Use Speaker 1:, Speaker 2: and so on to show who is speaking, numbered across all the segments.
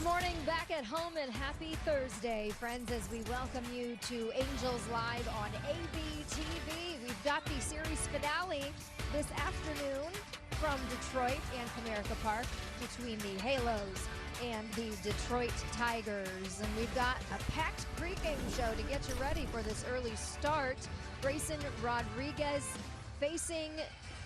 Speaker 1: Good morning, back at home, and happy Thursday, friends, as we welcome you to Angels Live on ABTV. We've got the series finale this afternoon from Detroit and Comerica Park between the Halos and the Detroit Tigers. And we've got a packed pregame show to get you ready for this early start. Grayson Rodriguez facing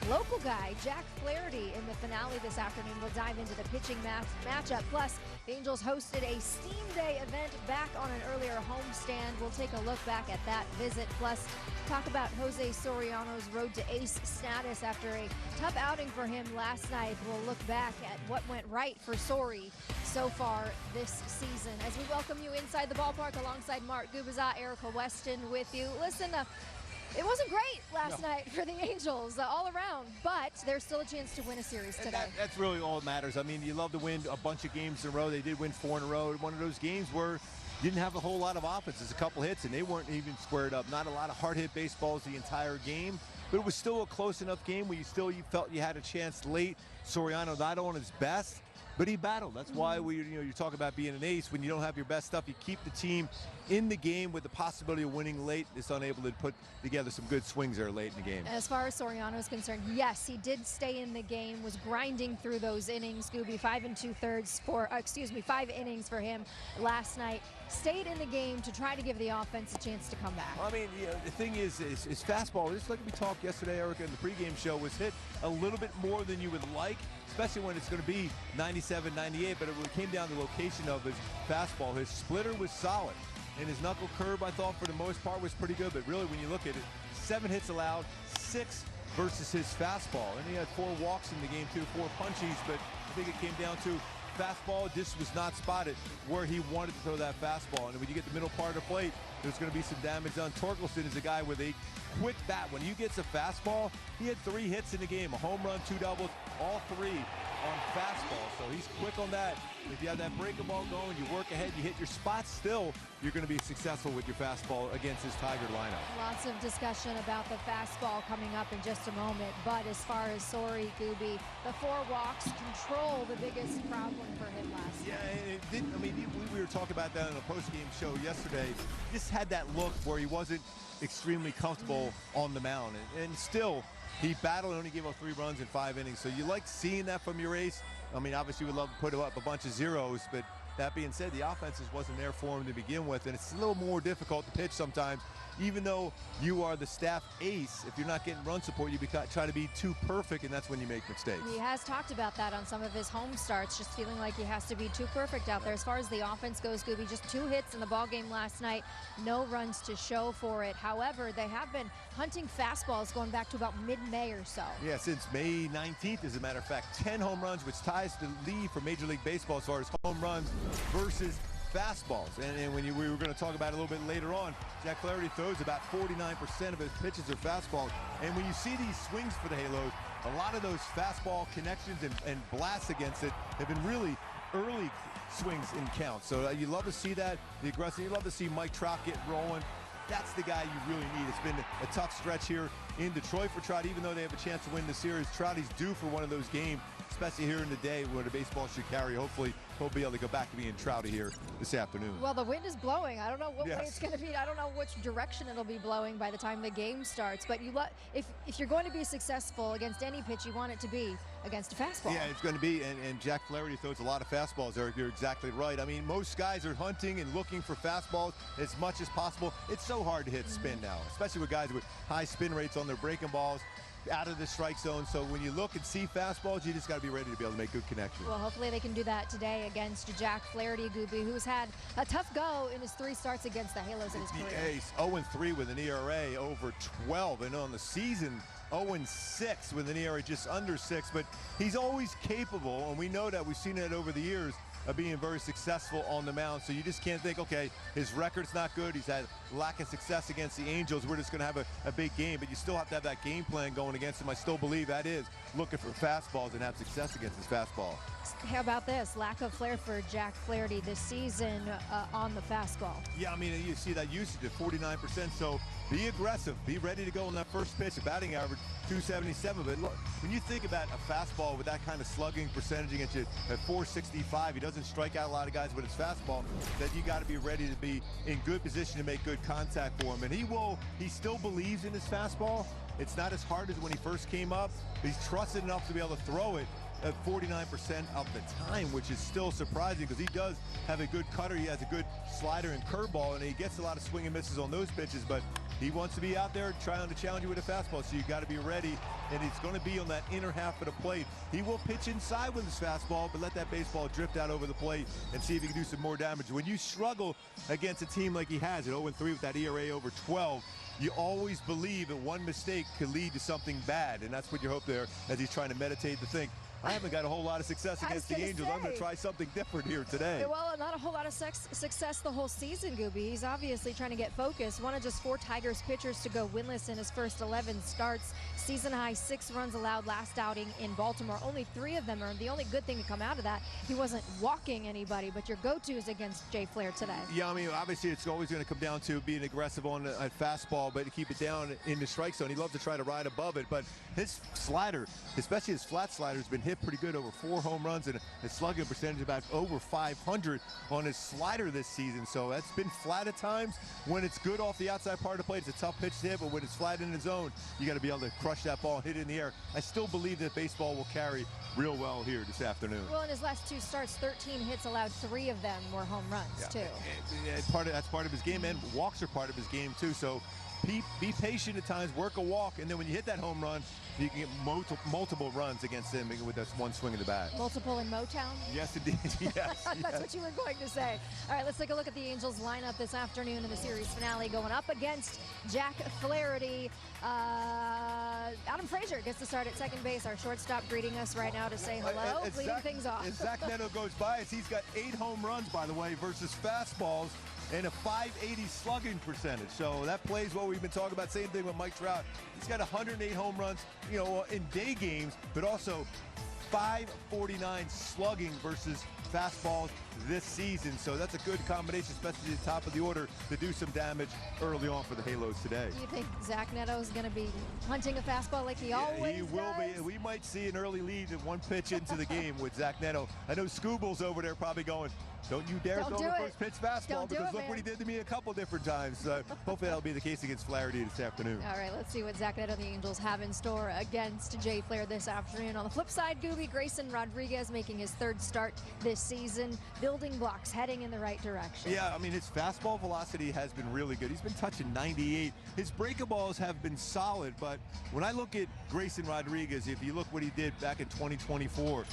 Speaker 1: local guy Jack Flaherty in the finale this afternoon. We'll dive into the pitching matchup. Plus, the Angels hosted a Steam Day event back on an earlier homestand. We'll take a look back at that visit. Plus, talk about Jose Soriano's road to ace status after a tough outing for him last night. We'll look back at what went right for Sori so far this season. As we welcome you inside the ballpark alongside Mark Gubiza, Erica Weston with you. Listen, it wasn't great last night for the Angels all around, but there's still a chance to win a series today.
Speaker 2: That's really all that matters. I mean, you love to win a bunch of games in a row. They did win 4 in a row. One of those games where you didn't have a whole lot of offense. There's a couple hits, and they weren't even squared up. Not a lot of hard-hit baseballs the entire game, but it was still a close enough game where you felt you had a chance late. Soriano not on his best, but he battled. That's why you talk about being an ace. When you don't have your best stuff, you keep the team in the game with the possibility of winning late. It's unable to put together some good swings there late in the game.
Speaker 1: As far as Soriano is concerned, yes, he did stay in the game, was grinding through those innings. Scooby, 5 2/3 for, 5 innings for him last night. Stayed in the game to try to give the offense a chance to come back.
Speaker 2: I mean, the thing is fastball, just like we talked yesterday, Erica, in the pregame show, was hit a little bit more than you would like, especially when it's going to be 97, 98, but it came down to the location of his fastball. His splitter was solid, and his knuckle curve, I thought, for the most part, was pretty good. But really, when you look at it, 7 hits allowed, 6 versus his fastball. And he had 4 walks in the game, too, 4 punchies, but I think it came down to fastball just was not spotted where he wanted to throw that fastball. And when you get the middle part of the plate, there's going to be some damage done. Torkelson is a guy with a quick bat. When he gets a fastball, he had 3 hits in the game, a home run, 2 doubles, all 3 on fastball. So he's quick on that. If you have that breaking ball going, you work ahead, you hit your spots, still you're going to be successful with your fastball against his Tiger lineup.
Speaker 1: Lots of discussion about the fastball coming up in just a moment, but as far as Sori, Gooby, the 4 walks control the biggest problem for him last night.
Speaker 2: Yeah, it didn't. I mean, we were talking about that in a post-game show yesterday. Just had that look where he wasn't extremely comfortable on the mound, and still he battled and only gave up 3 runs in 5 innings. So you like seeing that from your ace. I mean, obviously we'd love to put up a bunch of zeros, but that being said, the offense just wasn't there for him to begin with, and it's a little more difficult to pitch sometimes. Even though you are the staff ace, if you're not getting run support, you try to be too perfect, and that's when you make mistakes.
Speaker 1: He has talked about that on some of his home starts, just feeling like he has to be too perfect out there. As far as the offense goes, Gooby, just 2 hits in the ballgame last night, no runs to show for it. However, they have been hunting fastballs going back to about mid-May or so.
Speaker 2: Yeah, since May 19th, as a matter of fact, 10 home runs, which ties the lead for Major League Baseball as far as home runs versus fastballs. And when we were going to talk about it a little bit later on, Jack Flaherty throws about 49% of his pitches are fastballs. And when you see these swings for the Halos, a lot of those fastball connections and blasts against it have been really early swings in counts. So you love to see that, the aggressive. You love to see Mike Trout get rolling. That's the guy you really need. It's been a tough stretch here in Detroit for Trout, even though they have a chance to win the series. Trout is due for one of those games, especially here in the day where the baseball should carry. Hopefully he'll be able to go back to being Trouty here this afternoon.
Speaker 1: Well, the wind is blowing. I don't know what way it's going to be. I don't know which direction it'll be blowing by the time the game starts. But if you're going to be successful against any pitch, you want it to be against a fastball.
Speaker 2: Yeah, it's going to be. And Jack Flaherty throws a lot of fastballs, Eric. You're exactly right. I mean, most guys are hunting and looking for fastballs as much as possible. It's so hard to hit spin now, especially with guys with high spin rates on their breaking balls out of the strike zone. So when you look and see fastballs, you just got to be ready to be able to make good connections.
Speaker 1: Well, hopefully they can do that today against Jack Flaherty, Gooby, who's had a tough go in his 3 starts against the Halos in his career.
Speaker 2: Ace, 0-3 with an ERA over 12, and on the season 0-6 with an ERA just under 6. But he's always capable, and we know that. We've seen it over the years, of being very successful on the mound. So you just can't think, okay, his record's not good. He's had lack of success against the Angels. We're just going to have a big game. But you still have to have that game plan going against him. I still believe that is looking for fastballs and have success against his fastball.
Speaker 1: How about this? Lack of flair for Jack Flaherty this season on the fastball.
Speaker 2: Yeah, I mean, you see that usage at 49%. So be aggressive, be ready to go on that first pitch. A batting average 277, but look, when you think about a fastball with that kind of slugging percentage against you at 465, he doesn't strike out a lot of guys with his fastball, that you got to be ready to be in good position to make good contact for him. And he still believes in his fastball. It's not as hard as when he first came up, but he's trusted enough to be able to throw it at 49% of the time, which is still surprising because he does have a good cutter. He has a good slider and curveball, and he gets a lot of swing and misses on those pitches, but he wants to be out there trying to challenge you with a fastball, so you got to be ready, and it's going to be on that inner half of the plate. He will pitch inside with his fastball, but let that baseball drift out over the plate and see if he can do some more damage. When you struggle against a team like he has at 0-3 with that ERA over 12, you always believe that one mistake could lead to something bad, and that's what you hope there as he's trying to meditate to think, I haven't got a whole lot of success against the Angels. I'm going to try something different here today.
Speaker 1: Well, not a whole lot of success the whole season, Gooby. He's obviously trying to get focused. One of just 4 Tigers pitchers to go winless in his first 11 starts. Season high 6 runs allowed last outing in Baltimore. Only 3 of them earned. The only good thing to come out of that, he wasn't walking anybody, but your go-to is against Jay Flaherty today.
Speaker 2: Yeah, I mean, obviously it's always going to come down to being aggressive on a fastball, but to keep it down in the strike zone. He loves to try to ride above it, but his slider, especially his flat slider, has been hit pretty good. Over 4 home runs and a slugging percentage about over 500 on his slider this season. So that's been flat at times. When it's good off the outside part of the plate, it's a tough pitch to hit, but when it's flat in the zone, you got to be able to crush that ball and hit it in the air. I still believe that baseball will carry real well here this afternoon.
Speaker 1: Well, in his last 2 starts, 13 hits allowed, 3 of them were home runs, too.
Speaker 2: That's part of his game, and walks are part of his game, too. So be patient at times, work a walk, and then when you hit that home run, you can get multiple runs against him with that one swing of the bat.
Speaker 1: Multiple in Motown?
Speaker 2: Yes, indeed. Yes.
Speaker 1: That's what you were going to say. All right, let's take a look at the Angels lineup this afternoon in the series finale, going up against Jack Flaherty. Adam Frazier gets to start at second base. Our shortstop greeting us right now to say hello, leading things off.
Speaker 2: As Zach Neto goes by us, he's got 8 home runs, by the way, versus fastballs, and a 580 slugging percentage. So that plays what we've been talking about. Same thing with Mike Trout. He's got 108 home runs, in day games, but also 549 slugging versus fastballs this season. So that's a good combination, especially at the top of the order, to do some damage early on for the Halos today.
Speaker 1: Do you think Zach Neto is going to be hunting a fastball like he always
Speaker 2: He will
Speaker 1: does?
Speaker 2: be. We might see an early lead at 1 pitch into the game with Zach Neto. I know Scooble's over there probably going, don't you dare throw the first pitch fastball, because look what he did to me a couple different times. Hopefully that'll be the case against Flaherty this afternoon.
Speaker 1: All right, let's see what Zach Neto and the Angels have in store against Jay Flaherty this afternoon. On the flip side, Gooby, Grayson Rodriguez making his 3rd start this season. Building blocks heading in the right direction.
Speaker 2: Yeah, I mean, his fastball velocity has been really good. He's been touching 98. His breaking balls have been solid, but when I look at Grayson Rodriguez, if you look what he did back in 2024,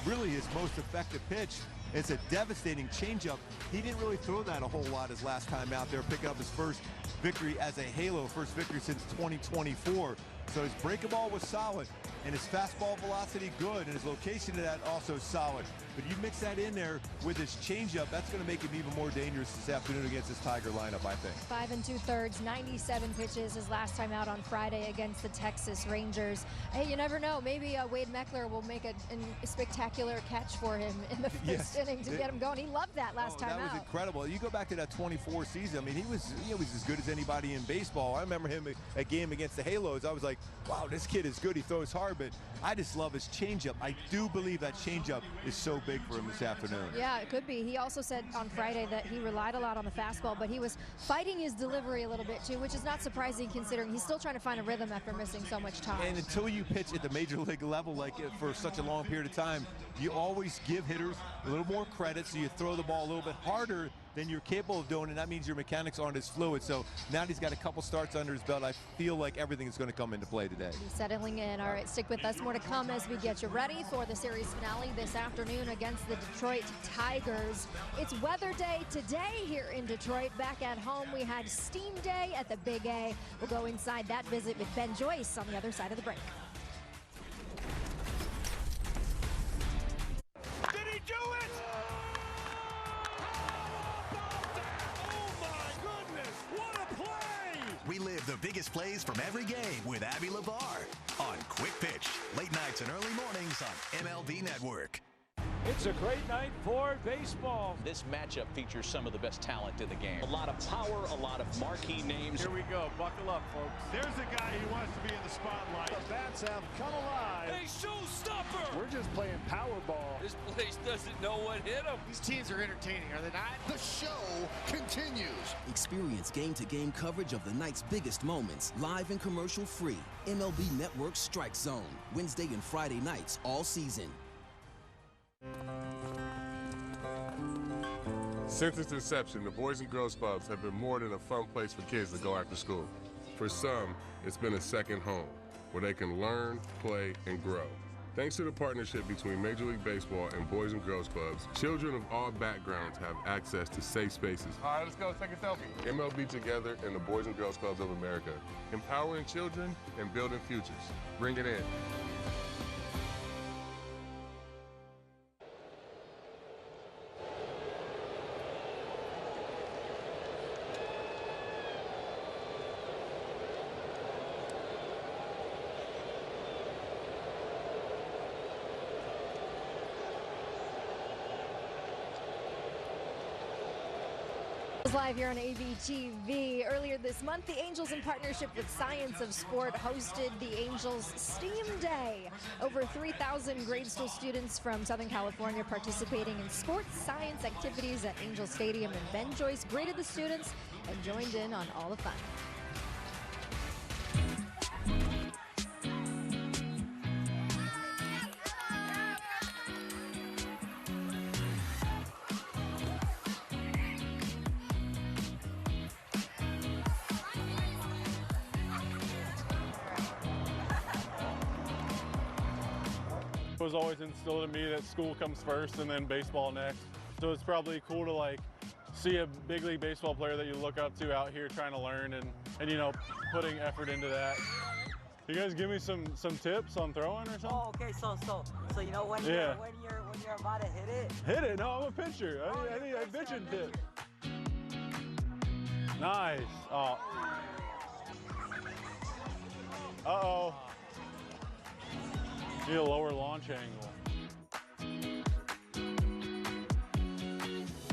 Speaker 2: really his most effective pitch, it's a devastating changeup. He didn't really throw that a whole lot his last time out there, picking up his first victory as a Halo, first victory since 2024. So his breaking ball was solid, and his fastball velocity good, and his location to that also solid. But you mix that in there with his changeup, that's going to make him even more dangerous this afternoon against this Tiger lineup, I think.
Speaker 1: 5 2/3, 97 pitches his last time out on Friday against the Texas Rangers. Hey, you never know. Maybe Wade Meckler will make a spectacular catch for him in the first inning to get him going. He loved that last time out.
Speaker 2: That was incredible. You go back to that 24 season. I mean, he was as good as anybody in baseball. I remember him a game against the Halos. I was like, wow, this kid is good. He throws hard, but I just love his changeup. I do believe that changeup is so big for him this afternoon.
Speaker 1: Yeah, it could be. He also said on Friday that he relied a lot on the fastball, but he was fighting his delivery a little bit too, which is not surprising considering he's still trying to find a rhythm after missing so much time.
Speaker 2: And until you pitch at the major league level for such a long period of time, you always give hitters a little more credit, so you throw the ball a little bit harder than you're capable of doing, and that means your mechanics aren't as fluid. So now that he's got a couple starts under his belt, I feel like everything is going to come into play today.
Speaker 1: He's settling in. All right, stick with us. More to come as we get you ready for the series finale this afternoon against the Detroit Tigers. It's weather day today here in Detroit. Back at home, we had steam day at the Big A. We'll go inside that visit with Ben Joyce on the other side of the break.
Speaker 3: Did he do it?
Speaker 4: We live the biggest plays from every game with Abby LeVar on Quick Pitch, late nights and early mornings on MLB Network.
Speaker 3: It's a great night for baseball.
Speaker 5: This matchup features some of the best talent in the game. A lot of power, a lot of marquee names.
Speaker 3: Here we go. Buckle up, folks.
Speaker 6: There's a guy who wants to be in the spotlight.
Speaker 3: The bats have come alive.
Speaker 7: A showstopper!
Speaker 3: We're just playing Powerball.
Speaker 7: This place doesn't know what hit them.
Speaker 6: These teams are entertaining, are they not?
Speaker 8: The show continues. Experience game-to-game coverage of the night's biggest moments, live and commercial-free. MLB Network Strike Zone, Wednesday and Friday nights all season.
Speaker 9: Since its inception, the Boys and Girls Clubs have been more than a fun place for kids to go after school. For some, it's been a second home, where they can learn, play, and grow. Thanks to the partnership between Major League Baseball and Boys and Girls Clubs, children of all backgrounds have access to safe spaces. All right, let's go take a selfie. MLB Together and the Boys and Girls Clubs of America, empowering children and building futures. Bring it in.
Speaker 1: Live here on ABTV. Earlier this month, the Angels, in partnership with Science of Sport, hosted the Angels STEAM Day. Over 3,000 grade school students from Southern California participating in sports science activities at Angel Stadium, and Ben Joyce greeted the students and joined in on all the fun.
Speaker 10: It was always instilled in me that school comes first and then baseball next. So it's probably cool to like see a big league baseball player that you look up to out here trying to learn and you know, putting effort into that. You guys give me some tips on throwing or something?
Speaker 11: Oh, okay. So you know when you're about to hit it.
Speaker 10: Hit it? No, I'm a pitcher. I need a pitching tip. Nice. Oh. Uh-oh. Need a lower launch angle.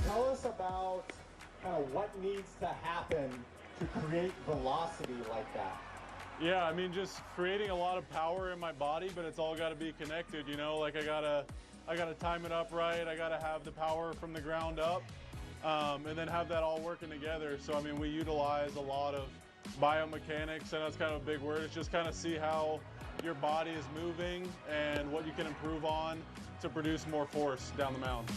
Speaker 12: Tell us about kind of what needs to happen to create velocity like that.
Speaker 10: Yeah, I mean, just creating a lot of power in my body, but it's all got to be connected, you know? Like I gotta time it up right. I gotta have the power from the ground up, and then have that all working together. So I mean, we utilize a lot of biomechanics, and that's kind of a big word. It's just kind of see how your body is moving and what you can improve on to produce more force down the mound.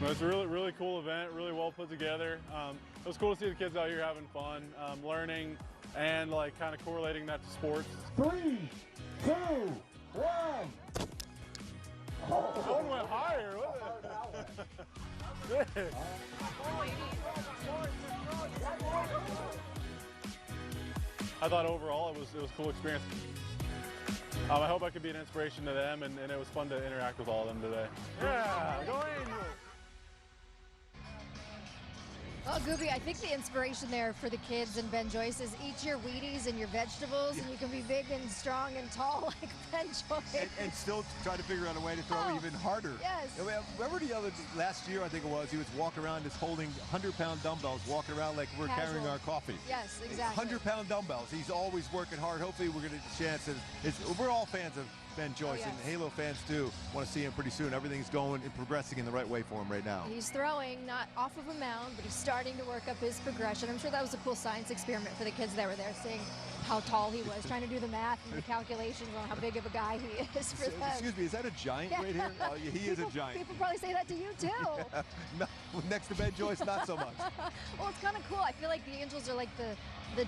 Speaker 10: It's a really cool event, really well put together. It was cool to see the kids out here having fun, learning, and like kind of correlating that to sports.
Speaker 12: 3, 2, 1.
Speaker 10: Oh, that one went higher. I thought overall it was a cool experience. I hope I could be an inspiration to them, and it was fun to interact with all of them today. Yeah, go Angels!
Speaker 1: Well, Gooby, I think the inspiration there for the kids and Ben Joyce is eat your Wheaties and your vegetables, and you can be big and strong and tall like Ben Joyce.
Speaker 2: And still try to figure out a way to throw even harder.
Speaker 1: Yes.
Speaker 2: Remember last year, I think it was, he was walking around just holding 100-pound dumbbells, walking around like we're
Speaker 1: Casual.
Speaker 2: carrying our coffee.
Speaker 1: Yes, exactly.
Speaker 2: 100-pound dumbbells. He's always working hard. Hopefully we're going to get a chance. We're all fans of Ben Joyce,
Speaker 1: yes.
Speaker 2: and Halo fans too want to see him pretty soon. Everything's going and progressing in the right way for him right now.
Speaker 1: He's throwing, not off of a mound, but he's starting to work up his progression. I'm sure that was a cool science experiment for the kids that were there, seeing how tall he was, trying to do the math and the calculations on how big of a guy he is for them.
Speaker 2: Excuse me, is that a giant right here? He is a giant.
Speaker 1: People probably say that to you too.
Speaker 2: Yeah. No, next to Ben Joyce, not so much.
Speaker 1: Well, it's kind of cool. I feel like the Angels are like the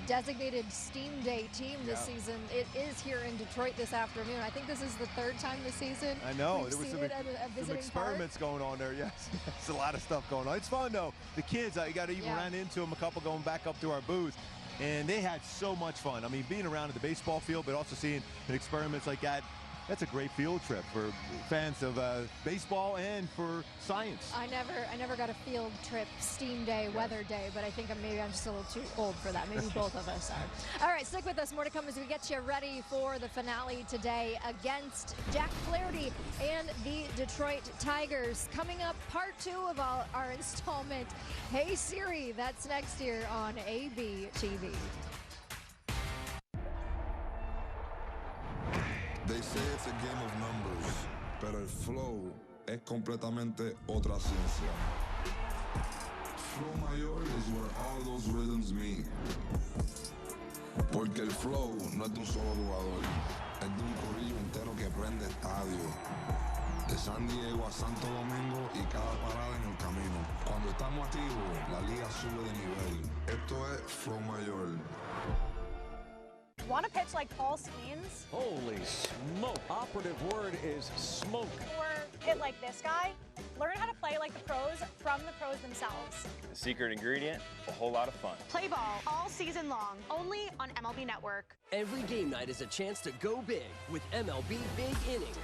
Speaker 1: designated Steam Day team this season. It is here in Detroit this afternoon. I think this is the third time this season.
Speaker 2: I know.
Speaker 1: We've
Speaker 2: There was
Speaker 1: seen
Speaker 2: some,
Speaker 1: it at a
Speaker 2: some experiments going on there, yes. It's a lot of stuff going on. It's fun, though. The kids, I got to even run into them, a couple going back up to our booth, and they had so much fun. I mean, being around at the baseball field, but also seeing experiments like that, that's a great field trip for fans of baseball and for science.
Speaker 1: I never got a field trip, steam day, weather day, but I think maybe I'm just a little too old for that. Maybe both of us are. All right, stick with us. More to come as we get you ready for the finale today against Jack Flaherty and the Detroit Tigers. Coming up, part 2 of our installment, Hey Siri. That's next year on AB TV.
Speaker 13: They say it's a game of numbers, pero el flow es completamente otra ciencia. Flow mayor is where all those rhythms meet. Porque el flow no es de un solo jugador, es de un corillo entero que prende estadio. De San Diego a Santo Domingo y cada parada en el camino. Cuando estamos activos, la liga sube de nivel. Esto es Flow Mayor.
Speaker 14: Want to pitch like Paul Skeens?
Speaker 3: Holy smoke. Operative word is smoke.
Speaker 14: Or hit like this guy? Learn how to play like the pros from the pros themselves.
Speaker 15: The secret ingredient, a whole lot of fun.
Speaker 14: Play ball all season long, only on MLB Network.
Speaker 16: Every game night is a chance to go big with MLB Big Inning.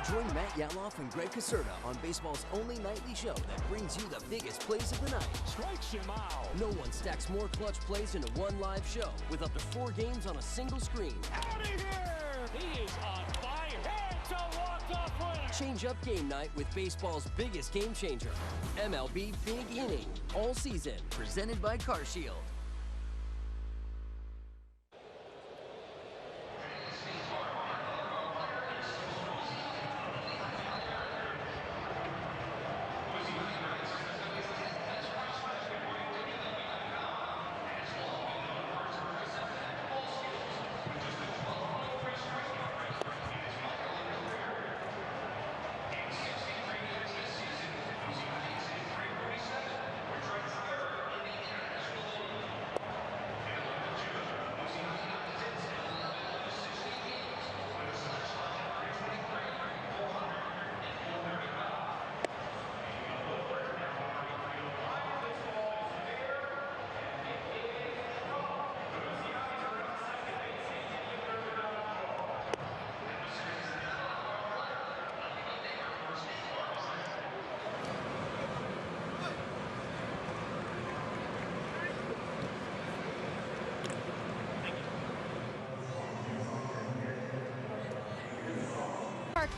Speaker 16: Join Matt Yaloff and Greg Caserta on baseball's only nightly show that brings you the biggest plays of the night.
Speaker 3: Strikes him out.
Speaker 16: No one stacks more clutch plays into one live show with up to 4 games on a single screen.
Speaker 3: Out of here! He is on fire. It's a walk-off winner.
Speaker 16: Change up game night with baseball's biggest game changer. MLB Big Inning. All season. Presented by CarShield.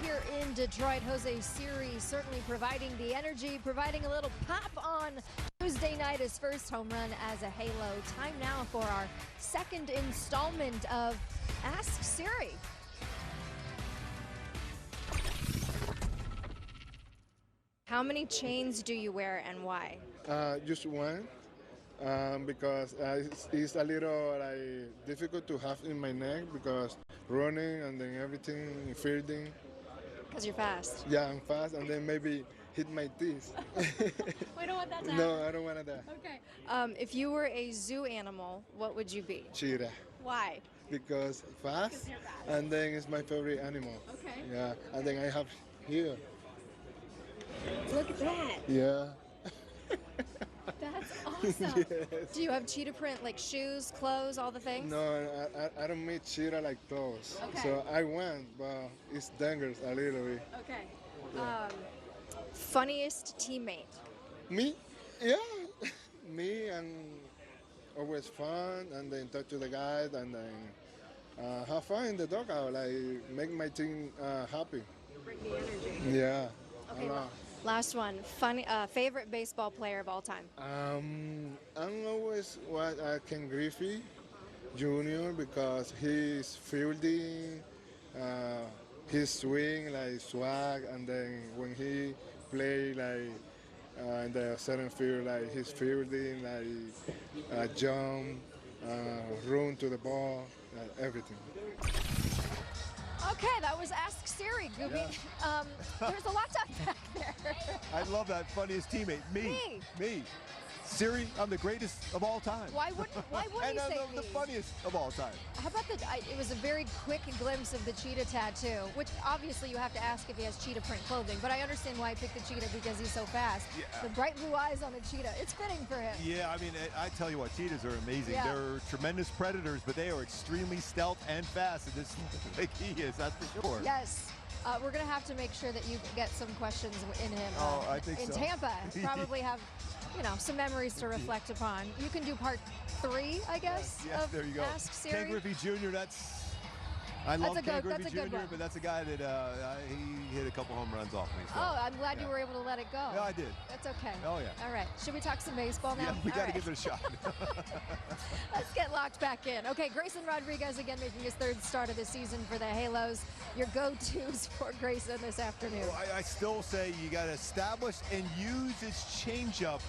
Speaker 1: Here in Detroit, Jose Siri certainly providing the energy, providing a little pop on Tuesday night, his first home run as a Halo. Time now for our second installment of Ask Siri. How many chains do you wear and why?
Speaker 10: Just one, because it's a little difficult to have in my neck because running and then everything, fielding.
Speaker 1: Because you're fast.
Speaker 10: Yeah, I'm fast, and then maybe hit my teeth.
Speaker 1: We don't want that to happen.
Speaker 10: No, I don't want that.
Speaker 1: Okay. If you were a zoo animal, what would you be?
Speaker 10: Cheetah.
Speaker 1: Why?
Speaker 10: Because fast, and then it's my favorite animal.
Speaker 1: Okay.
Speaker 10: Yeah, and then I have here.
Speaker 1: Look at that.
Speaker 10: Yeah.
Speaker 1: That's awesome.
Speaker 10: Yes.
Speaker 1: Do you have cheetah print, like shoes, clothes, all the things?
Speaker 10: No, I don't meet cheetah like those.
Speaker 1: Okay.
Speaker 10: So I went, but it's dangerous a little bit.
Speaker 1: Okay.
Speaker 10: Yeah.
Speaker 1: Funniest teammate?
Speaker 10: Me? Yeah. Me, and always fun, and then talk to the guys, and then have fun in the dugout, like make my team happy.
Speaker 1: Bring the energy.
Speaker 10: Yeah.
Speaker 1: Okay. Last one. Funny favorite baseball player of all time?
Speaker 10: I'm always Ken Griffey Jr. because he's fielding, his swing like swag, and then when he play like in the center field, like his fielding, like jump, run to the ball, everything.
Speaker 1: Okay, that was Ask Siri, Gooby.
Speaker 10: Yeah.
Speaker 1: There's a lot to unpack there.
Speaker 2: I love that. Funniest teammate. Me. Siri, I'm the greatest of all time.
Speaker 1: Why would
Speaker 2: and
Speaker 1: he say
Speaker 2: I'm the
Speaker 1: me?
Speaker 2: funniest of all time.
Speaker 1: How about it was a very quick glimpse of the cheetah tattoo, which obviously you have to ask if he has cheetah print clothing, but I understand why he picked the cheetah because he's so fast.
Speaker 2: Yeah.
Speaker 1: The bright blue eyes on the cheetah, it's fitting for him.
Speaker 2: Yeah, I mean, I tell you what, cheetahs are amazing.
Speaker 1: Yeah.
Speaker 2: They're tremendous predators, but they are extremely stealth and fast, and this like he is, that's for sure.
Speaker 1: Yes. We're going to have to make sure that you get some questions in him.
Speaker 2: I think
Speaker 1: in
Speaker 2: so.
Speaker 1: Tampa, probably have, some memories to reflect upon. You can do part 3, I guess,
Speaker 2: yes,
Speaker 1: of
Speaker 2: there you go.
Speaker 1: Ask Siri.
Speaker 2: Ken Griffey Jr., I love Ken Griffey Jr.,
Speaker 1: one.
Speaker 2: but that's a guy that he hit a couple home runs off me. So,
Speaker 1: Oh, I'm glad you were able to let it go.
Speaker 2: Yeah, I did.
Speaker 1: That's okay.
Speaker 2: Oh, yeah.
Speaker 1: All right. Should we talk some baseball now?
Speaker 2: Yeah, we got to
Speaker 1: right.
Speaker 2: give it a shot.
Speaker 1: Let's get locked back in. Okay, Grayson Rodriguez again making his 3rd start of the season for the Halos. Your go-tos for Grayson this afternoon.
Speaker 2: Well, I still say you got to establish and use his changeup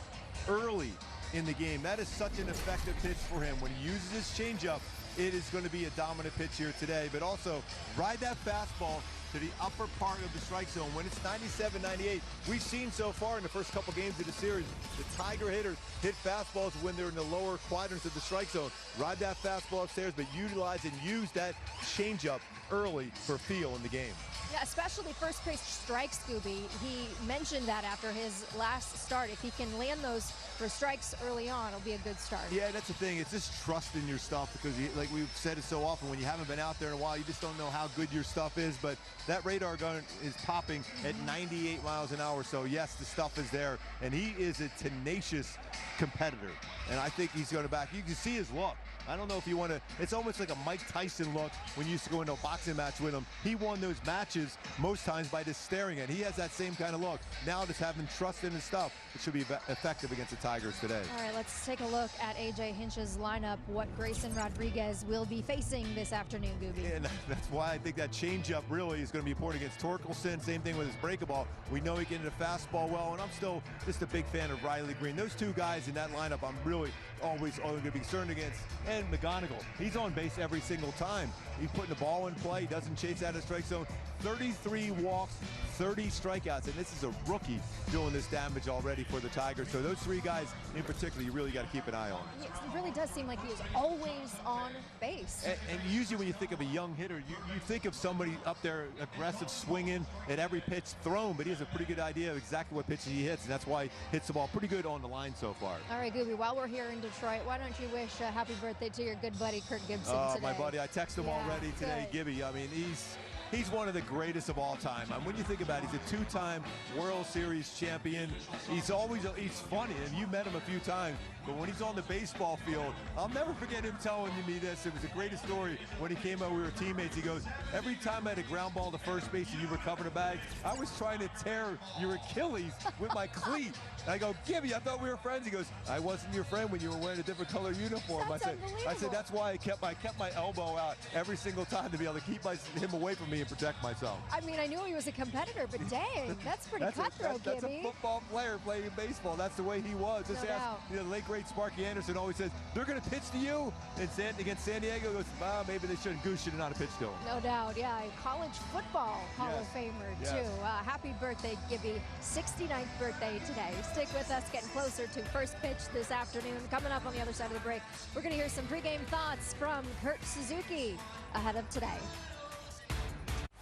Speaker 2: early in the game. That is such an effective pitch for him. When he uses his changeup, it is going to be a dominant pitch here today. But also, ride that fastball to the upper part of the strike zone. When it's 97, 98, we've seen so far in the first couple games of the series, the Tiger hitters hit fastballs when they're in the lower quadrants of the strike zone. Ride that fastball upstairs, but utilize and use that changeup early for feel in the game.
Speaker 1: Yeah, especially first pitch strikes, Scooby. He mentioned that after his last start. If he can land those for strikes early on, it'll be a good start.
Speaker 2: Yeah, that's the thing. It's just trust in your stuff because, like we've said it so often, when you haven't been out there in a while, you just don't know how good your stuff is. But that radar gun is popping at 98 miles an hour. So, yes, the stuff is there. And he is a tenacious competitor. And I think he's going to back. You can see his look. I don't know if you want to, it's almost like a Mike Tyson look when you used to go into a boxing match with him. He won those matches most times by just staring at it. He has that same kind of look. Now just having trust in his stuff, it should be effective against the Tigers today.
Speaker 1: All right, let's take a look at A.J. Hinch's lineup, what Grayson Rodriguez will be facing this afternoon, Gooby.
Speaker 2: And that's why I think that changeup really is going to be important against Torkelson. Same thing with his breakable. We know he can hit a fastball well, and I'm still just a big fan of Riley Green. Those two guys in that lineup I'm really always going to be concerned against. And McGonigal, he's on base every single time. He's putting the ball in play. He doesn't chase out of the strike zone. 33 walks, 30 strikeouts, and this is a rookie doing this damage already for the Tigers. So those 3 guys in particular, you really got to keep an eye on.
Speaker 1: It really does seem like he is always on base.
Speaker 2: And usually when you think of a young hitter, you think of somebody up there aggressive, swinging at every pitch thrown, but he has a pretty good idea of exactly what pitches he hits, and that's why he hits the ball pretty good on the line so far.
Speaker 1: All right, Gooby, while we're here in Detroit, why don't you wish a happy birthday to your good buddy, Kirk Gibson, today?
Speaker 2: My buddy, I texted him already today,
Speaker 1: good.
Speaker 2: Gibby. I mean, he's one of the greatest of all time. I mean, when you think about it, he's a 2-time World Series champion. He's funny, and you met him a few times. But when he's on the baseball field, I'll never forget him telling me this. It was the greatest story when he came out. We were teammates. He goes, every time I had a ground ball to first base and you recovered a bag, I was trying to tear your Achilles with my cleat. And I go, Gibby, I thought we were friends. He goes, I wasn't your friend when you were wearing a different color uniform.
Speaker 1: That's
Speaker 2: I said that's why I kept my elbow out every single time to be able to keep him away from me and protect myself.
Speaker 1: I mean, I knew he was a competitor, but dang, that's pretty cutthroat,
Speaker 2: That's
Speaker 1: Gibby.
Speaker 2: a football player playing baseball. That's the way he was. Just
Speaker 1: No
Speaker 2: ask,
Speaker 1: doubt.
Speaker 2: the late great Sparky Anderson always says, they're going to pitch to you. And against San Diego, goes, maybe they shouldn't. Goose should have not have pitched to him.
Speaker 1: No doubt, yeah. College football Hall of Famer, too. Happy birthday, Gibby. 69th birthday today. Stick with us, getting closer to first pitch this afternoon. Coming up on the other side of the break, we're going to hear some pregame thoughts from Kurt Suzuki ahead of today.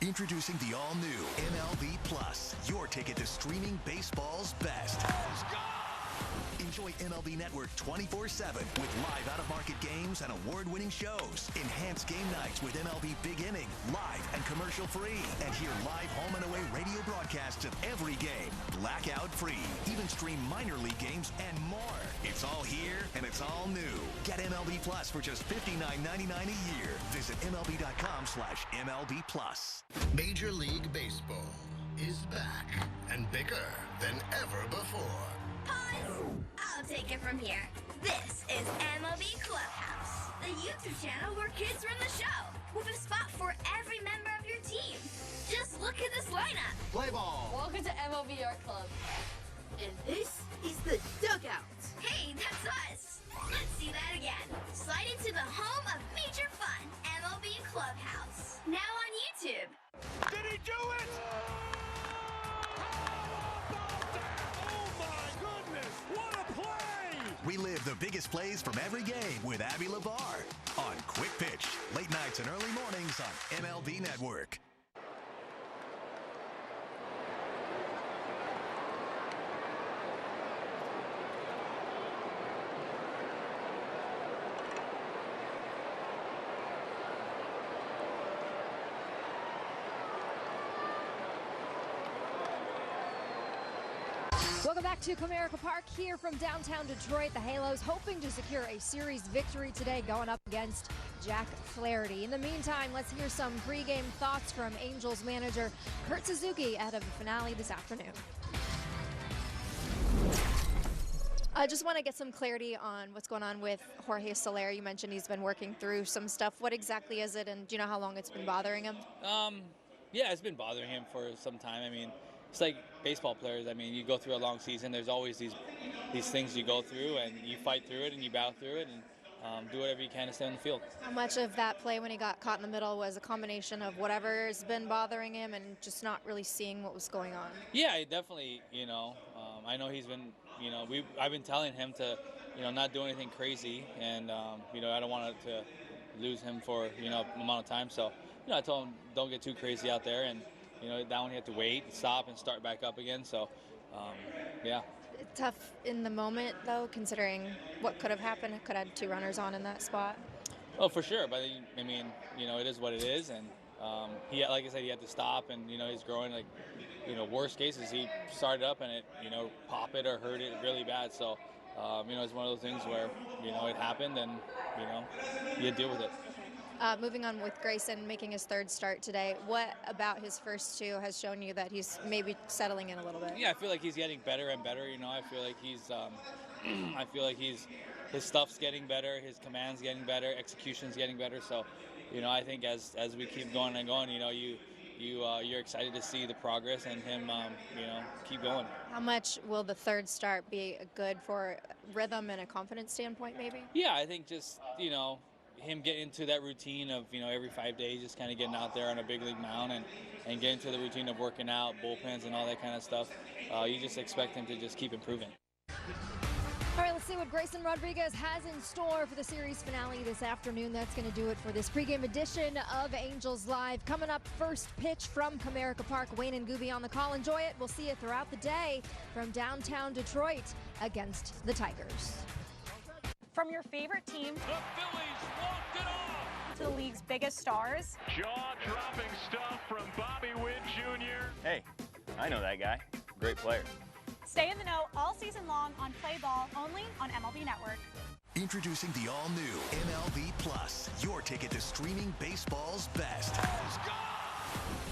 Speaker 4: Introducing the all-new MLB Plus, your ticket to streaming baseball's best. Enjoy MLB Network 24/7 with live out-of-market games and award-winning shows. Enhance game nights with MLB Big Inning, live and commercial-free. And hear live home and away radio broadcasts of every game, blackout-free. Even stream minor league games and more. It's all here and it's all new. Get MLB Plus for just $59.99 a year. Visit MLB.com/MLB Plus.
Speaker 17: Major League Baseball is back and bigger than ever before.
Speaker 18: Pause. I'll take it from here. This is MLB Clubhouse, the YouTube channel where kids run the show, with a spot for every member of your team. Just look at this lineup.
Speaker 17: Play ball.
Speaker 18: Welcome to MLB Art Club. And this is the dugout. Hey, that's us. Let's see that again. Slide into the home of major fun, MLB Clubhouse. Now on YouTube.
Speaker 3: Did he do it?
Speaker 4: Relive the biggest plays from every game with Abby LeVar on Quick Pitch, late nights and early mornings on MLB Network.
Speaker 1: Welcome back to Comerica Park here from downtown Detroit. The Halos hoping to secure a series victory today going up against Jack Flaherty. In the meantime, let's hear some pregame thoughts from Angels manager Kurt Suzuki ahead of the finale this afternoon. I just want to get some clarity on what's going on with Jorge Soler. You mentioned he's been working through some stuff. What exactly is it, and do you know how long it's been bothering him?
Speaker 19: Yeah, it's been bothering him for some time. I mean, it's like baseball players. I mean, you go through a long season. There's always these things you go through, and you fight through it, and you battle through it, and do whatever you can to stay on the field.
Speaker 1: How much of that play when he got caught in the middle was a combination of whatever's been bothering him and just not really seeing what was going on?
Speaker 19: Yeah, definitely. I know he's been. I've been telling him to, not do anything crazy, and I don't want to lose him for amount of time. So, I told him don't get too crazy out there, and that one he had to wait, stop, and start back up again. So, yeah.
Speaker 1: Tough in the moment, though, considering what could have happened. Could have had 2 runners on in that spot.
Speaker 19: Oh, for sure. But, I mean, it is what it is. And, like I said, he had to stop, and, he's growing. Like, worst cases, he started up and it, pop it or hurt it really bad. So, it's one of those things where, it happened and, you deal with it.
Speaker 1: Moving on with Grayson making his 3rd start today, what about his first 2 has shown you that he's maybe settling in a little bit?
Speaker 19: Yeah, I feel like he's getting better and better. I feel like his stuff's getting better, his command's getting better, execution's getting better. So, I think as we keep going and going, you're excited to see the progress and him, keep going.
Speaker 1: How much will the 3rd start be good for rhythm and a confidence standpoint, maybe?
Speaker 19: Yeah, I think just him getting into that routine of every 5 days, just kind of getting out there on a big league mound and getting into the routine of working out, bullpens and all that kind of stuff. You just expect him to just keep improving.
Speaker 1: All right, let's see what Grayson Rodriguez has in store for the series finale this afternoon. That's going to do it for this pregame edition of Angels Live. Coming up, first pitch from Comerica Park. Wayne and Gooby on the call. Enjoy it. We'll see you throughout the day from downtown Detroit against the Tigers.
Speaker 14: From your favorite team
Speaker 3: The Phillies walked it off.
Speaker 14: to the league's biggest stars.
Speaker 3: Jaw-dropping stuff from Bobby Witt Jr.
Speaker 15: Hey, I know that guy. Great player.
Speaker 14: Stay in the know all season long on Play Ball, only on MLB Network.
Speaker 4: Introducing the all-new MLB Plus, your ticket to streaming baseball's best.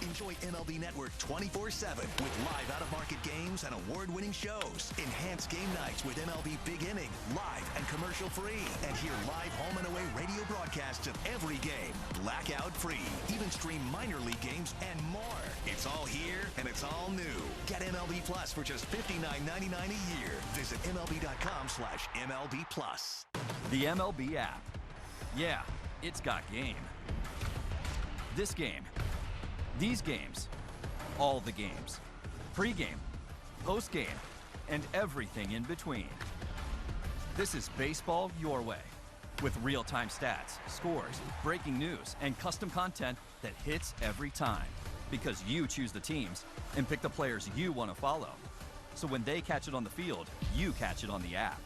Speaker 4: Enjoy MLB Network 24/7 with live out-of-market games and award-winning shows. Enhance game nights with MLB Big Inning, live and commercial-free. And hear live home and away radio broadcasts of every game, blackout-free. Even stream minor league games and more. It's all here and it's all new. Get MLB Plus for just $59.99 a year. Visit MLB.com/MLB Plus.
Speaker 20: The MLB app. Yeah, it's got game. This game. These games, all the games, pre-game, post-game, and everything in between. This is baseball your way, with real-time stats, scores, breaking news, and custom content that hits every time, because you choose the teams and pick the players you want to follow. So when they catch it on the field, you catch it on the app.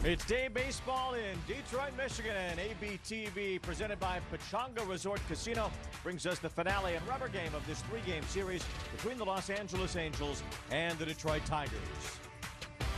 Speaker 21: It's day baseball in Detroit, Michigan. ABTV, presented by Pechanga Resort Casino, brings us the finale and rubber game of this three-game series between the Los Angeles Angels and the Detroit Tigers.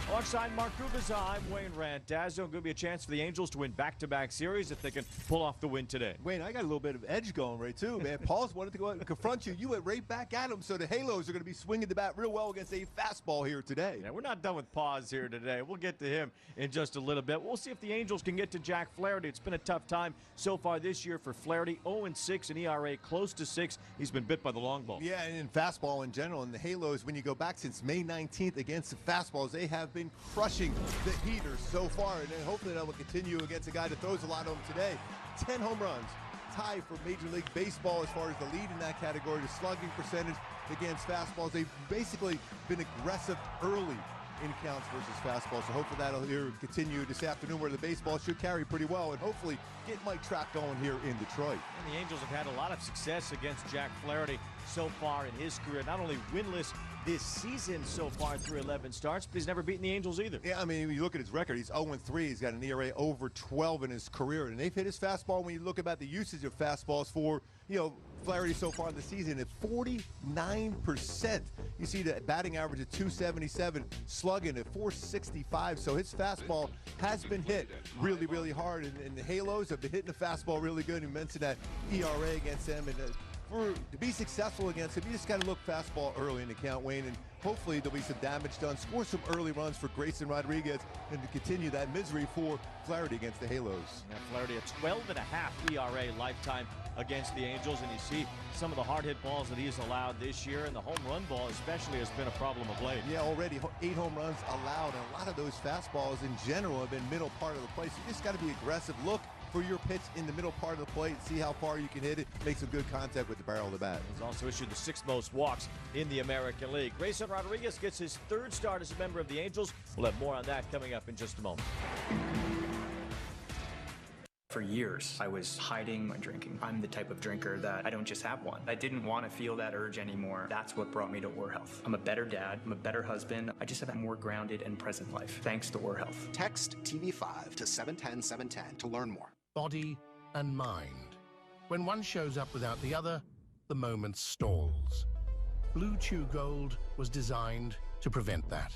Speaker 21: Alongside Mark Gubicza, I'm Wayne Randazzo. Going to be a chance for the Angels to win back-to-back series if they can pull off the win today.
Speaker 2: Wayne, I got a little bit of edge going right too, man. Paul's wanted to go out and confront you. You went right back at him, so the Halos are going to be swinging the bat real well against a fastball here today.
Speaker 21: Yeah, we're not done with Paz here today. We'll get to him in just a little bit. We'll see if the Angels can get to Jack Flaherty. It's been a tough time so far this year for Flaherty. 0-6, an ERA close to 6. He's been bit by the long ball.
Speaker 2: Yeah, and in fastball in general, and the Halos, when you go back since May 19th against the fastballs, they have been crushing the heaters so far, and then hopefully that will continue against a guy that throws a lot of them today. 10 home runs, tied for Major League Baseball as far as the lead in that category. The slugging percentage against fastballs, they've basically been aggressive early in counts versus fastball, so hopefully that'll continue this afternoon, where the baseball should carry pretty well and hopefully get Mike Trout going here in Detroit.
Speaker 21: And the Angels have had a lot of success against Jack Flaherty so far in his career. Not only winless this season so far through 11 starts, but he's never beaten the Angels either.
Speaker 2: Yeah, I mean, when you look at his record, he's 0-3. He's got an ERA over 12 in his career, and they've hit his fastball. When you look about the usage of fastballs for, Flaherty so far in the season at 49%. You see the batting average at 277, slugging at 465. So his fastball has been hit really, really hard, and the Halos have been hitting the fastball really good. You mentioned that ERA against them, and to be successful against him, you just got to look fastball early in the count, Wayne, and hopefully there'll be some damage done. Score some early runs for Grayson Rodriguez, and to continue that misery for Flaherty against the Halos.
Speaker 21: Yeah, Flaherty a 12.5 ERA lifetime against the Angels, and you see some of the hard hit balls that he's allowed this year, and the home run ball especially has been a problem of late.
Speaker 2: Yeah, already 8 home runs allowed, and a lot of those fastballs in general have been middle part of the plate. So you just got to be aggressive. Look for your pitch in the middle part of the plate, see how far you can hit it, make some good contact with the barrel of the bat.
Speaker 21: He's also issued the 6th most walks in the American League. Grayson Rodriguez gets his 3rd start as a member of the Angels. We'll have more on that coming up in just a moment.
Speaker 22: For years, I was hiding my drinking. I'm the type of drinker that I don't just have one. I didn't want to feel that urge anymore. That's what brought me to War Health. I'm a better dad. I'm a better husband. I just have a more grounded and present life, thanks to War Health.
Speaker 23: Text TV5 to 710-710 to learn more.
Speaker 17: Body and mind. When one shows up without the other, the moment stalls. Blue Chew Gold was designed to prevent that.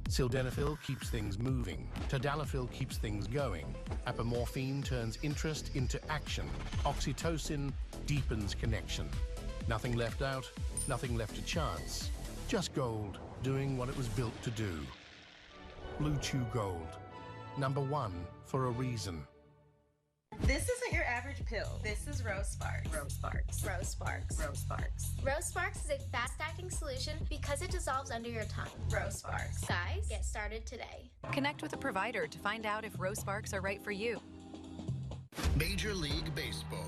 Speaker 17: Sildenafil keeps things moving. Tadalafil keeps things going. Apomorphine turns interest into action. Oxytocin deepens connection. Nothing left out, nothing left to chance. Just gold, doing what it was built to do. Blue Chew Gold. #1 for a reason.
Speaker 24: This isn't your average pill. This is Rose Sparks. Rose Sparks. Rose Sparks. Rose Sparks.
Speaker 25: Rose Sparks is a fast-acting solution because it dissolves under your tongue.
Speaker 24: Rose Sparks.
Speaker 25: Guys, get started today.
Speaker 26: Connect with a provider to find out if Rose Sparks are right for you.
Speaker 17: Major League Baseball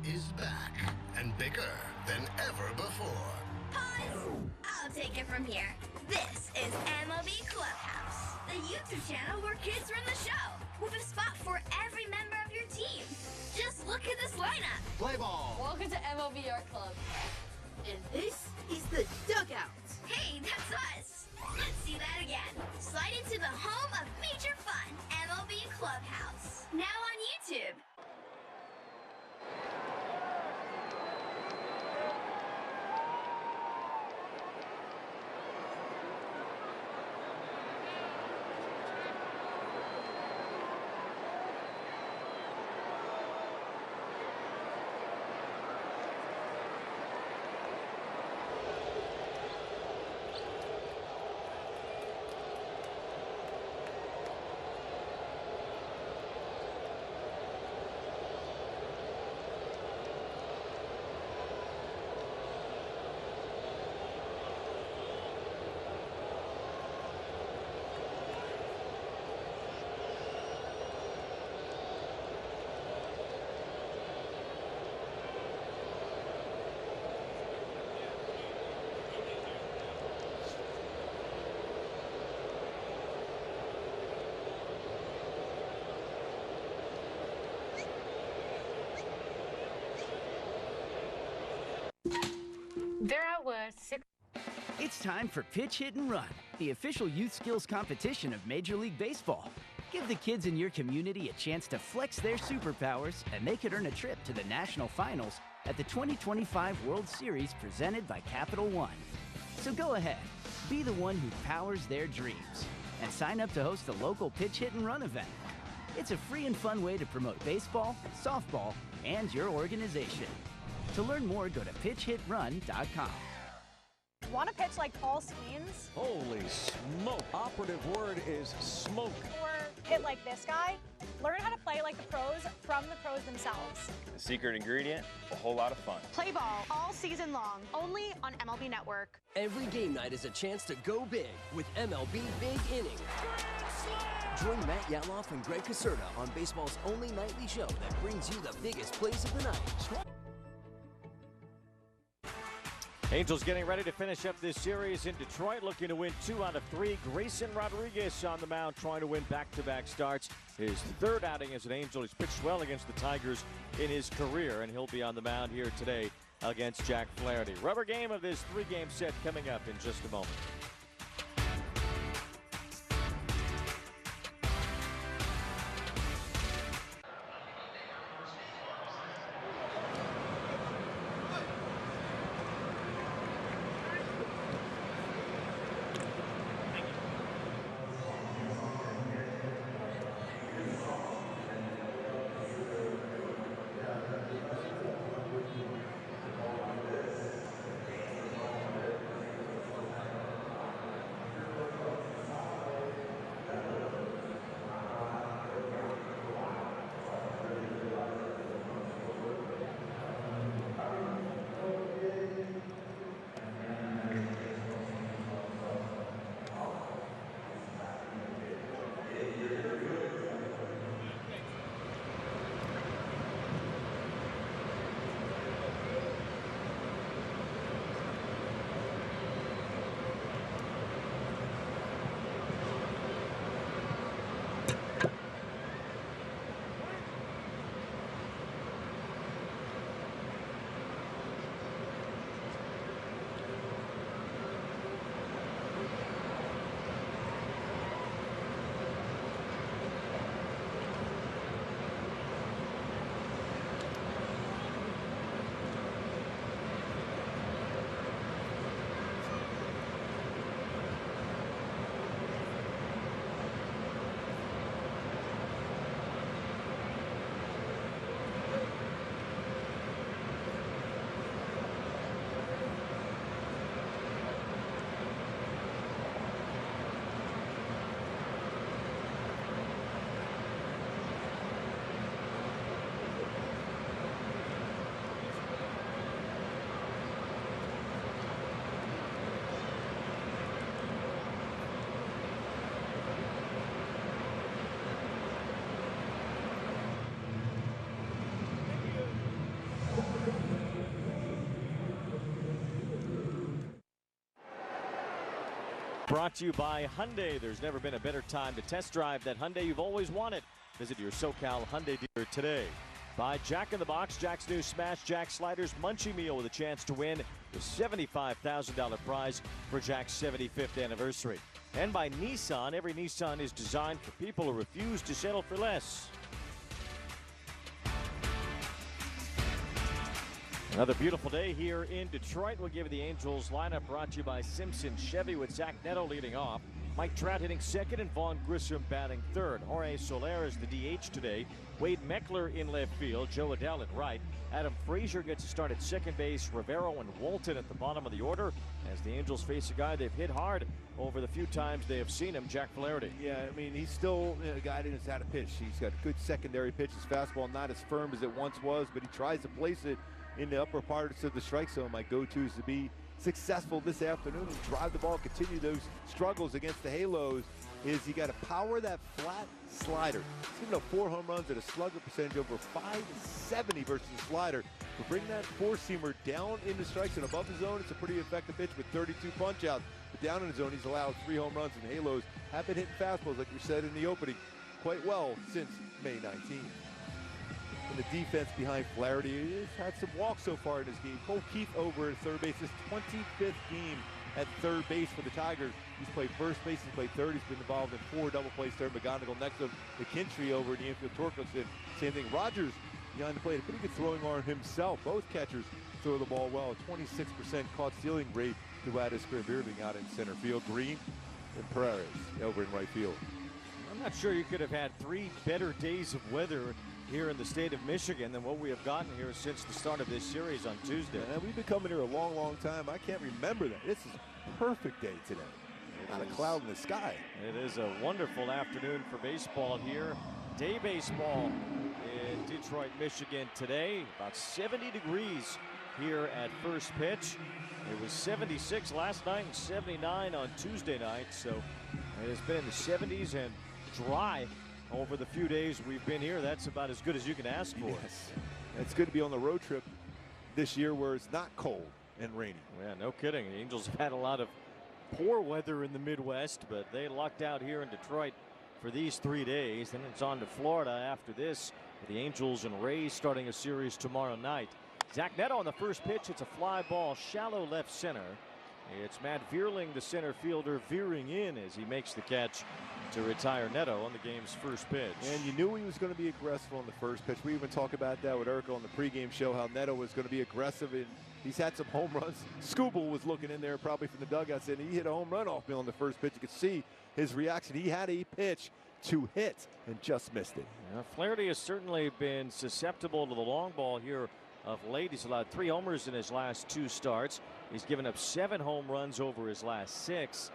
Speaker 17: is back and bigger than ever before.
Speaker 18: Pause! I'll take it from here. This is MLB Clubhouse, the YouTube channel where kids run the show, with a spot for every member of your team. Just look at this lineup.
Speaker 2: Play ball.
Speaker 25: Welcome to MLB Art Club.
Speaker 18: And this is the dugout. Hey, that's us. Let's see that again. Slide into the home of major fun, MLB Clubhouse. Now on YouTube.
Speaker 27: There I was, 6.
Speaker 28: It's time for Pitch, Hit, and Run, the official youth skills competition of Major League Baseball.
Speaker 5: Give the kids in your community a chance to flex their superpowers, and they could earn a trip to the national finals at the 2025 World Series presented by Capital One. So go ahead, be the one who powers their dreams, and sign up to host a local pitch hit and run event. It's a free and fun way to promote baseball, softball, and your organization. To learn more, go to pitchhitrun.com.
Speaker 14: Want to pitch like Paul Skeens?
Speaker 21: Holy smoke. Operative word is smoke.
Speaker 14: Or hit like this guy? Learn how to play like the pros from the pros themselves.
Speaker 15: The secret ingredient, a whole lot of fun.
Speaker 24: Play ball all season long, only on MLB Network.
Speaker 16: Every game night is a chance to go big with MLB Big Inning. Join Matt Yaloff and Greg Caserta on baseball's only nightly show that brings you the biggest plays of the night.
Speaker 21: Angels getting ready to finish up this series in Detroit, looking to win 2 out of 3. Grayson Rodriguez on the mound, trying to win back-to-back starts. His third outing as an Angel. He's pitched well against the Tigers in his career, and he'll be on the mound here today against Jack Flaherty. Rubber game of this 3-game set coming up in just a moment. Brought to you by Hyundai. There's never been a better time to test drive that Hyundai you've always wanted. Visit your SoCal Hyundai dealer today. By Jack in the Box, Jack's new Smash Jack Sliders Munchie Meal with a chance to win the $75,000 prize for Jack's 75th anniversary. And by Nissan. Every Nissan is designed for people who refuse to settle for less. Another beautiful day here in Detroit. We'll give you the Angels lineup brought to you by Simpson Chevy with Zach Neto leading off. Mike Trout hitting second and Vaughn Grissom batting third. Jorge Soler is the DH today. Wade Meckler in left field. Joe Adell at right. Adam Frazier gets a start at second base. Rivero and Walton at the bottom of the order as the Angels face a guy they've hit hard over the few times they have seen him, Jack Flaherty.
Speaker 2: Yeah, I mean, he's still a guy that knows how to pitch. He's got a good secondary pitch. His fastball not as firm as it once was, but he tries to place it in the upper parts of the strike zone. My go-to is to be successful this afternoon and drive the ball, continue those struggles against the Halos, is you got to power that flat slider. He's given up 4 home runs at a slugger percentage over 570 versus the slider. To bring that four-seamer down in the strike zone above the zone, it's a pretty effective pitch with 32 punch-outs. But down in the zone, he's allowed 3 home runs, and Halos have been hitting fastballs, like we said in the opening, quite well since May 19th. And the defense behind Flaherty has had some walks so far in this game. Cole Keith over at third base, his 25th game at third base for the Tigers. He's played first base, he's played third. He's been involved in 4 double plays there. McGonigal next to McKinstry over in the infield. Torkelson, same thing. Rogers behind the plate, a pretty good throwing arm himself. Both catchers throw the ball well. 26% caught stealing rate throughout his career. Bearding out in center field. Green and Perez over in right field.
Speaker 21: I'm not sure you could have had 3 better days of weather here in the state of Michigan than what we have gotten here since the start of this series on Tuesday.
Speaker 2: And we've been coming here a long, long time. I can't remember that. This is a perfect day today. Not a cloud in the sky.
Speaker 21: It is a wonderful afternoon for baseball here. Day baseball in Detroit, Michigan today. About 70 degrees here at first pitch. It was 76 last night and 79 on Tuesday night. So it has been in the 70s and dry over the few days we've been here. That's about as good as you can ask for.
Speaker 2: Yes. It's good to be on the road trip this year where it's not cold and rainy.
Speaker 21: Yeah, no kidding. The Angels have had a lot of poor weather in the Midwest, but they lucked out here in Detroit for these 3 days. Then it's on to Florida after this, with the Angels and Rays starting a series tomorrow night. Zach Neto on the first pitch. It's a fly ball, shallow left center. It's Matt Vierling, the center fielder, veering in as he makes the catch to retire Neto on the game's first pitch.
Speaker 2: And you knew he was going to be aggressive on the first pitch. We even talked about that with Erica on the pregame show, how Neto was going to be aggressive, and he's had some home runs. Scooble was looking in there probably from the dugout, and he hit a home run off me on the first pitch. You could see his reaction. He had a pitch to hit and just missed it.
Speaker 21: Flaherty has certainly been susceptible to the long ball here of late. He's allowed 3 homers in his last 2 starts. He's given up 7 home runs over his last 6.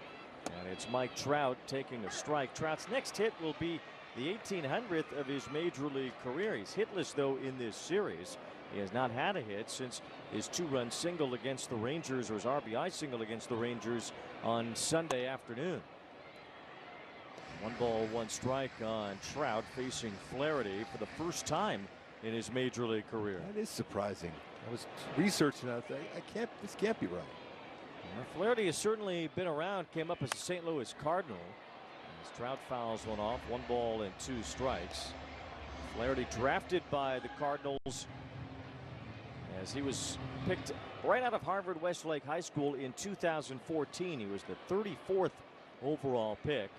Speaker 21: And it's Mike Trout taking a strike. Trout's next hit will be the 1800th of his major league career. He's hitless, though, in this series. He has not had a hit since his 2-run single against the Rangers, or his RBI single against the Rangers on Sunday afternoon. 1 ball, 1 strike on Trout, facing Flaherty for the first time in his major league career.
Speaker 2: That is surprising. I was researching out there. This can't be right.
Speaker 21: Flaherty has certainly been around. Came up as a St. Louis Cardinal. As Trout fouls one off. 1 ball and 2 strikes. Flaherty drafted by the Cardinals as he was picked right out of Harvard Westlake High School in 2014. He was the 34th overall pick.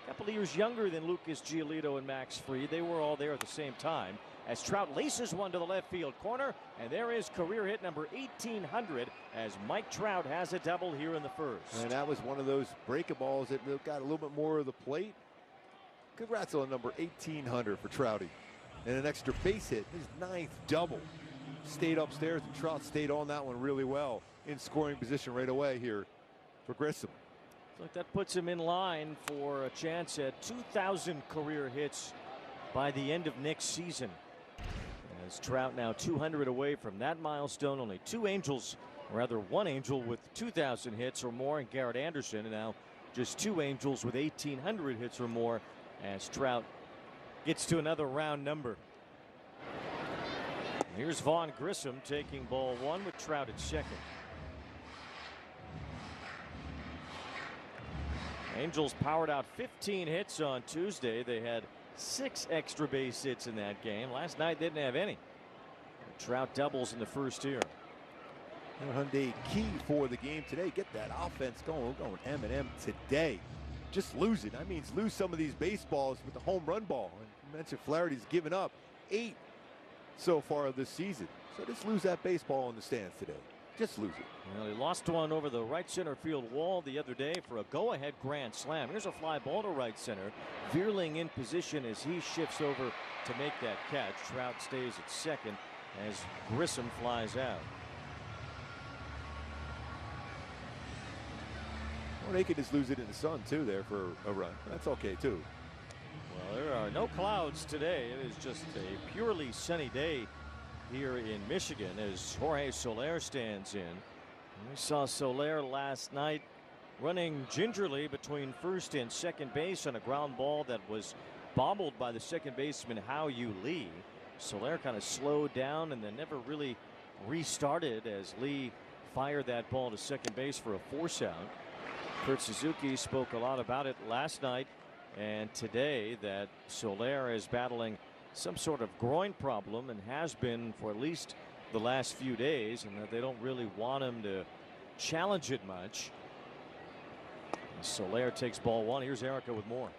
Speaker 21: A couple of years younger than Lucas Giolito and Max Fried. They were all there at the same time. As Trout laces one to the left field corner, and there is career hit number 1800 as Mike Trout has a double here in the first.
Speaker 2: And that was one of those breaking balls that got a little bit more of the plate. Congrats on number 1800 for Trouty. And an extra base hit, his 9th double. Stayed upstairs, and Trout stayed on that one really well in scoring position right away here for Grissom.
Speaker 21: So that puts him in line for a chance at 2,000 career hits by the end of next season. As Trout now 200 away from that milestone. Only 2 Angels, or rather 1 Angel with 2,000 hits or more, and Garrett Anderson, and now just 2 Angels with 1,800 hits or more as Trout gets to another round number. Here's Vaughn Grissom taking ball 1 with Trout at second. Angels powered out 15 hits on Tuesday. They had 6 extra base hits in that game. Last night they didn't have any. Trout doubles in the first here.
Speaker 2: Hyundai key for the game today. Get that offense going. We're going M&M today. Just lose it. That means lose some of these baseballs with the home run ball. And you mentioned Flaherty's given up 8 so far this season. So just lose that baseball in the stands today. Just lose it.
Speaker 21: Well, he lost one over the right center field wall the other day for a go-ahead grand slam. Here's a fly ball to right center. Vierling in position as he shifts over to make that catch. Trout stays at second as Grissom flies out.
Speaker 2: Well, they could just lose it in the sun too there for a run. That's okay too.
Speaker 21: Well, there are no clouds today. It is just a purely sunny day here in Michigan as Jorge Soler stands in. We saw Soler last night running gingerly between first and second base on a ground ball that was bobbled by the second baseman Hao-Yu Lee. Soler kind of slowed down and then never really restarted as Lee fired that ball to second base for a force out. Kurt Suzuki spoke a lot about it last night and today, that Soler is battling some sort of groin problem and has been for at least the last few days, and that they don't really want him to challenge it much. Soler takes ball 1. Here's Erica with more.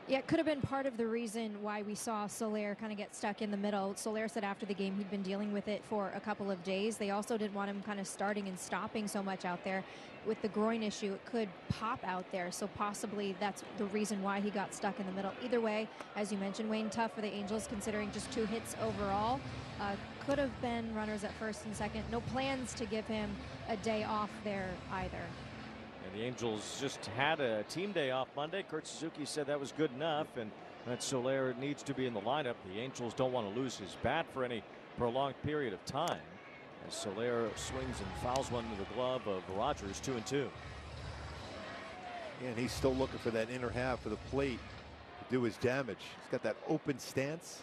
Speaker 1: Yeah, it could have been part of the reason why we saw Soler kind of get stuck in the middle. Soler said after the game he'd been dealing with it for a couple of days. They also didn't want him kind of starting and stopping so much out there. With the groin issue, it could pop out there. So possibly that's the reason why he got stuck in the middle. Either way, as you mentioned, Wayne, tough for the Angels considering just 2 hits overall. Could have been runners at first and second. No plans to give him a day off there either.
Speaker 21: And the Angels just had a team day off Monday. Kurt Suzuki said that was good enough, and that Soler needs to be in the lineup. The Angels don't want to lose his bat for any prolonged period of time. As Soler swings and fouls one into the glove of Rogers, 2-2.
Speaker 2: And he's still looking for that inner half of the plate to do his damage. He's got that open stance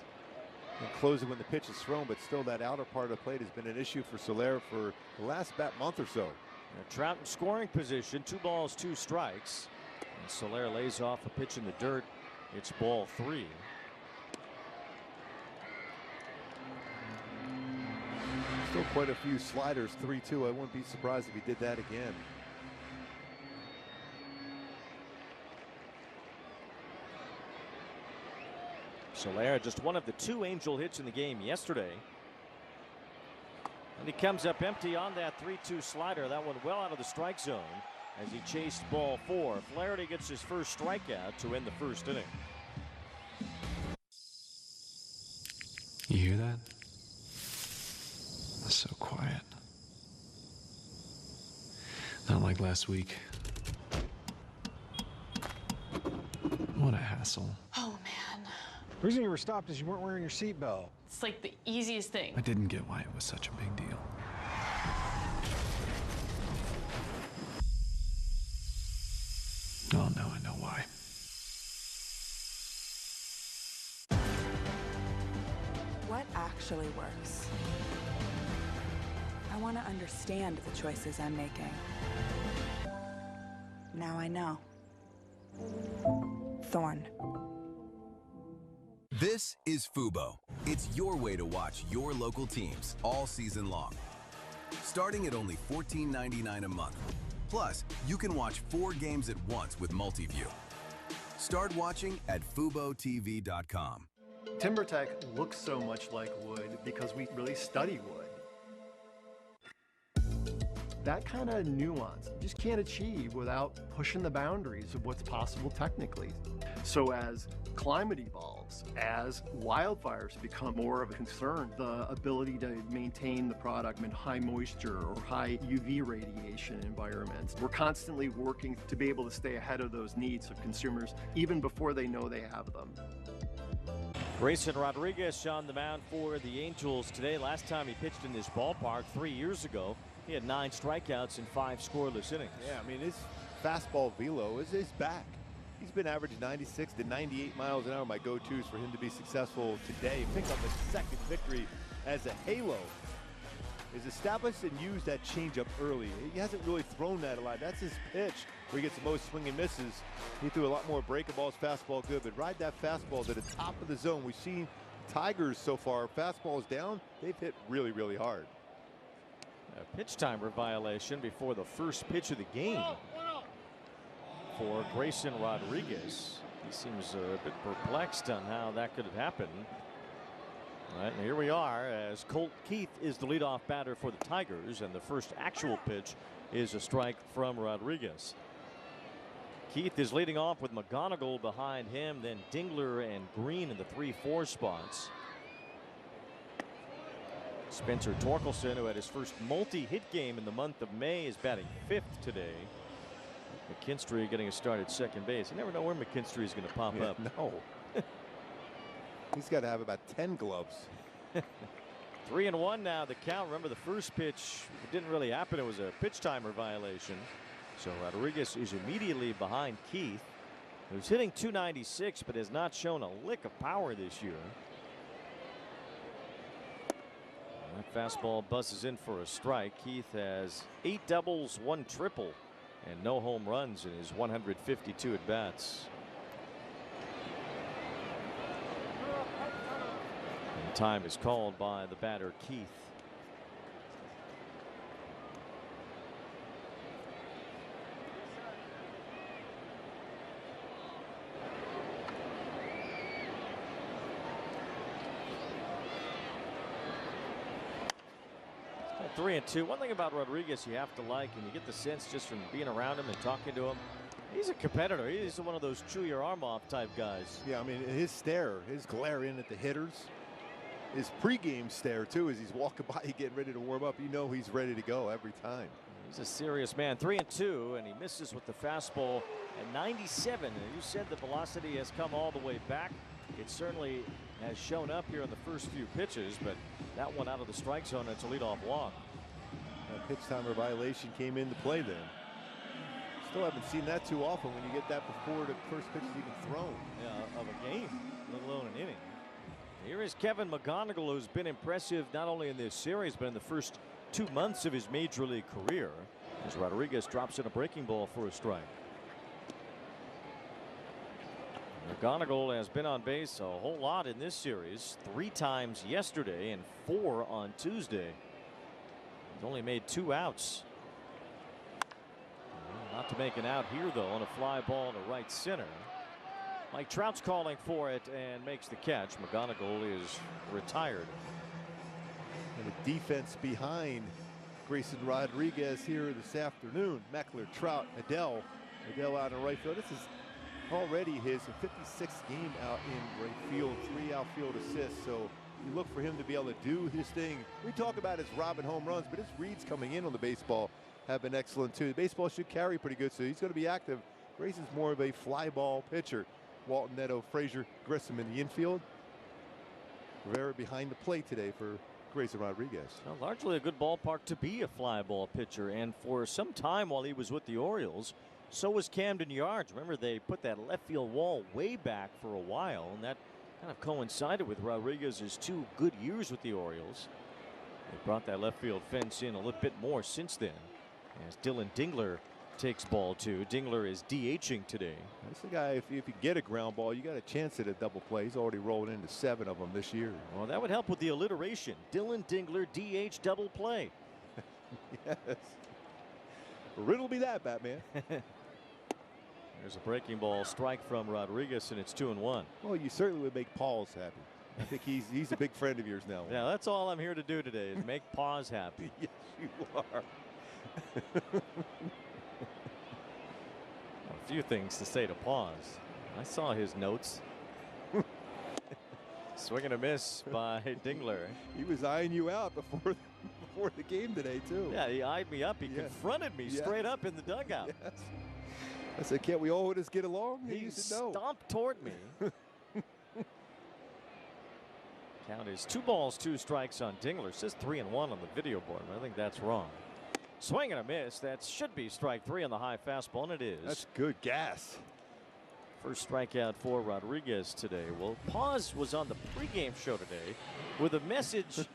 Speaker 2: and closing when the pitch is thrown, but still that outer part of the plate has been an issue for Soler for the last month or so.
Speaker 21: Trout in scoring position, 2 balls, 2 strikes. And Soler lays off a pitch in the dirt. It's ball 3.
Speaker 2: Still quite a few sliders, 3-2. I wouldn't be surprised if he did that again.
Speaker 21: Soler just one of the 2 Angel hits in the game yesterday. And he comes up empty on that 3-2 slider. That one well out of the strike zone as he chased ball 4. Flaherty gets his first strikeout to end the first inning.
Speaker 6: You hear that? That's so quiet. Not like last week. What a hassle.
Speaker 7: Oh, man.
Speaker 8: The reason you were stopped is you weren't wearing your seatbelt.
Speaker 7: It's like the easiest thing.
Speaker 6: I didn't get why it was such a big deal. Oh, now I know why.
Speaker 9: What actually works? I want to understand the choices I'm making. Now I know. Thorn.
Speaker 11: This is Fubo. It's your way to watch your local teams all season long. Starting at only $14.99 a month. Plus, you can watch 4 games at once with Multiview. Start watching at FuboTV.com.
Speaker 12: TimberTech looks so much like wood because we really study wood. That kind of nuance you just can't achieve without pushing the boundaries of what's possible technically. So as climate evolves, as wildfires become more of a concern, the ability to maintain the product in high moisture or high UV radiation environments, we're constantly working to be able to stay ahead of those needs of consumers even before they know they have them.
Speaker 21: Grayson Rodriguez on the mound for the Angels today. Last time he pitched in this ballpark 3 years ago, he had 9 strikeouts and 5 scoreless innings.
Speaker 2: Yeah, I mean, his fastball velo is back. He's been averaging 96 to 98 miles an hour. My go-tos for him to be successful today. Pick up a second victory as a halo. Is established and used that changeup early. He hasn't really thrown that a lot. That's his pitch where he gets the most swing and misses. He threw a lot more breaking balls, fastball good, but ride that fastball to the top of the zone. We've seen Tigers so far, fastballs down, they've hit really, really hard.
Speaker 21: A pitch timer violation before the first pitch of the game for Grayson Rodriguez. He seems a bit perplexed on how that could have happened. All right, and here we are as Colt Keith is the leadoff batter for the Tigers, and the first actual pitch is a strike from Rodriguez. Keith is leading off with McGonigal behind him, then Dingler and Green in the 3-4 spots. Spencer Torkelson, who had his first multi-hit game in the month of May, is batting 5th today. McKinstry getting a start at second base. You never know where McKinstry is going to pop up.
Speaker 2: No. He's got to have about 10 gloves.
Speaker 21: 3-1 now the count. Remember, the first pitch didn't really happen. It was a pitch timer violation. So Rodriguez is immediately behind Keith, who's hitting .296 but has not shown a lick of power this year. That fastball buzzes in for a strike. Keith has 8 doubles, 1 triple, and no home runs in his 152 at bats. And time is called by the batter Keith. 3-2. One thing about Rodriguez you have to like, and you get the sense just from being around him and talking to him, he's a competitor. He's one of those chew your arm off type guys.
Speaker 2: Yeah, I mean, his stare, his glare in at the hitters, his pregame stare too, as he's walking by, getting ready to warm up. You know he's ready to go every time.
Speaker 21: He's a serious man. 3-2, and he misses with the fastball at 97. And you said the velocity has come all the way back. It certainly has shown up here in the first few pitches, but that one out of the strike zone, it's a leadoff walk.
Speaker 2: A pitch timer violation came into play then. Still haven't seen that too often when you get that before the first pitch is even thrown.
Speaker 21: Yeah, of a game, let alone an inning. Here is Kevin McGonigal, who's been impressive not only in this series, but in the first 2 months of his major league career, as Rodriguez drops in a breaking ball for a strike. McGonigal has been on base a whole lot in this series, 3 times yesterday and 4 on Tuesday. He's only made 2 outs. Not to make an out here, though, on a fly ball to right center. Mike Trout's calling for it and makes the catch. McGonigal is retired.
Speaker 2: And the defense behind Grayson Rodriguez here this afternoon. Meckler, Trout, Adele out in right field. This is already his 56th game out in right field, 3 outfield assists. So you look for him to be able to do his thing. We talk about his robbing home runs, but his reads coming in on the baseball have been excellent too. The baseball should carry pretty good, so he's going to be active. Grayson's more of a fly ball pitcher. Walton, Neto, Frazier, Grissom in the infield. Rivera behind the plate today for Grayson Rodriguez.
Speaker 21: Well, largely a good ballpark to be a fly ball pitcher, and for some time while he was with the Orioles, so was Camden Yards. Remember, they put that left field wall way back for a while, and that kind of coincided with Rodriguez's 2 good years with the Orioles. They brought that left field fence in a little bit more since then, as Dylan Dingler takes ball 2. Dingler is DHing today.
Speaker 2: That's the guy, if you get a ground ball, you got a chance at a double play. He's already rolled into 7 of them this year.
Speaker 21: Well, that would help with the alliteration. Dylan Dingler, DH double play.
Speaker 2: Yes. Riddle me that, Batman.
Speaker 21: There's a breaking ball strike from Rodriguez, and it's 2-1.
Speaker 2: Well, you certainly would make Pauls happy. I think he's a big friend of yours now.
Speaker 21: Yeah, that's all I'm here to do today is make Paws happy.
Speaker 2: Yes, you are.
Speaker 21: A few things to say to Paws. I saw his notes. Swing and a miss by Dingler.
Speaker 2: He was eyeing you out before the game today too.
Speaker 21: Yeah, he eyed me up. He confronted me straight up in the dugout.
Speaker 2: Yes. I said, "Can't we all just get along?"
Speaker 21: He
Speaker 2: said, "No."
Speaker 21: stomped toward me. Count is 2 balls, 2 strikes on Dingler. It says 3-1 on the video board. I think that's wrong. Swing and a miss. That should be strike 3 on the high fastball, and it is.
Speaker 2: That's good gas.
Speaker 21: First strikeout for Rodriguez today. Well, Paz was on the pregame show today with a message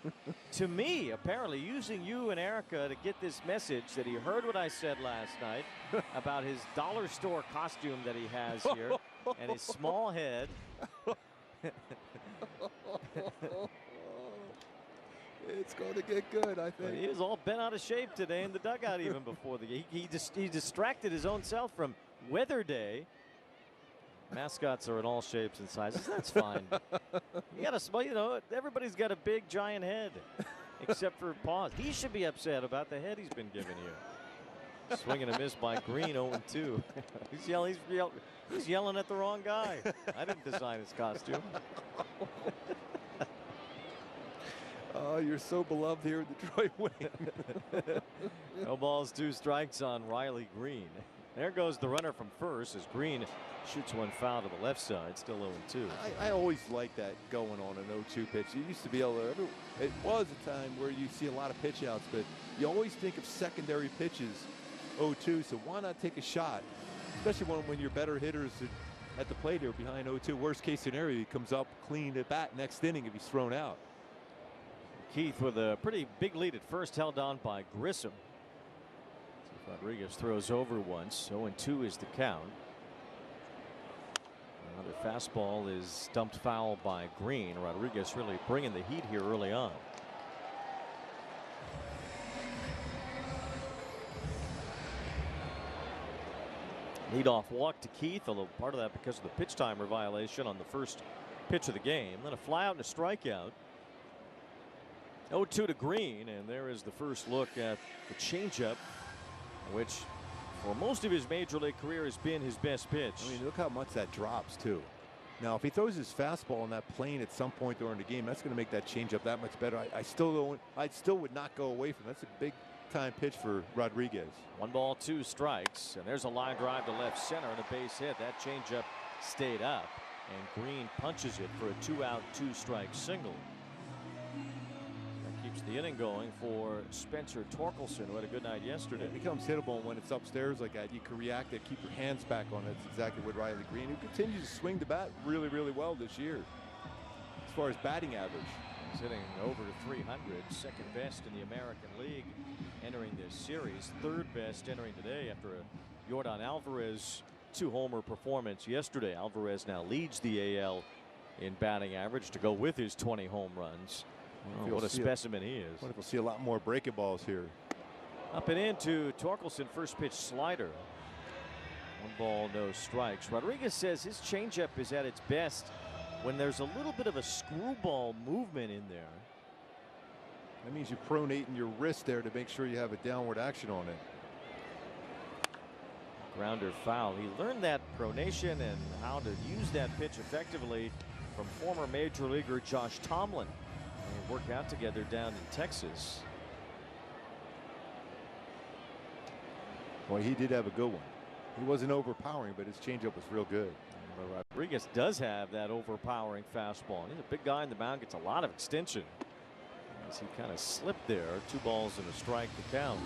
Speaker 21: to me, apparently using you and Erica to get this message that he heard what I said last night about his dollar store costume that he has here and his small head.
Speaker 2: It's going to get good, I think.
Speaker 21: But he was all bent out of shape today in the dugout even before the game. He distracted his own self from weather day. Mascots are in all shapes and sizes. That's fine. You got a, you know, everybody's got a big giant head, except for Paws. He should be upset about the head he's been giving you. Swing and a miss by Green, 0-2. He's yelling at the wrong guy. I didn't design his costume.
Speaker 2: Oh, you're so beloved here in Detroit, Wayne.
Speaker 21: No balls, 2 strikes on Riley Green. There goes the runner from first as Green shoots one foul to the left side, still 0-2.
Speaker 2: I always like that going on an 0-2 pitch. You used to be able to, it was a time where you see a lot of pitch outs, but you always think of secondary pitches 0-2, so why not take a shot? Especially when you're better hitters at the plate here behind 0-2. Worst case scenario, he comes up clean at bat next inning if he's thrown out.
Speaker 21: Keith with a pretty big lead at first, held on by Grissom. Rodriguez throws over once. 0-2 is the count. Another fastball is dumped foul by Green. Rodriguez really bringing the heat here early on. Leadoff walk to Keith, although part of that because of the pitch timer violation on the first pitch of the game. Then a fly out and a strikeout. 0-2 to Green, and there is the first look at the changeup, which for most of his major league career has been his best pitch.
Speaker 2: I mean, look how much that drops too. Now, if he throws his fastball on that plane at some point during the game, that's going to make that changeup that much better. I still would not go away from it. That's a big time pitch for Rodriguez.
Speaker 21: 1 ball, 2 strikes, and there's a line drive to left center and a base hit. That changeup stayed up, and Green punches it for a 2-out, 2-strike single. That keeps the inning going for Spencer Torkelson, who had a good night yesterday.
Speaker 2: It becomes hittable when it's upstairs like that. You can react it, keep your hands back on it. That's exactly what Riley Green, who continues to swing the bat really, really well this year as far as batting average.
Speaker 21: He's hitting over 300, second best in the American League entering this series, third best entering today after a Yordan Alvarez 2-homer performance yesterday. Alvarez now leads the AL in batting average to go with his 20 home runs. Oh, what a specimen he is.
Speaker 2: What if we'll see a lot more breaking balls here?
Speaker 21: Up and into Torkelson, first pitch slider. 1 ball, no strikes. Rodriguez says his changeup is at its best when there's a little bit of a screwball movement in there.
Speaker 2: That means you're pronating your wrist there to make sure you have a downward action on it.
Speaker 21: Grounder foul. He learned that pronation and how to use that pitch effectively from former major leaguer Josh Tomlin. They work out together down in Texas.
Speaker 2: Boy, he did have a good one. He wasn't overpowering, but his changeup was real good.
Speaker 21: Rodriguez does have that overpowering fastball. He's a big guy in the mound, gets a lot of extension. As he kind of slipped there. 2 balls and a strike to count.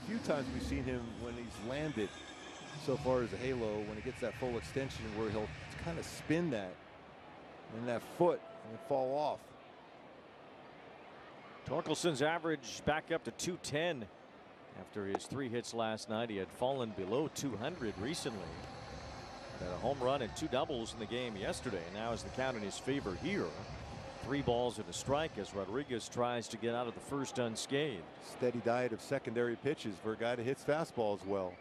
Speaker 2: A few times we've seen him when he's landed so far as a halo, when he gets that full extension where he'll kind of spin that in that foot and fall off.
Speaker 21: Torkelson's average back up to 210 after his 3 hits last night. He had fallen below 200 recently. Had a home run and 2 doubles in the game yesterday. And now is the count in his favor here. 3 balls and a strike as Rodriguez tries to get out of the first unscathed.
Speaker 2: Steady diet of secondary pitches for a guy that hits fastballs well.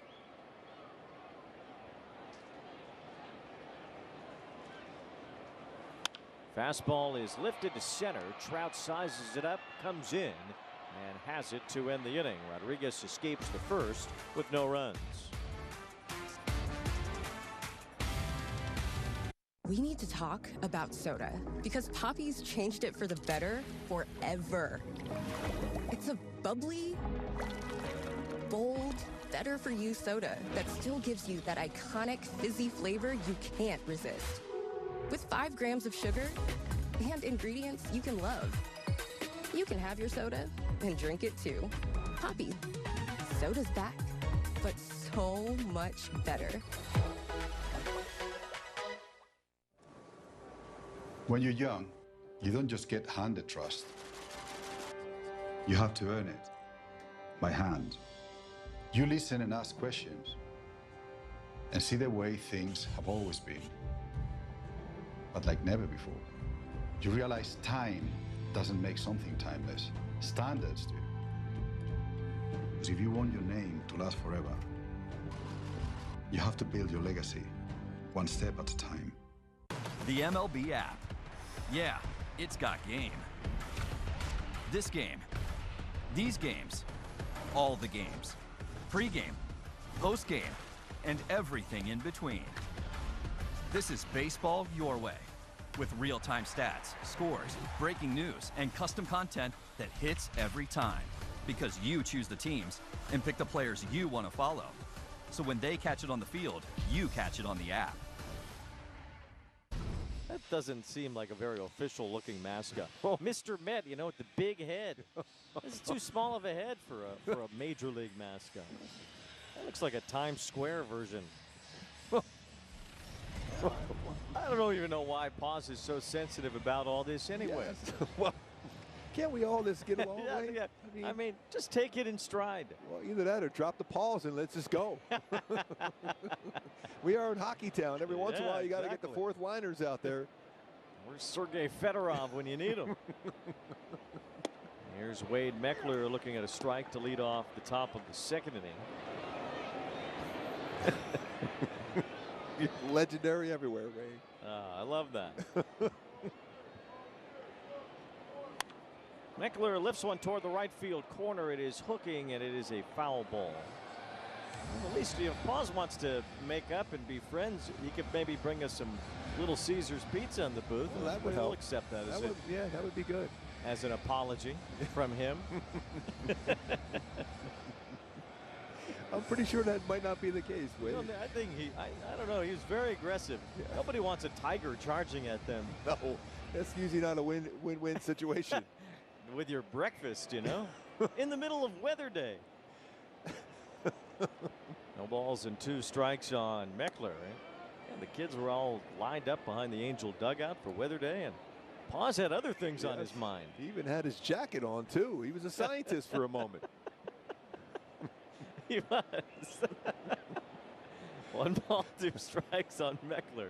Speaker 21: Fastball is lifted to center. Trout sizes it up, comes in, and has it to end the inning. Rodriguez escapes the first with no runs.
Speaker 3: We need to talk about soda because Poppy's changed it for the better forever. It's a bubbly, bold, better for you soda that still gives you that iconic fizzy flavor you can't resist. With 5 grams of sugar and ingredients you can love. You can have your soda and drink it too. Poppy. Soda's back, but so much better.
Speaker 4: When you're young, you don't just get handed trust. You have to earn it by hand. You listen and ask questions and see the way things have always been, but like never before. You realize time doesn't make something timeless. Standards do. Because if you want your name to last forever, you have to build your legacy one step at a time.
Speaker 10: The MLB app. Yeah, it's got game. This game. These games. All the games. Pre-game, post-game, and everything in between. This is baseball your way. With real-time stats, scores, breaking news, and custom content that hits every time. Because you choose the teams and pick the players you want to follow. So when they catch it on the field, you catch it on the app.
Speaker 21: That doesn't seem like a very official looking mascot. Oh, Mr. Met, you know, with the big head. This is too small of a head for a major league mascot. That looks like a Times Square version. I don't even know why Paz is so sensitive about all this anyway.
Speaker 2: Yes. Well, can't we all just get along?
Speaker 21: Yeah. I mean, just take it in stride.
Speaker 2: Well, either that or drop the pause and let's just go. We are in hockey town. Every once in a while, you got to get the 4th liners out there.
Speaker 21: Where's Sergei Fedorov when you need him? Here's Wade Meckler looking at a strike to lead off the top of the 2nd inning.
Speaker 2: Legendary everywhere, Ray.
Speaker 21: I love that. Meckler lifts one toward the right field corner. It is hooking, and it is a foul ball. Well, at least if Paws wants to make up and be friends, he could maybe bring us some Little Caesars pizza in the booth.
Speaker 2: Well, that would help.
Speaker 21: We'll accept that,
Speaker 2: Yeah, that would be good.
Speaker 21: As an apology from him.
Speaker 2: I'm pretty sure that might not be the case, Wade.
Speaker 21: You know, I think I don't know, he's very aggressive. Yeah. Nobody wants a tiger charging at them.
Speaker 2: No, that's usually not a win-win situation.
Speaker 21: With your breakfast, you know, in the middle of weather day. No balls and 2 strikes on Meckler. Right? And the kids were all lined up behind the Angel dugout for weather day, and Paws had other things on his mind.
Speaker 2: He even had his jacket on, too. He was a scientist for a moment.
Speaker 21: He was. 1 ball, 2 strikes on Meckler.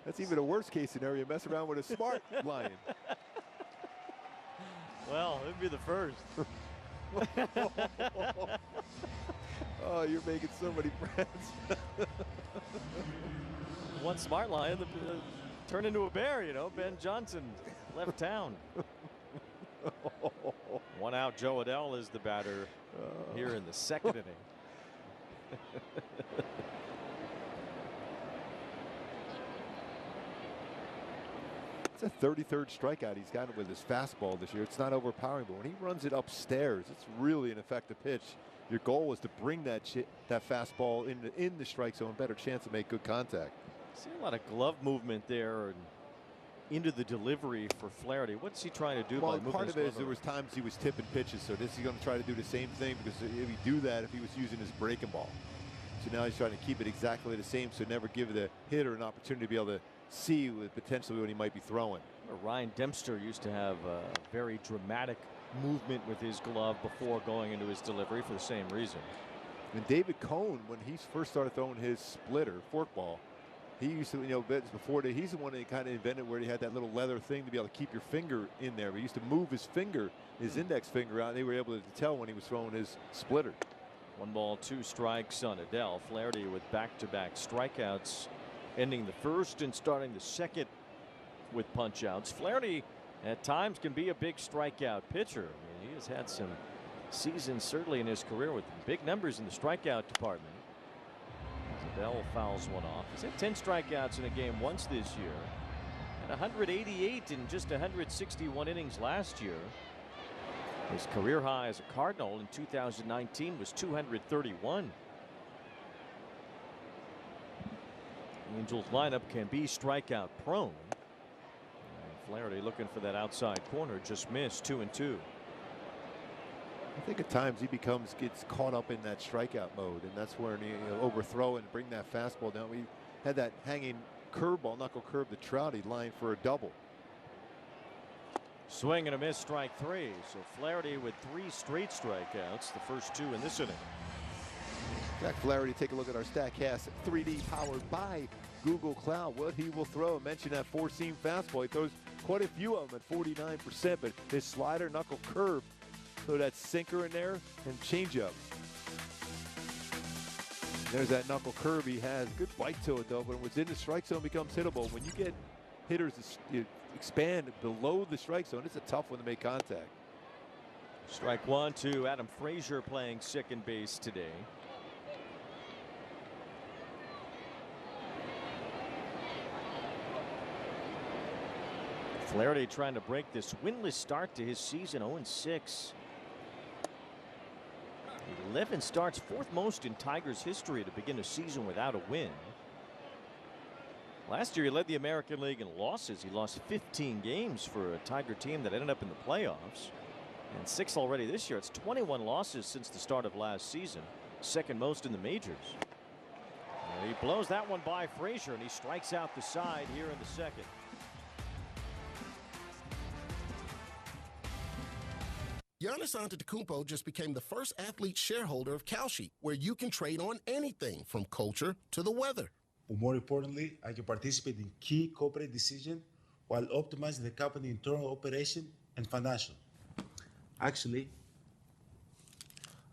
Speaker 2: That's even a worst case scenario. Mess around with a smart lion.
Speaker 21: Well, it'd be the first.
Speaker 2: Oh, you're making so many friends.
Speaker 21: One smart lion turned into a bear, you know. Ben Johnson left town. 1 out. Joe Adell is the batter here in the 2nd inning.
Speaker 2: It's a 33rd strikeout he's gotten with his fastball this year. It's not overpowering, but when he runs it upstairs, it's really an effective pitch. Your goal is to bring that fastball in the strike zone, better chance to make good contact.
Speaker 21: See a lot of glove movement there and into the delivery for Flaherty. What's he trying to do?
Speaker 2: Well,
Speaker 21: by moving
Speaker 2: part
Speaker 21: his
Speaker 2: of it is
Speaker 21: glove
Speaker 2: there was times he was tipping pitches, so this is going to try to do the same thing, because if he do that, if he was using his breaking ball. So now he's trying to keep it exactly the same, so never give the hitter an opportunity to be able to see with potentially when he might be throwing.
Speaker 21: Ryan Dempster used to have a very dramatic movement with his glove before going into his delivery for the same reason.
Speaker 2: And David Cohn, when he first started throwing his splitter forkball, he used to, you know, before that, he's the one that kind of invented where he had that little leather thing to be able to keep your finger in there. But he used to move his finger, his index finger out, and they were able to tell when he was throwing his splitter.
Speaker 21: 1 ball, 2 strikes on Adell. Flaherty with back-to-back strikeouts, ending the 1st and starting the 2nd with punch-outs. Flaherty at times can be a big strikeout pitcher. I mean, he has had some seasons certainly in his career with big numbers in the strikeout department. Adell fouls one off. He's had 10 strikeouts in a game once this year, and 188 in just 161 innings last year. His career high as a Cardinal in 2019 was 231. The Angels lineup can be strikeout prone. Flaherty looking for that outside corner, just missed. 2-2.
Speaker 2: I think at times he gets caught up in that strikeout mode, and that's where he overthrow and bring that fastball down. We had that hanging curveball, knuckle curve to Trouty, line for a double.
Speaker 21: Swing and a miss, strike 3. So Flaherty with 3 straight strikeouts, the first 2 in this inning.
Speaker 2: Jack Flaherty, take a look at our StatCast 3D powered by Google Cloud. What he will throw, I mentioned that 4-seam fastball. He throws quite a few of them at 49%, but his slider, knuckle curve, throw that sinker in there, and changeup. There's that knuckle curve he has. Good bite to it, though, but what's in the strike zone becomes hittable. When you get hitters to expand below the strike zone, it's a tough one to make contact.
Speaker 21: Strike 1 to Adam Frazier playing second base today. Flaherty trying to break this winless start to his season, 0-6. 11 starts, 4th most in Tigers history to begin a season without a win. Last year he led the American League in losses. He lost 15 games for a Tiger team that ended up in the playoffs, and 6 already this year. It's 21 losses since the start of last season, 2nd most in the majors. And he blows that one by Frazier, and he strikes out the side here in the 2nd.
Speaker 13: Giannis Antetokounmpo just became the first athlete shareholder of Kalshi, where you can trade on anything from culture to the weather.
Speaker 17: But more importantly, I can participate in key corporate decisions while optimizing the company's internal operation and financial. Actually,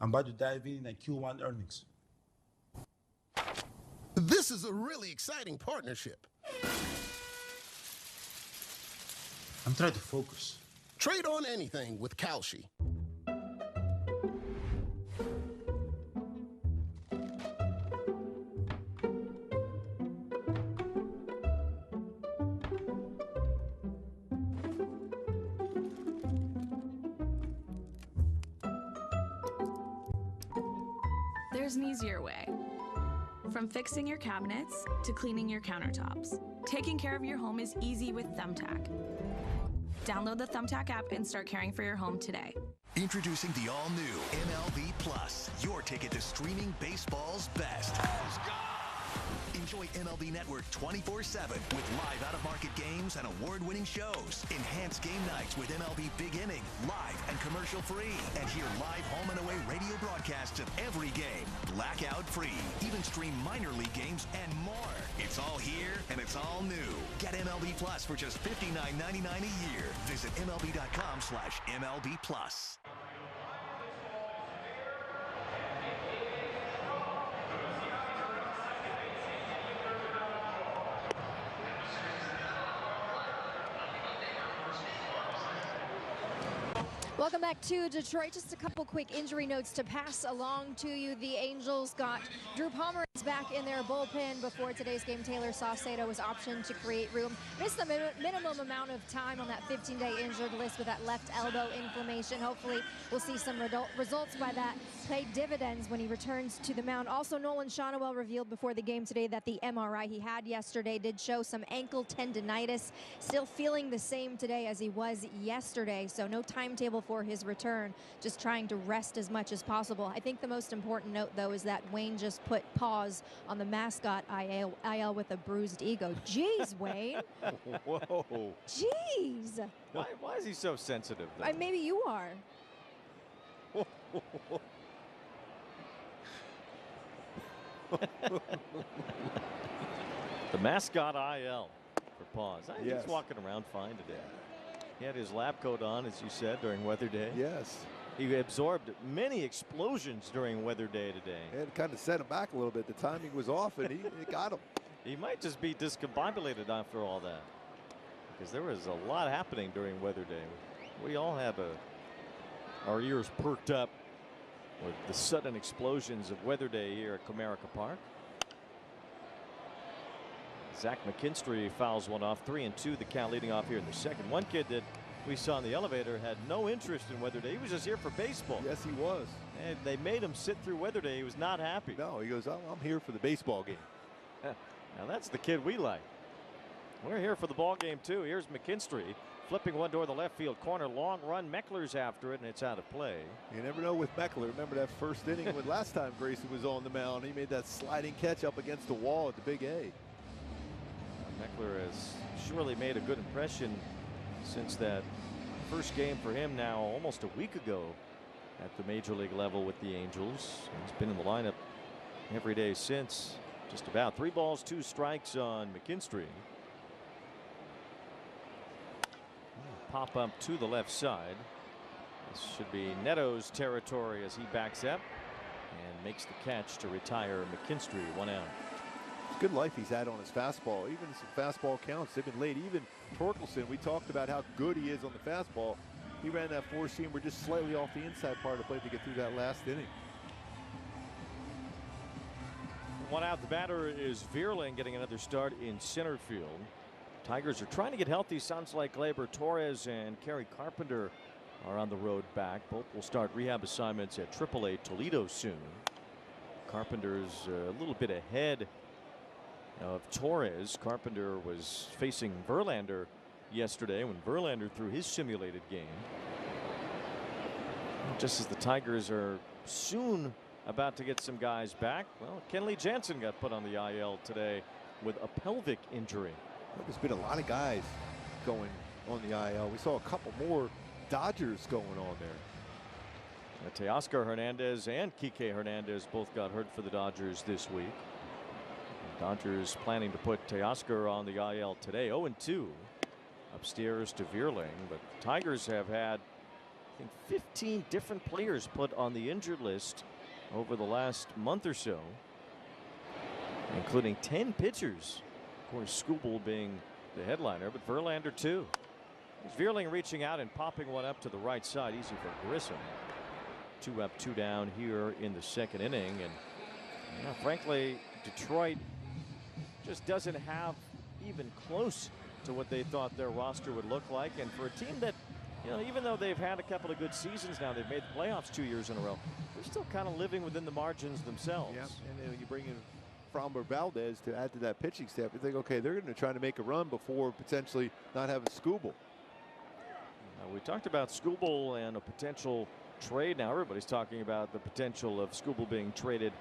Speaker 17: I'm about to dive in at Q1 earnings.
Speaker 13: This is a really exciting partnership.
Speaker 17: I'm trying to focus.
Speaker 13: Trade on anything with Kalshi.
Speaker 18: There's an easier way. From fixing your cabinets to cleaning your countertops, taking care of your home is easy with Thumbtack. Download the Thumbtack app and start caring for your home today.
Speaker 19: Introducing the all-new MLB Plus, your ticket to streaming baseball's best. Enjoy MLB Network 24/7 with live out-of-market games and award-winning shows. Enhance game nights with MLB Big Inning, live and commercial-free. And hear live home and away radio broadcasts of every game, blackout-free. Even stream minor league games and more. It's all here and it's all new. Get MLB Plus for just $59.99 a year. Visit MLB.com/MLB Plus.
Speaker 1: Welcome back to Detroit. Just a couple quick injury notes to pass along to you. The Angels got Drew Pomeranz back in their bullpen before today's game. Taylor Saucedo was optioned to create room. Missed the minimum amount of time on that 15-day injured list with that left elbow inflammation. Hopefully we'll see some results by that. Pay dividends when he returns to the mound. Also, Nolan Shonowell revealed before the game today that the MRI he had yesterday did show some ankle tendonitis. Still feeling the same today as he was yesterday, so no timetable for his return, just trying to rest as much as possible. I think the most important note, though, is that Wayne just put pause on the mascot IL with a bruised ego. Jeez, Wayne.
Speaker 21: Whoa.
Speaker 1: Jeez.
Speaker 21: Why is he so sensitive, though?
Speaker 1: Maybe you are.
Speaker 21: The mascot IL for pause.
Speaker 2: Yes.
Speaker 21: He's walking around fine today. He had his lab coat on, as you said, during weather day.
Speaker 2: Yes.
Speaker 21: He absorbed many explosions during weather day today.
Speaker 2: It kind of set him back a little bit. The timing was off, and it got him.
Speaker 21: He might just be discombobulated after all that, because there was a lot happening during weather day. We all have our ears perked up with the sudden explosions of weather day here at Comerica Park. Zach McKinstry fouls one off. 3-2 the count leading off here in the second. One kid that we saw in the elevator had no interest in weather day. He was just here for baseball.
Speaker 2: Yes, he was.
Speaker 21: And they made him sit through weather day. He was not happy.
Speaker 2: No, he goes, I'm here for the baseball game.
Speaker 21: Now that's the kid we like. We're here for the ball game too. Here's McKinstry flipping one toward the left field corner. Long run. Meckler's after it, and it's out of play.
Speaker 2: You never know with Meckler. Remember that first inning when last time Grayson was on the mound. He made that sliding catch up against the wall at the Big A.
Speaker 21: Meckler has surely made a good impression since that first game for him now almost a week ago at the major league level with the Angels. He's been in the lineup every day since. Just about 3 balls 2 strikes on McKinstry. Pop up to the left side. This should be Neto's territory as he backs up and makes the catch to retire McKinstry. 1 out.
Speaker 2: Good life he's had on his fastball. Even some fastball counts, they've been late. Even Torkelson, we talked about how good he is on the fastball. He ran that 4-seamer just slightly off the inside part of the plate to get through that last inning.
Speaker 21: 1 out. The batter is Vierling, getting another start in center field. Tigers are trying to get healthy. Sounds like Gleyber Torres and Kerry Carpenter are on the road back. Both will start rehab assignments at AAA Toledo soon. Carpenter's a little bit ahead of Torres. Carpenter was facing Verlander yesterday when Verlander threw his simulated game. Just as the Tigers are soon about to get some guys back, well, Kenley Jansen got put on the IL today with a pelvic injury.
Speaker 2: There's been a lot of guys going on the IL. We saw a couple more Dodgers going on there.
Speaker 21: Teoscar Hernandez and Kike Hernandez both got hurt for the Dodgers this week. Dodgers planning to put Teoscar on the IL today. 0-2 upstairs to Vierling, but Tigers have had, I think, 15 different players put on the injured list over the last month or so, including 10 pitchers. Of course, Skubal being the headliner, but Verlander too. Here's Vierling reaching out and popping one up to the right side. Easy for Grayson. 2 up, 2 down here in the second inning. And frankly, Detroit just doesn't have even close to what they thought their roster would look like. And for a team that, even though they've had a couple of good seasons now, they've made the playoffs 2 years in a row, they're still kind of living within the margins themselves.
Speaker 2: Yeah, and then when you bring in Framber Valdez to add to that pitching staff, you think, okay, they're going to try to make a run before potentially not having Skubal.
Speaker 21: We talked about Skubal and a potential trade. Now everybody's talking about the potential of Skubal being traded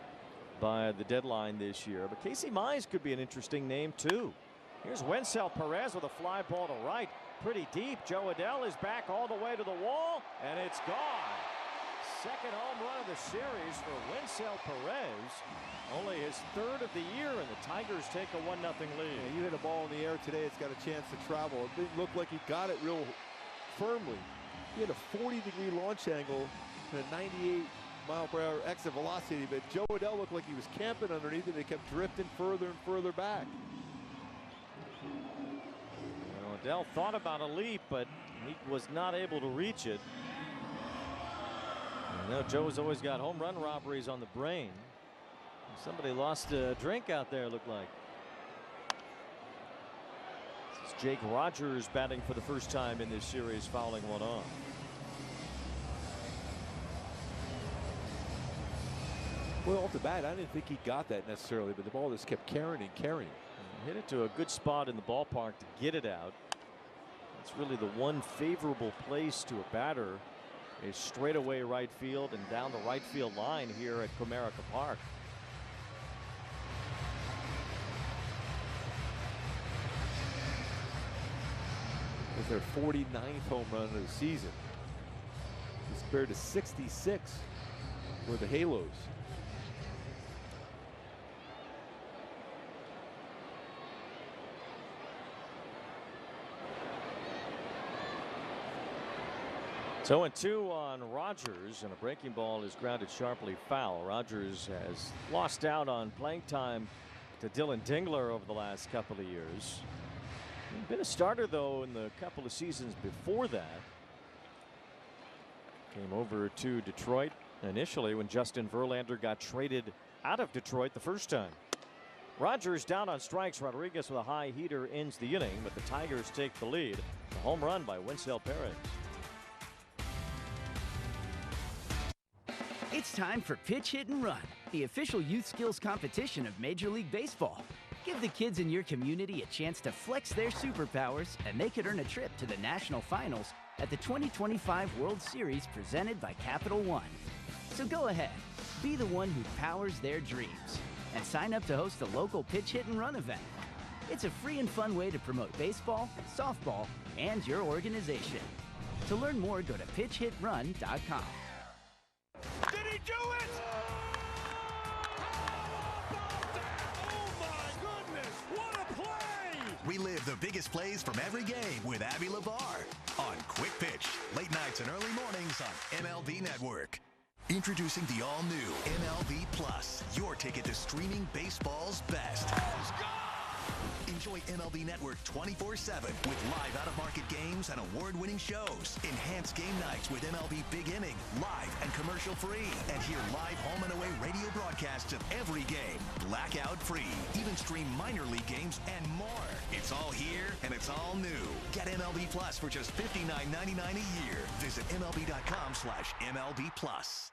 Speaker 21: by the deadline this year. But Casey Mize could be an interesting name too. Here's Wencel Perez with a fly ball to right. Pretty deep. Joe Adell is back all the way to the wall, and it's gone. Second home run of the series for Wencel Perez. Only his 3rd of the year, and the Tigers take a 1-0 lead.
Speaker 2: Yeah, you hit a ball in the air today, it's got a chance to travel. It didn't look like he got it real firmly. He had a 40-degree launch angle and a 98-mile-per-hour exit velocity, but Joe Adell looked like he was camping underneath it. It kept drifting further and further back.
Speaker 21: Adell thought about a leap, but he was not able to reach it. Joe's always got home run robberies on the brain. Somebody lost a drink out there, looked like. This is Jake Rogers batting for the first time in this series, fouling one off.
Speaker 2: Well, off the bat, I didn't think he got that necessarily, but the ball just kept carrying and carrying.
Speaker 21: Hit it to a good spot in the ballpark to get it out. It's really the one favorable place to a batter is straightaway right field and down the right field line here at Comerica Park.
Speaker 2: It's their 49th home run of the season. It's compared to 66 for the Halos.
Speaker 21: So 2 on Rogers, and a breaking ball is grounded sharply foul. Rogers has lost out on playing time to Dylan Dingler over the last couple of years. He's been a starter though in the couple of seasons before that. Came over to Detroit initially when Justin Verlander got traded out of Detroit the first time. Rogers down on strikes. Rodriguez with a high heater ends the inning, but the Tigers take the lead. A home run by Wencel Perez.
Speaker 5: It's time for Pitch, Hit, and Run, the official youth skills competition of Major League Baseball. Give the kids in your community a chance to flex their superpowers, and they could earn a trip to the national finals at the 2025 World Series presented by Capital One. So go ahead, be the one who powers their dreams, and sign up to host a local Pitch, Hit, and Run event. It's a free and fun way to promote baseball, softball, and your organization. To learn more, go to pitchhitrun.com.
Speaker 20: Did he do it? Oh my goodness, what a play!
Speaker 19: We live the biggest plays from every game with Abby LeVar on Quick Pitch, late nights and early mornings on MLB Network. Introducing the all-new MLB Plus, your ticket to streaming baseball's best. Enjoy MLB Network 24/7 with live out-of-market games and award-winning shows. Enhance game nights with MLB Big Inning, live and commercial-free. And hear live home and away radio broadcasts of every game, blackout-free. Even stream minor league games and more. It's all here and it's all new. Get MLB Plus for just $59.99 a year. Visit MLB.com/MLB Plus.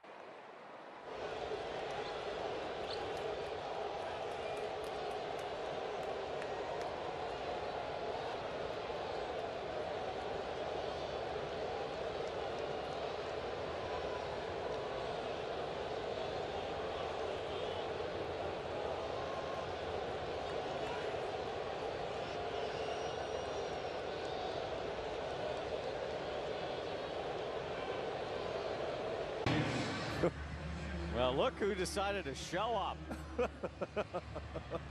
Speaker 21: Well, look who decided to show up.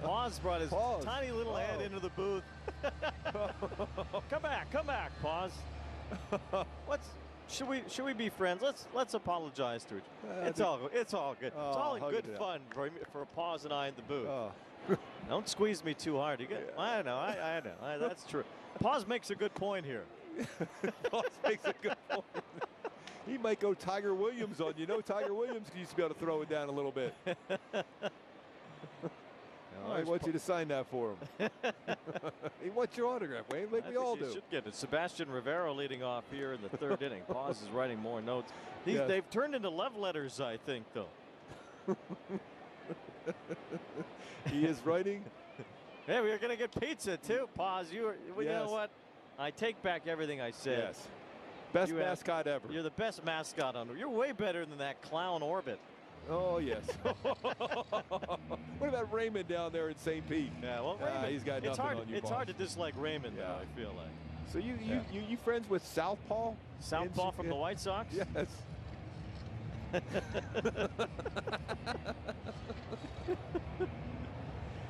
Speaker 21: Paz brought his tiny little hand into the booth. Come back, Paz. Should we be friends? Let's apologize to each other. It's all good. It's all in good fun for Paz and I in the booth. Don't squeeze me too hard. You get, I know. That's true. Paz makes a good point here.
Speaker 2: Boss makes a good point. He might go Tiger Williams on you. Tiger Williams used to be able to throw it down a little bit. I want you to sign that for him. He wants your autograph, Wayne, like we all do.
Speaker 21: Should get it. Sebastian Rivero leading off here in the third inning. Paz is writing more notes. They've turned into love letters, I think, though.
Speaker 2: He is writing.
Speaker 21: Hey, we're going to get pizza, too. Paz, you know what? I take back everything I said.
Speaker 2: Yes. Best mascot ever.
Speaker 21: You're the best mascot on. You're way better than that clown Orbit.
Speaker 2: Oh, yes. What about Raymond down there in St. Pete?
Speaker 21: Yeah, well, Raymond,
Speaker 2: he's got nothing on you,
Speaker 21: It's hard to dislike Raymond, though, I feel like.
Speaker 2: So you friends with Southpaw?
Speaker 21: Southpaw from the White Sox?
Speaker 2: Yes.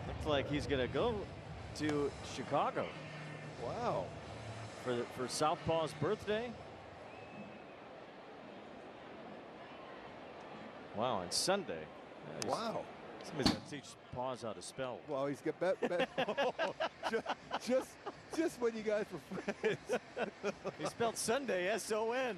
Speaker 21: Looks like he's going to go to Chicago.
Speaker 2: Wow.
Speaker 21: For Southpaw's birthday. When Sunday.
Speaker 2: Wow.
Speaker 21: Somebody's got to teach Paws how to spell.
Speaker 2: Well, he's got just when you guys were friends.
Speaker 21: He spelled Sunday S-O-N.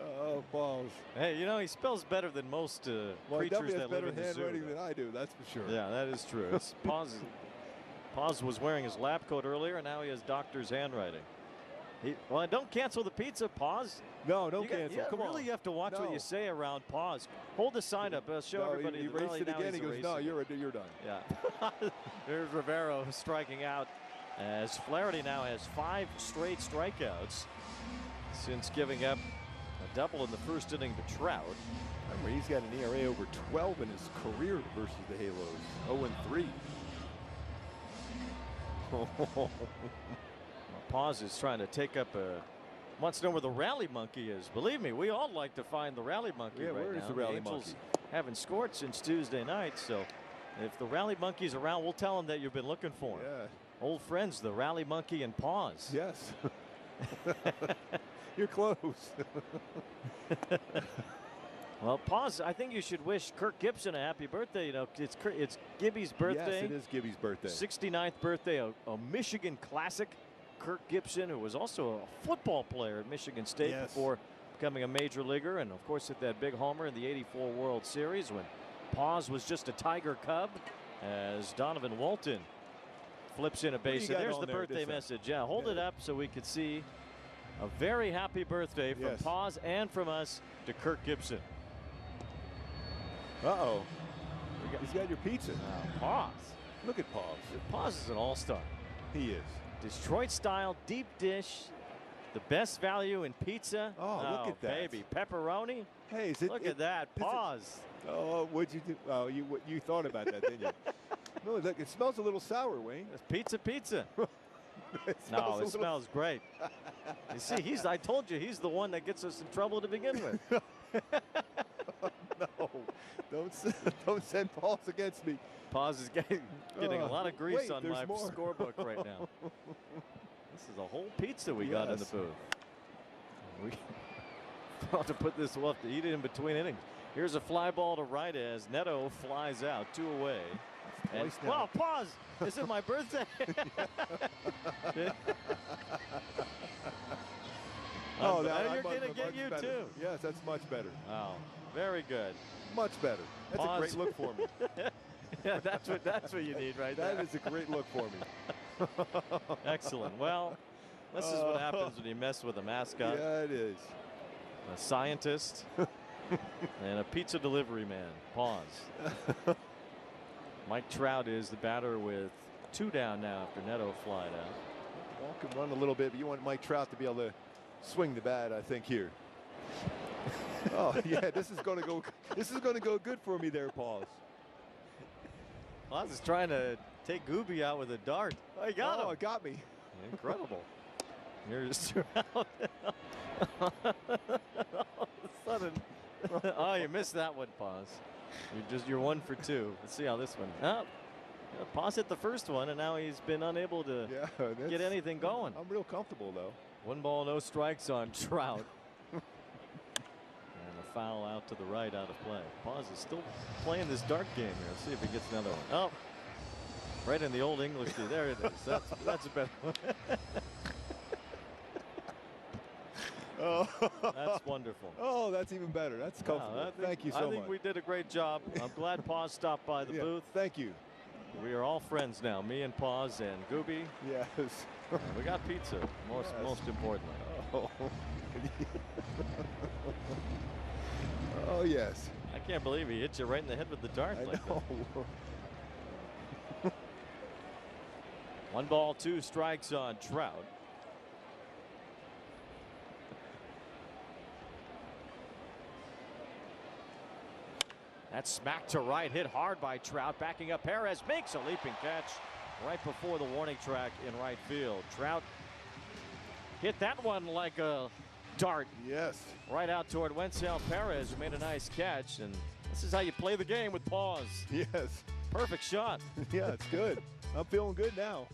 Speaker 2: Oh, balls.
Speaker 21: Hey, he spells better than most creatures that live in the zoo.
Speaker 2: Better handwriting than I do, that's for sure.
Speaker 21: Yeah, that is true. Paws was wearing his lab coat earlier, and now he has doctor's handwriting. Well, don't cancel the pizza, Paws.
Speaker 2: No, don't cancel. Come on.
Speaker 21: You have to watch what you say around Paws. Hold the sign up. Show everybody.
Speaker 2: He raced it again. He goes, no, you're done.
Speaker 21: Yeah. There's Rivero striking out as Flaherty now has 5 straight strikeouts since giving up a double in the first inning to Trout.
Speaker 2: Remember, he's got an ERA over 12 in his career versus the Halos. 0-3.
Speaker 21: Paws is trying to take up wants to know where the rally monkey is. Believe me, we all like to find the rally monkey right now.
Speaker 2: Where is the rally
Speaker 21: Angels
Speaker 2: monkey?
Speaker 21: Haven't scored since Tuesday night, so if the rally monkey's around, we'll tell him that you've been looking for him.
Speaker 2: Yeah.
Speaker 21: Old friends, the rally monkey and Paws.
Speaker 2: Yes. You're close.
Speaker 21: Well, Paws, I think you should wish Kirk Gibson a happy birthday. It's Gibby's birthday.
Speaker 2: Yes, it is Gibby's birthday.
Speaker 21: 69th birthday, a Michigan classic. Kirk Gibson, who was also a football player at Michigan State before becoming a major leaguer, and of course hit that big homer in the '84 World Series when Paws was just a Tiger Cub, as Donovan Walton flips in a base. So there's the birthday message. Yeah, hold it up so we could see a very happy birthday from Paws and from us to Kirk Gibson.
Speaker 2: Uh-oh. He's got your pizza.
Speaker 21: Paws.
Speaker 2: Look at Paws.
Speaker 21: Paws is an all-star.
Speaker 2: He is.
Speaker 21: Detroit style deep dish, the best value in pizza.
Speaker 2: Oh, look at that,
Speaker 21: baby, pepperoni.
Speaker 2: Hey,
Speaker 21: look at that. Pause.
Speaker 2: What'd you do? Oh, you thought about that, didn't you? No, look, it smells a little sour, Wayne.
Speaker 21: It's pizza. It smells great. You see, I told you, he's the one that gets us in trouble to begin with.
Speaker 2: No, don't send Paws against me.
Speaker 21: Paws is getting a lot of grease on my scorebook right now. This is a whole pizza we got in the booth. We have to put this. We'll have to eat it in between innings. Here's a fly ball to right as Neto flies out, 2 away. And, well, Paws. Is it my birthday?
Speaker 2: Oh,
Speaker 21: you're going to get you
Speaker 2: better.
Speaker 21: too.
Speaker 2: Yes, that's much better.
Speaker 21: Oh, very good.
Speaker 2: Much better. That's a great look for me.
Speaker 21: Yeah, that's what you need right there.
Speaker 2: That is a great look for me.
Speaker 21: Excellent. Well, this is what happens when you mess with a mascot.
Speaker 2: Yeah, it is.
Speaker 21: A scientist and a pizza delivery man. Pause. Mike Trout is the batter with 2 down now after Neto flied out.
Speaker 2: Ball can run a little bit, but you want Mike Trout to be able to swing the bat, I think, here. Oh yeah, this is going to go good for me there, Paws.
Speaker 21: Paws is trying to take Gooby out with a dart. Oh, he got him.
Speaker 2: It got me.
Speaker 21: Incredible. Here's Trout. All of a sudden. Oh, you missed that one, Paws. You're 1 for 2. Let's see how this one. Oh, Paws hit the first one, and now he's been unable to get anything going.
Speaker 2: I'm real comfortable though.
Speaker 21: 1 ball, no strikes on Trout. And a foul out to the right, out of play. Paws is still playing this dart game here. Let's see if he gets another one. Oh, Right in the old English. There it is. That's a better one.
Speaker 2: Oh,
Speaker 21: that's wonderful.
Speaker 2: Oh, that's even better. That's comfortable. Thank you so much.
Speaker 21: I think we did a great job. I'm glad Paws stopped by the booth.
Speaker 2: Thank you.
Speaker 21: We are all friends now. Me and Paws and Gooby.
Speaker 2: Yes.
Speaker 21: We got pizza. Most importantly.
Speaker 2: Oh. Oh yes.
Speaker 21: I can't believe he hit you right in the head with the dart.
Speaker 2: I know.
Speaker 21: 1 ball, 2 strikes on Trout. That's smacked to right, hit hard by Trout. Backing up, Perez makes a leaping catch right before the warning track in right field. Trout hit that one like a dart.
Speaker 2: Yes.
Speaker 21: Right out toward Wenzel Perez, who made a nice catch. And this is how you play the game with Paws.
Speaker 2: Yes.
Speaker 21: Perfect shot.
Speaker 2: Yeah, it's good. I'm feeling good now.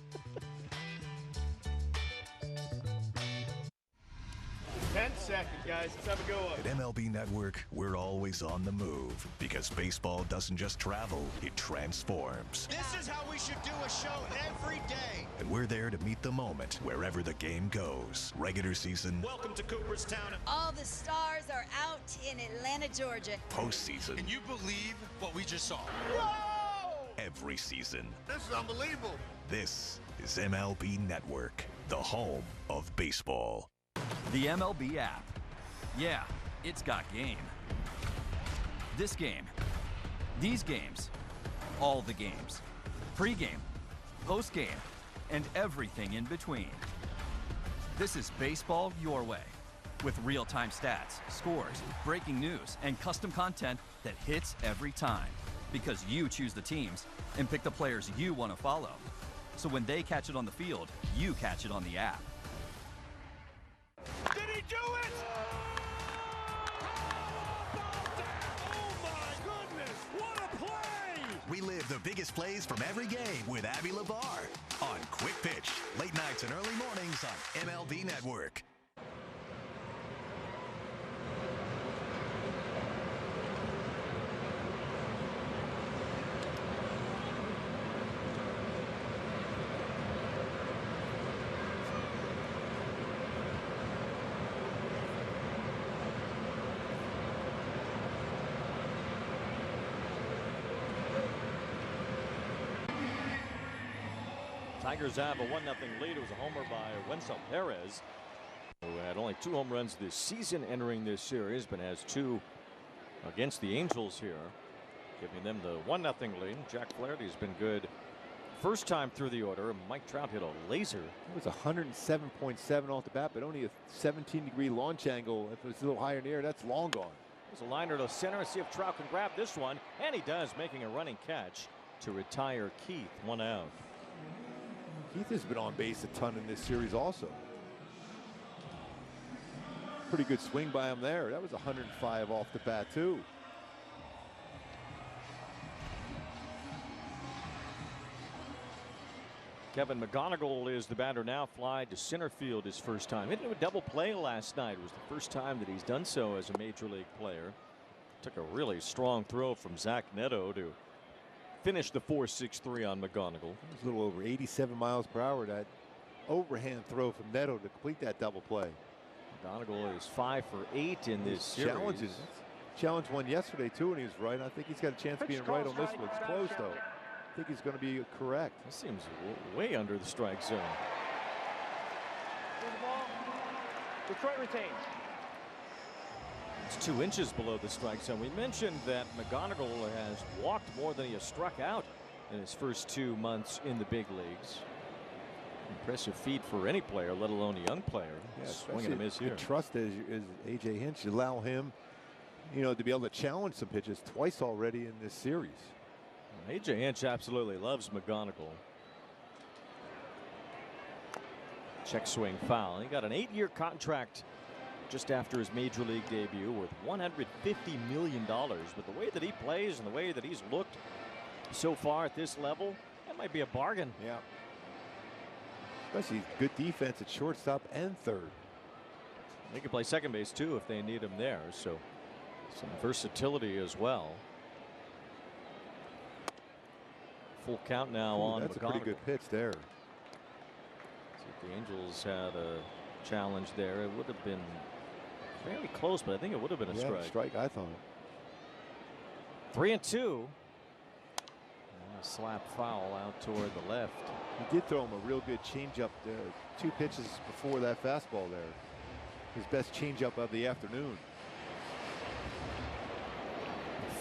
Speaker 21: 10 seconds, guys. Let's have a go.
Speaker 19: At MLB Network, we're always on the move because baseball doesn't just travel, it transforms.
Speaker 20: This is how we should do a show every day.
Speaker 19: And we're there to meet the moment wherever the game goes. Regular season.
Speaker 20: Welcome to Cooperstown.
Speaker 14: All the stars are out in Atlanta, Georgia.
Speaker 19: Postseason.
Speaker 20: Can you believe what we just saw?
Speaker 19: Whoa! Every season.
Speaker 20: This is unbelievable.
Speaker 19: This is MLB Network, the home of baseball.
Speaker 10: The MLB app. Yeah, it's got game. This game. These games. All the games. Pre-game, post-game, and everything in between. This is baseball your way. With real-time stats, scores, breaking news, and custom content that hits every time. Because you choose the teams and pick the players you want to follow. So when they catch it on the field, you catch it on the app.
Speaker 20: Did he do it? Oh my goodness, what a play!
Speaker 19: We live the biggest plays from every game with Abby LeVar on Quick Pitch, late nights and early mornings on MLB Network.
Speaker 21: Tigers have a 1-0 lead. It was a homer by Wenzel Perez, who had only 2 home runs this season entering this series, but has 2 against the Angels here, giving them the 1-0 lead. Jack Flaherty has been good first time through the order. Mike Trout hit a laser.
Speaker 2: It was 107.7 off the bat, but only a 17-degree launch angle. If it's a little higher in the air, that's long gone.
Speaker 21: There's a liner to center. See if Trout can grab this one, and he does, making a running catch to retire Keith. 1 out.
Speaker 2: Keith has been on base a ton in this series also. Pretty good swing by him there. That was 105 off the bat too.
Speaker 21: Kevin McGonigal is the batter now. Fly to center field his first time. Hit a double play last night. It was the first time that he's done so as a major league player. Took a really strong throw from Zach Neto to finish the 4.63 on McGonigal.
Speaker 2: It was a little over 87 miles per hour. That overhand throw from Neto to complete that double play.
Speaker 21: McGonigal is 5 for 8 in this series.
Speaker 2: Challenge won yesterday too, and he was right. I think he's got a chance of being right on this one. It's close though. I think he's going to be correct.
Speaker 21: This seems way under the strike zone.
Speaker 15: Detroit retains.
Speaker 21: It's 2 inches below the strike zone. We mentioned that McGonigal has walked more than he has struck out in his first 2 months in the big leagues. Impressive feat for any player, let alone a young player.
Speaker 2: Yeah,
Speaker 21: swing and a miss here.
Speaker 2: Trust is AJ Hinch. Allow him, to be able to challenge some pitches twice already in this series.
Speaker 21: AJ Hinch absolutely loves McGonigal. Check swing foul. He got an 8-year contract just after his major league debut worth $150 million. But the way that he plays and the way that he's looked so far at this level, that might be a bargain.
Speaker 2: Yeah. Especially good defense at shortstop and third.
Speaker 21: They can play second base too if they need him there. So some versatility as well. full count now on
Speaker 16: That's
Speaker 21: McGonigal.
Speaker 16: a pretty good pitch there.
Speaker 21: See if the Angels had a challenge there. It would have been very close, but I think it would have been a strike.
Speaker 16: Strike, I thought.
Speaker 21: 3-2. A slap foul out toward the left.
Speaker 16: He did throw him a real good changeup there. 2 pitches before that fastball there. His best changeup of the afternoon.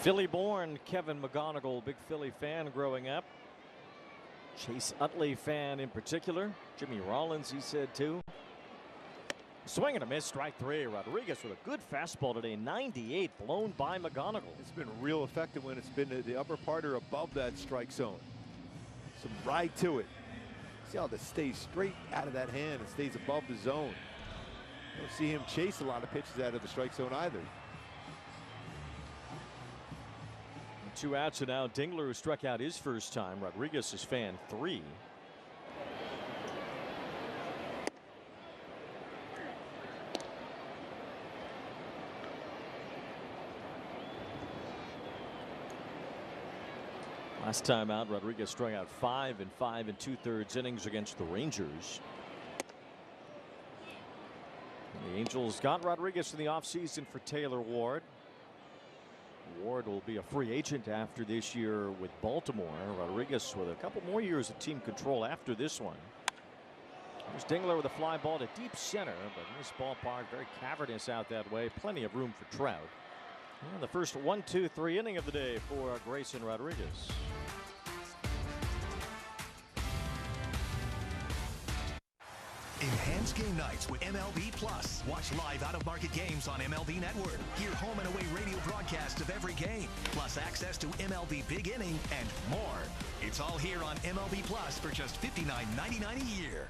Speaker 21: Philly-born Kevin McGonigal, big Philly fan growing up. Chase Utley fan in particular. Jimmy Rollins, he said too. Swing and a miss, strike 3. Rodriguez with a good fastball today, 98, blown by McGonigal.
Speaker 16: It's been real effective when it's been the upper part or above that strike zone. Some ride to it. See how this stays straight out of that hand and stays above the zone. You don't see him chase a lot of pitches out of the strike zone either.
Speaker 21: 2 outs, and now Dingler, who struck out his first time. Rodriguez is fan 3. Last time out, Rodriguez struck out 5 in 5 2/3 innings against the Rangers. And the Angels got Rodriguez in the offseason for Taylor Ward. Ward will be a free agent after this year with Baltimore. Rodriguez with a couple more years of team control after this one. There's Dingler with a fly ball to deep center, but in this ballpark, very cavernous out that way. Plenty of room for Trout. And the first 1-2-3 inning of the day for Grayson Rodriguez.
Speaker 19: Enhanced game nights with MLB Plus. Watch live out-of-market games on MLB Network. Hear home and away radio broadcasts of every game, plus access to MLB Big Inning and more. It's all here on MLB Plus for just $59.99 a year.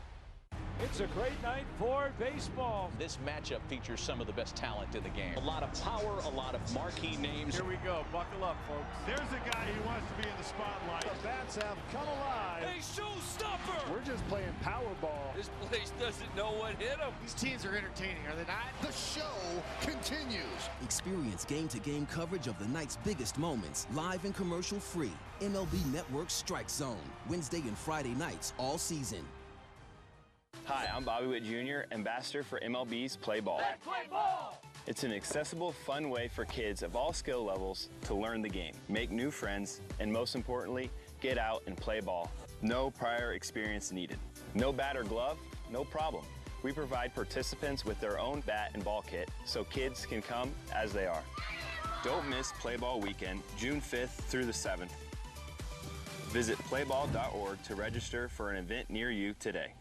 Speaker 21: It's a great night for baseball.
Speaker 22: This matchup features some of the best talent in the game. A lot of power, a lot of marquee names.
Speaker 21: Here we go. Buckle up, folks.
Speaker 20: There's a guy who wants to be in the spotlight.
Speaker 21: The bats have come alive.
Speaker 20: A showstopper!
Speaker 8: We're just playing Powerball.
Speaker 20: This place doesn't know what hit him.
Speaker 8: These teams are entertaining, are they not?
Speaker 13: The show continues.
Speaker 23: Experience game-to-game coverage of the night's biggest moments, live and commercial-free. MLB Network Strike Zone, Wednesday and Friday nights all season.
Speaker 24: Hi, I'm Bobby Witt Jr., ambassador for MLB's Play Ball.
Speaker 20: Let's play ball!
Speaker 24: It's an accessible, fun way for kids of all skill levels to learn the game, make new friends, and most importantly, get out and play ball. No prior experience needed. No bat or glove? No problem. We provide participants with their own bat and ball kit so kids can come as they are. Don't miss Play Ball Weekend, June 5th through the 7th. Visit playball.org to register for an event near you today.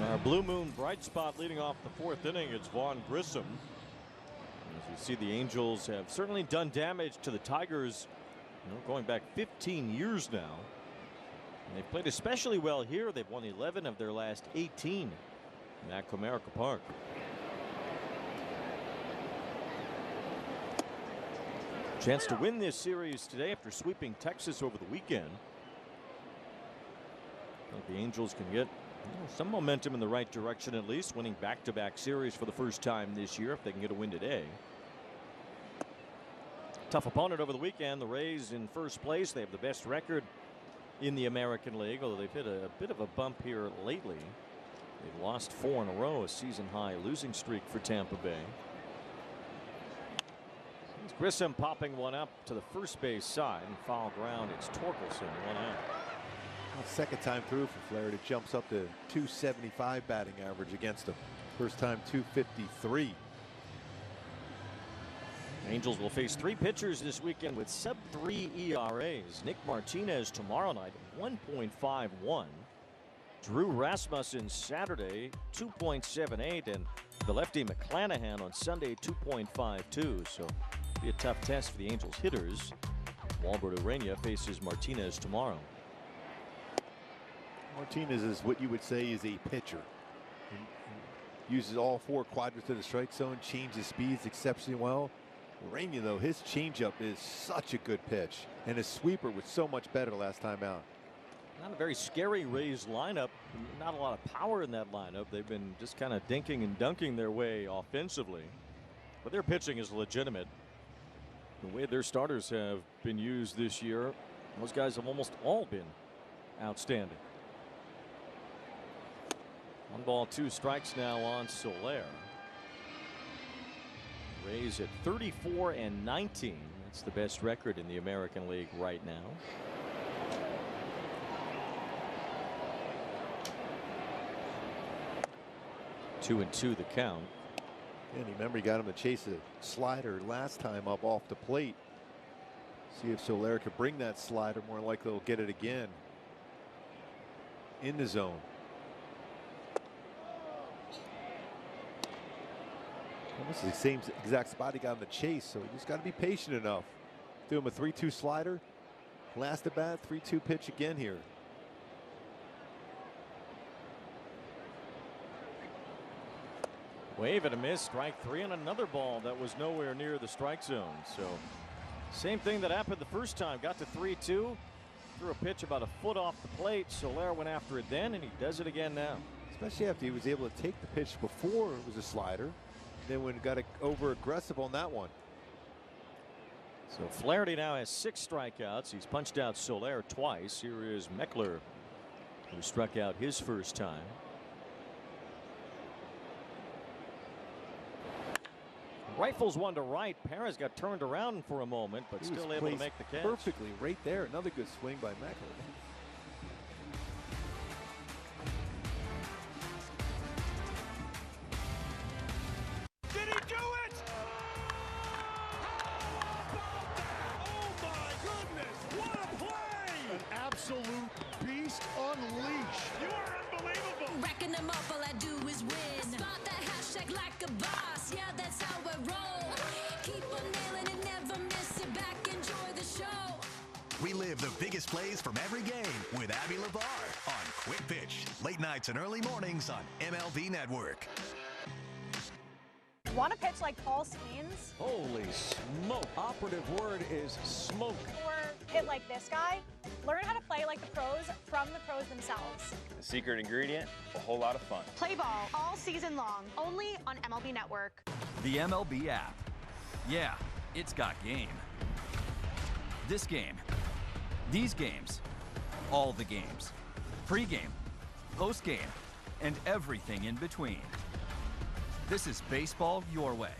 Speaker 21: Our Blue Moon bright spot leading off the 4th inning. It's Vaughn Grissom. As you see, the Angels have certainly done damage to the Tigers, going back 15 years now. And they've played especially well here. They've won 11 of their last 18 at Comerica Park. Chance to win this series today after sweeping Texas over the weekend. I think the Angels can get some momentum in the right direction, at least winning back-to-back series for the first time this year if they can get a win today. Tough opponent over the weekend. The Rays in first place. They have the best record in the American League, although they've hit a bit of a bump here lately. They've lost 4 in a row, a season-high losing streak for Tampa Bay. It's Grissom popping one up to the first base side, and foul ground. It's Torkelson, 1 out.
Speaker 16: Second time through for Flaherty, jumps up to 275 batting average against him. First time 253.
Speaker 21: Angels will face 3 pitchers this weekend with sub-3 ERAs. Nick Martinez tomorrow night, 1.51. Drew Rasmussen Saturday, 2.78, and the lefty McClanahan on Sunday, 2.52. So it'll be a tough test for the Angels hitters. Walbert Urania faces Martinez tomorrow.
Speaker 2: Martinez is what you would say is a pitcher. He uses all 4 quadrants of the strike zone, changes speeds exceptionally well. Urania, though, his changeup is such a good pitch, and his sweeper was so much better last time out.
Speaker 21: Not a very scary Rays lineup. Not a lot of power in that lineup. They've been just kind of dinking and dunking their way offensively. But their pitching is legitimate. The way their starters have been used this year, those guys have almost all been outstanding. 1 ball, 2 strikes now on Soler. Rays at 34-19. That's the best record in the American League right now. Two and 2 the count.
Speaker 2: And remember, he got him to chase a slider last time up off the plate. See if Soler could bring that slider. More likely he'll get it again in the zone. Almost the same exact spot he got him to chase, so you just got to be patient enough. Do him a 3-2 slider. Last at bat, 3-2 pitch again here.
Speaker 21: Wave and a miss, strike 3 on another ball that was nowhere near the strike zone. So same thing that happened the first time. Got to 3-2, threw a pitch about a foot off the plate. Soler went after it then, and he does it again now.
Speaker 2: Especially after he was able to take the pitch before it was a slider. Then when got over aggressive on that one.
Speaker 21: So Flaherty now has 6 strikeouts. He's punched out Soler twice. Here is Meckler, who struck out his first time. Rifles one to right. Perez got turned around for a moment, but still able to make the catch.
Speaker 2: Perfectly right there. Another good swing by Meckler.
Speaker 20: Did he do it? Oh my goodness! What a play!
Speaker 13: An absolute beast unleashed.
Speaker 20: You are unbelievable.
Speaker 6: Racking them up, all I do is win. Spot that hashtag like a boss. Yeah, that's how I roll. Keep on nailing it, never miss it. Back, enjoy the show.
Speaker 19: Relive the biggest plays from every game with Abby LeVar on Quick Pitch. Late nights and early mornings on MLB Network.
Speaker 7: Want to pitch like Paul Skeens?
Speaker 21: Holy smoke. Operative word is smoke.
Speaker 7: Or hit like this guy? Learn how to play like the pros from the pros themselves.
Speaker 24: The secret ingredient, a whole lot of fun.
Speaker 7: Play ball all season long, only on MLB Network.
Speaker 10: The MLB app. Yeah, it's got game. This game, these games, all the games. Pre-game, post-game, and everything in between. This is baseball your way,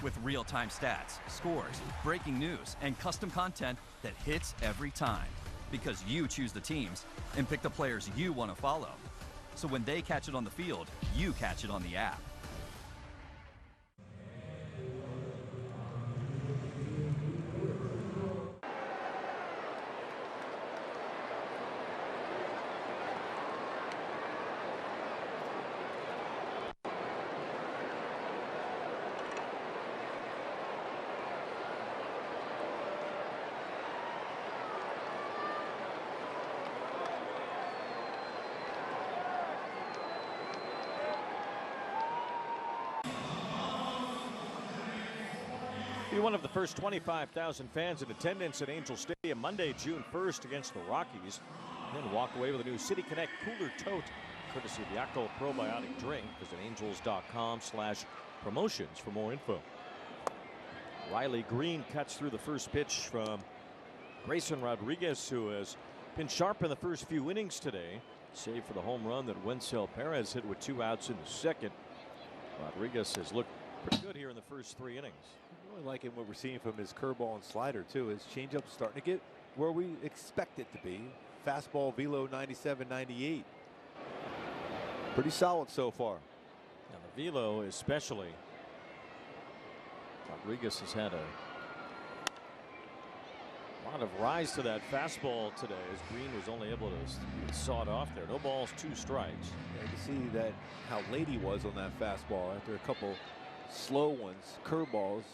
Speaker 10: with real-time stats, scores, breaking news, and custom content that hits every time. Because you choose the teams and pick the players you want to follow. So when they catch it on the field, you catch it on the app.
Speaker 21: Be one of the first 25,000 fans in attendance at Angel Stadium Monday, June 1st against the Rockies. And then walk away with a new City Connect Cooler Tote, courtesy of the Octo Probiotic Drink. Visit angels.com/promotions for more info. Riley Green cuts through the first pitch from Grayson Rodriguez, who has been sharp in the first few innings today. Save for the home run that Wencel Perez hit with 2 outs in the second. Rodriguez has looked pretty good here in the first 3 innings.
Speaker 2: Really liking what we're seeing from his curveball and slider too. His changeup's starting to get where we expect it to be. Fastball velo 97-98. Pretty solid so far.
Speaker 21: Now the velo especially. Rodriguez has had a lot of rise to that fastball today, as Green was only able to saw it off there. No balls, 2 strikes.
Speaker 2: Yeah, you can see that how late he was on that fastball after a couple slow ones, curveballs.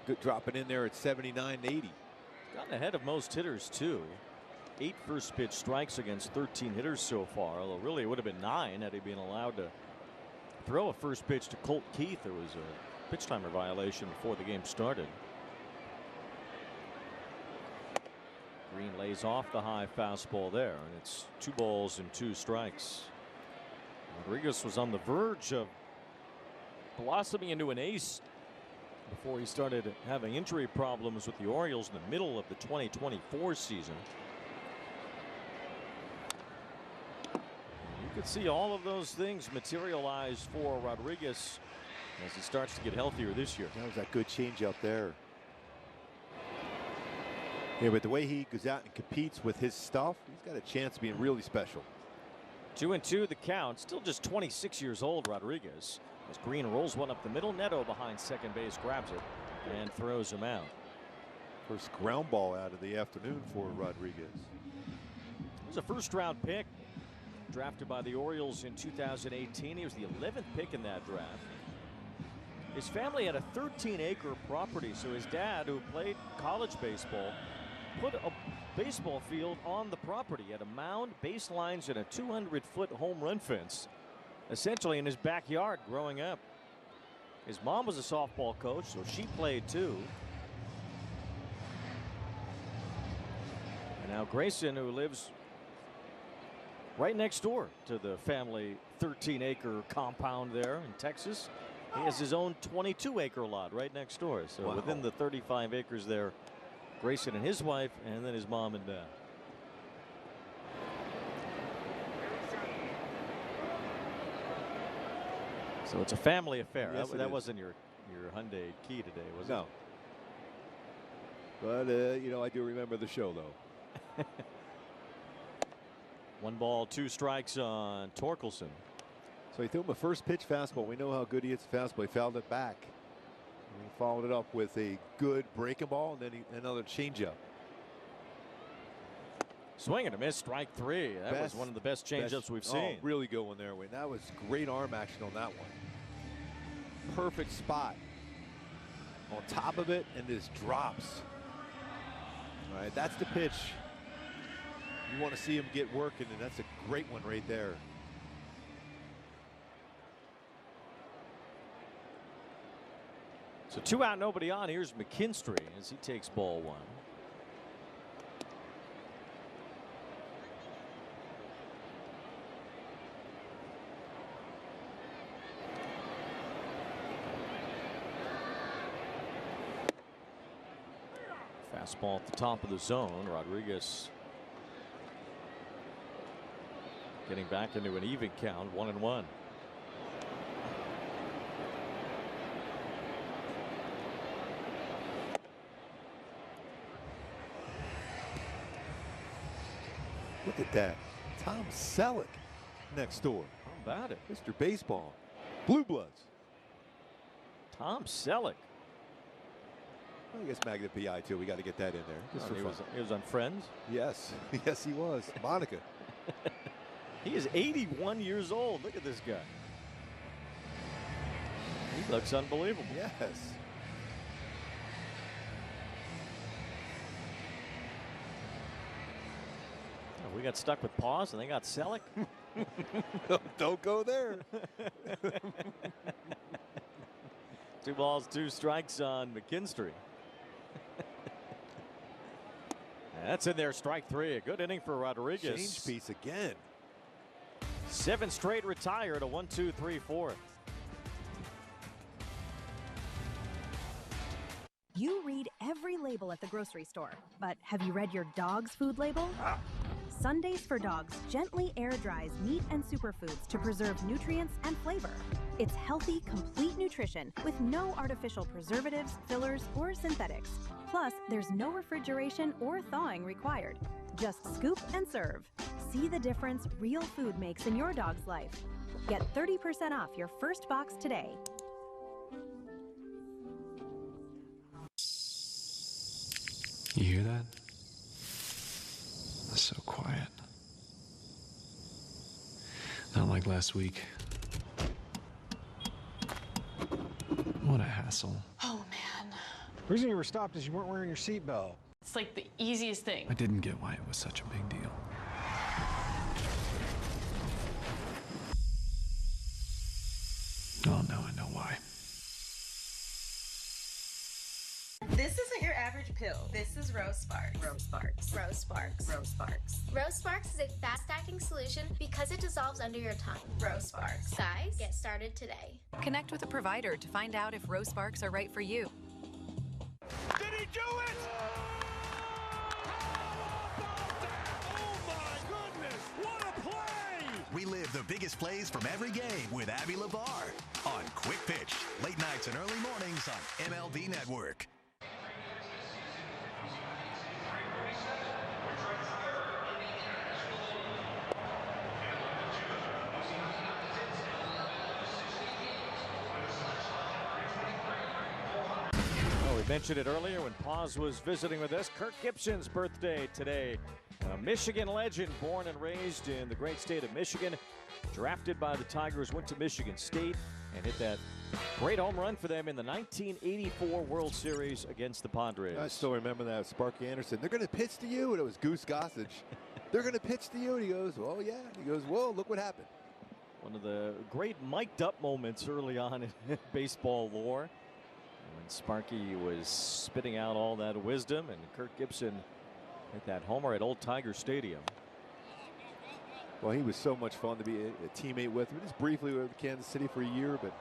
Speaker 2: Good dropping in there at 79-80.
Speaker 21: Gotten ahead of most hitters, too. 8 first pitch strikes against 13 hitters so far, although really it would have been 9 had he been allowed to throw a first pitch to Colt Keith. There was a pitch timer violation before the game started. Green lays off the high fastball there, and it's 2 balls and 2 strikes. Rodriguez was on the verge of blossoming into an ace before he started having injury problems with the Orioles in the middle of the 2024 season. You could see all of those things materialize for Rodriguez as he starts to get healthier this year.
Speaker 16: That was that good changeup there. Yeah, but the way he goes out and competes with his stuff, he's got a chance of being really special.
Speaker 21: 2-2 the count. Still just 26 years old, Rodriguez. As Green rolls one up the middle, Neto behind second base grabs it and throws him out.
Speaker 16: First ground ball out of the afternoon for Rodriguez.
Speaker 21: He was a first-round pick, drafted by the Orioles in 2018. He was the 11th pick in that draft. His family had a 13-acre property, so his dad, who played college baseball, put a baseball field on the property. He had a mound, baselines, and a 200-foot home run fence, essentially in his backyard growing up. His mom was a softball coach, so she played too. And now Grayson, who lives right next door to the family 13-acre compound there in Texas, he has his own 22-acre lot right next door. So
Speaker 16: wow.
Speaker 21: Within the 35 acres there, Grayson and his wife, and then his mom and dad. So it's a family affair.
Speaker 16: Yes,
Speaker 21: that wasn't your Hyundai key today, was it?
Speaker 16: No. But you know, I do remember the show though.
Speaker 21: 1 ball, 2 strikes on Torkelson.
Speaker 16: So he threw him a first pitch fastball. We know how good he hits the fastball. He fouled it back. And he followed it up with a good breaking ball and then another changeup.
Speaker 21: Swing and a miss, strike 3. That was one of the best changeups we've seen.
Speaker 16: Oh, really good one there, Wayne. That was great arm action on that one. Perfect spot on top of it, and this drops. All right, that's the pitch. You want to see him get working, and that's a great one right there.
Speaker 21: So 2 out, nobody on. Here's McKinstry as he takes ball 1. Fastball at the top of the zone. Rodriguez getting back into an even count, 1-1.
Speaker 16: Look at that. Tom Selleck next door.
Speaker 21: How about it?
Speaker 16: Mr. Baseball. Blue Bloods.
Speaker 21: Tom Selleck.
Speaker 16: Well, I guess Magna PI too. We got to get that in there. Just for fun.
Speaker 21: He was on Friends.
Speaker 16: Yes. Yes, he was. Monica.
Speaker 21: He is 81 years old. Look at this guy. He looks unbelievable.
Speaker 16: Yes.
Speaker 21: We got stuck with pause and they got Selleck.
Speaker 16: Don't go there.
Speaker 21: 2 balls, 2 strikes on McKinstry. That's in there, strike 3. A good inning for Rodriguez.
Speaker 16: Change piece again.
Speaker 21: 7 straight retired, a 1-2-3-4.
Speaker 3: You read every label at the grocery store, but have you read your dog's food label? Sundays for Dogs gently air dries meat and superfoods to preserve nutrients and flavor. It's healthy, complete nutrition with no artificial preservatives, fillers, or synthetics. Plus, there's no refrigeration or thawing required. Just scoop and serve. See the difference real food makes in your dog's life. Get 30% off your first box today.
Speaker 9: You hear that? That's so quiet. Not like last week. What a hassle.
Speaker 11: Oh, man. The reason you were stopped is you weren't wearing your seatbelt.
Speaker 18: It's like the easiest thing.
Speaker 9: I didn't get why it was such a big deal. Oh, now I know why.
Speaker 4: This isn't your average pill. This is Rose Sparks. Rose Sparks. Rose Sparks. Rose Sparks.
Speaker 11: Rose Sparks is a fast-acting solution because it dissolves under your tongue.
Speaker 4: Rose Sparks.
Speaker 11: Guys, get started today.
Speaker 12: Connect with a provider to find out if Rose Sparks are right for you.
Speaker 20: Did he do it? Oh my goodness, what a play!
Speaker 19: Relive the biggest plays from every game with Abby LeVar on Quick Pitch, late nights and early mornings on MLB Network.
Speaker 21: Mentioned it earlier when Paz was visiting with us. Kirk Gibson's birthday today. A Michigan legend, born and raised in the great state of Michigan. Drafted by the Tigers, went to Michigan State and hit that great home run for them in the 1984 World Series against the Padres.
Speaker 16: I still remember that. Sparky Anderson. They're going to pitch to you. And it was Goose Gossage. They're going to pitch to you. And he goes, well, yeah. He goes, whoa, look what happened.
Speaker 21: One of the great mic'd up moments early on in baseball lore. When Sparky was spitting out all that wisdom, and Kirk Gibson hit that homer at Old Tiger Stadium.
Speaker 16: Well, he was so much fun to be a teammate with. Just briefly with Kansas City for a year, but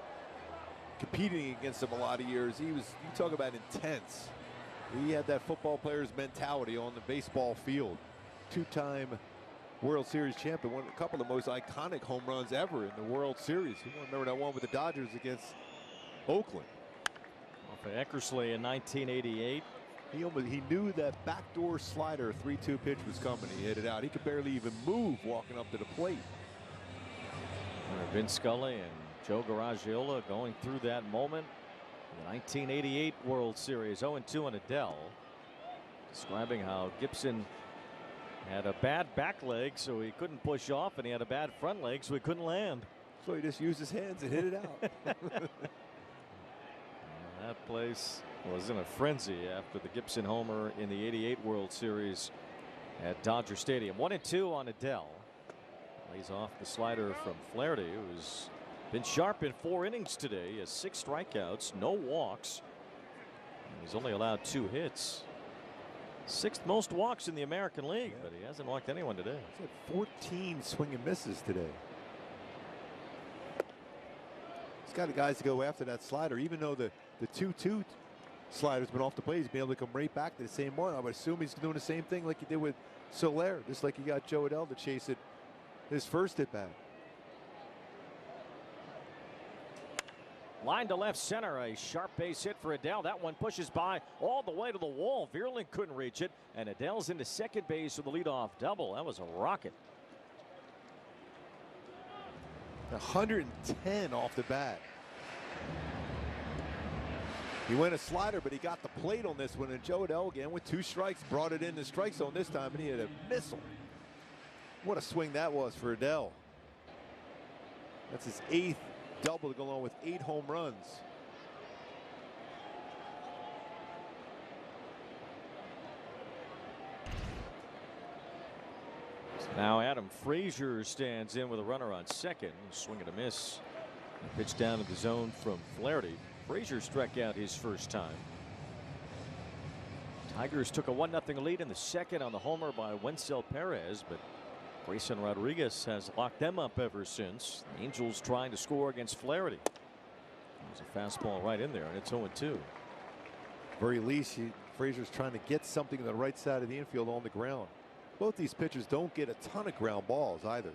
Speaker 16: competing against him a lot of years. He was, you talk about intense. He had that football player's mentality on the baseball field. Two-time World Series champion, a couple of the most iconic home runs ever in the World Series. You remember that one with the Dodgers against Oakland.
Speaker 21: For Eckersley in 1988.
Speaker 16: He knew that backdoor slider 3-2 pitch was coming. He hit it out. He could barely even move walking up to the plate.
Speaker 21: Vince Scully and Joe Garagiola going through that moment. The 1988 World Series, 0-2 on Adele. Describing how Gibson had a bad back leg, so he couldn't push off, and he had a bad front leg, so he couldn't land.
Speaker 16: So he just used his hands and hit it out.
Speaker 21: That place was in a frenzy after the Gibson homer in the '88 World Series at Dodger Stadium. 1-2 on Adele. Lays off the slider from Flaherty, who's been sharp in 4 innings today. He has 6 strikeouts, no walks. And he's only allowed 2 hits. 6th most walks in the American League, but he hasn't walked anyone today.
Speaker 16: He's had 14 swing and misses today. He's got the guys to go after that slider, even though the 2-2 slider's been off the plate. He's been able to come right back to the same one. I would assume he's doing the same thing like he did with Soler, just like he got Joe Adele to chase it his first at bat.
Speaker 21: Line to left center, a sharp base hit for Adele. That one pushes by all the way to the wall. Vierling couldn't reach it, and Adele's into second base with the leadoff double. That was a rocket.
Speaker 16: 110 off the bat. He went a slider, but he got the plate on this one. And Joe Adele again with 2 strikes brought it in the strike zone this time, and he had a missile. What a swing that was for Adele. That's his 8th double to go along with 8 home runs.
Speaker 21: Now Adam Frazier stands in with a runner on second. Swing and a miss. Pitch down to the zone from Flaherty. Frazier struck out his first time. Tigers took a 1-0 lead in the second on the homer by Wencel Perez, but Grayson Rodriguez has locked them up ever since. The Angels trying to score against Flaherty. There's a fastball right in there, and it's 0-2.
Speaker 16: Very least, Frazier's trying to get something on the right side of the infield on the ground. Both these pitchers don't get a ton of ground balls either.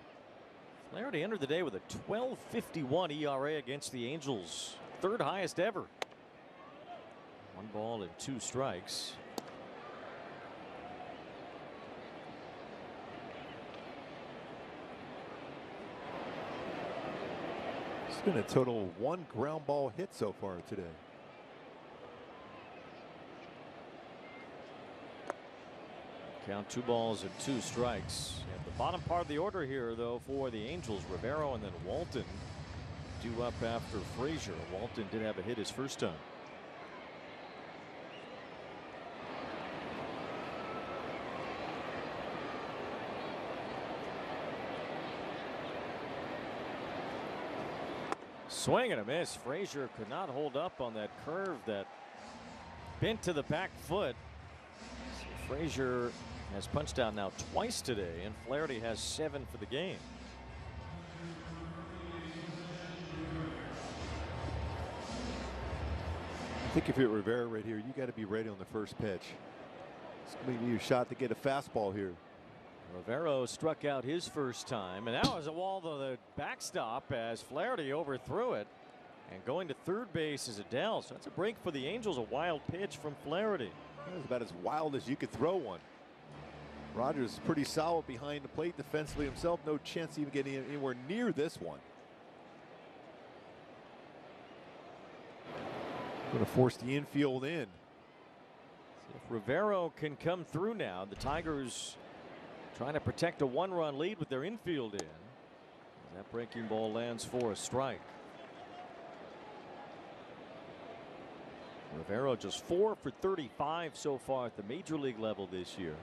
Speaker 21: Flaherty entered the day with a 12.51 ERA against the Angels. 3rd highest ever. 1 ball and 2 strikes.
Speaker 16: It's been a total of 1 ground ball hit so far today.
Speaker 21: Count 2 balls and 2 strikes. At the bottom part of the order here, though, for the Angels, Rivero and then Walton due up after Frazier. Walton did have a hit his first time. Swing and a miss. Frazier could not hold up on that curve that bent to the back foot. So Frazier has punched out now twice today, and Flaherty has 7 for the game.
Speaker 16: I think if you're Rivera right here, you got to be ready on the first pitch. It's going to be your shot to get a fastball here.
Speaker 21: Rivera struck out his first time, and that was a wall to the backstop as Flaherty overthrew it. And going to third base is Adele. So that's a break for the Angels. A wild pitch from Flaherty.
Speaker 16: That was about as wild as you could throw one. Rogers is pretty solid behind the plate defensively himself. No chance even getting anywhere near this one. Going to force the infield in.
Speaker 21: If Rivera can come through now, the Tigers trying to protect a 1-run lead with their infield in. That breaking ball lands for a strike. Rivera just 4 for 35 so far at the major league level this year.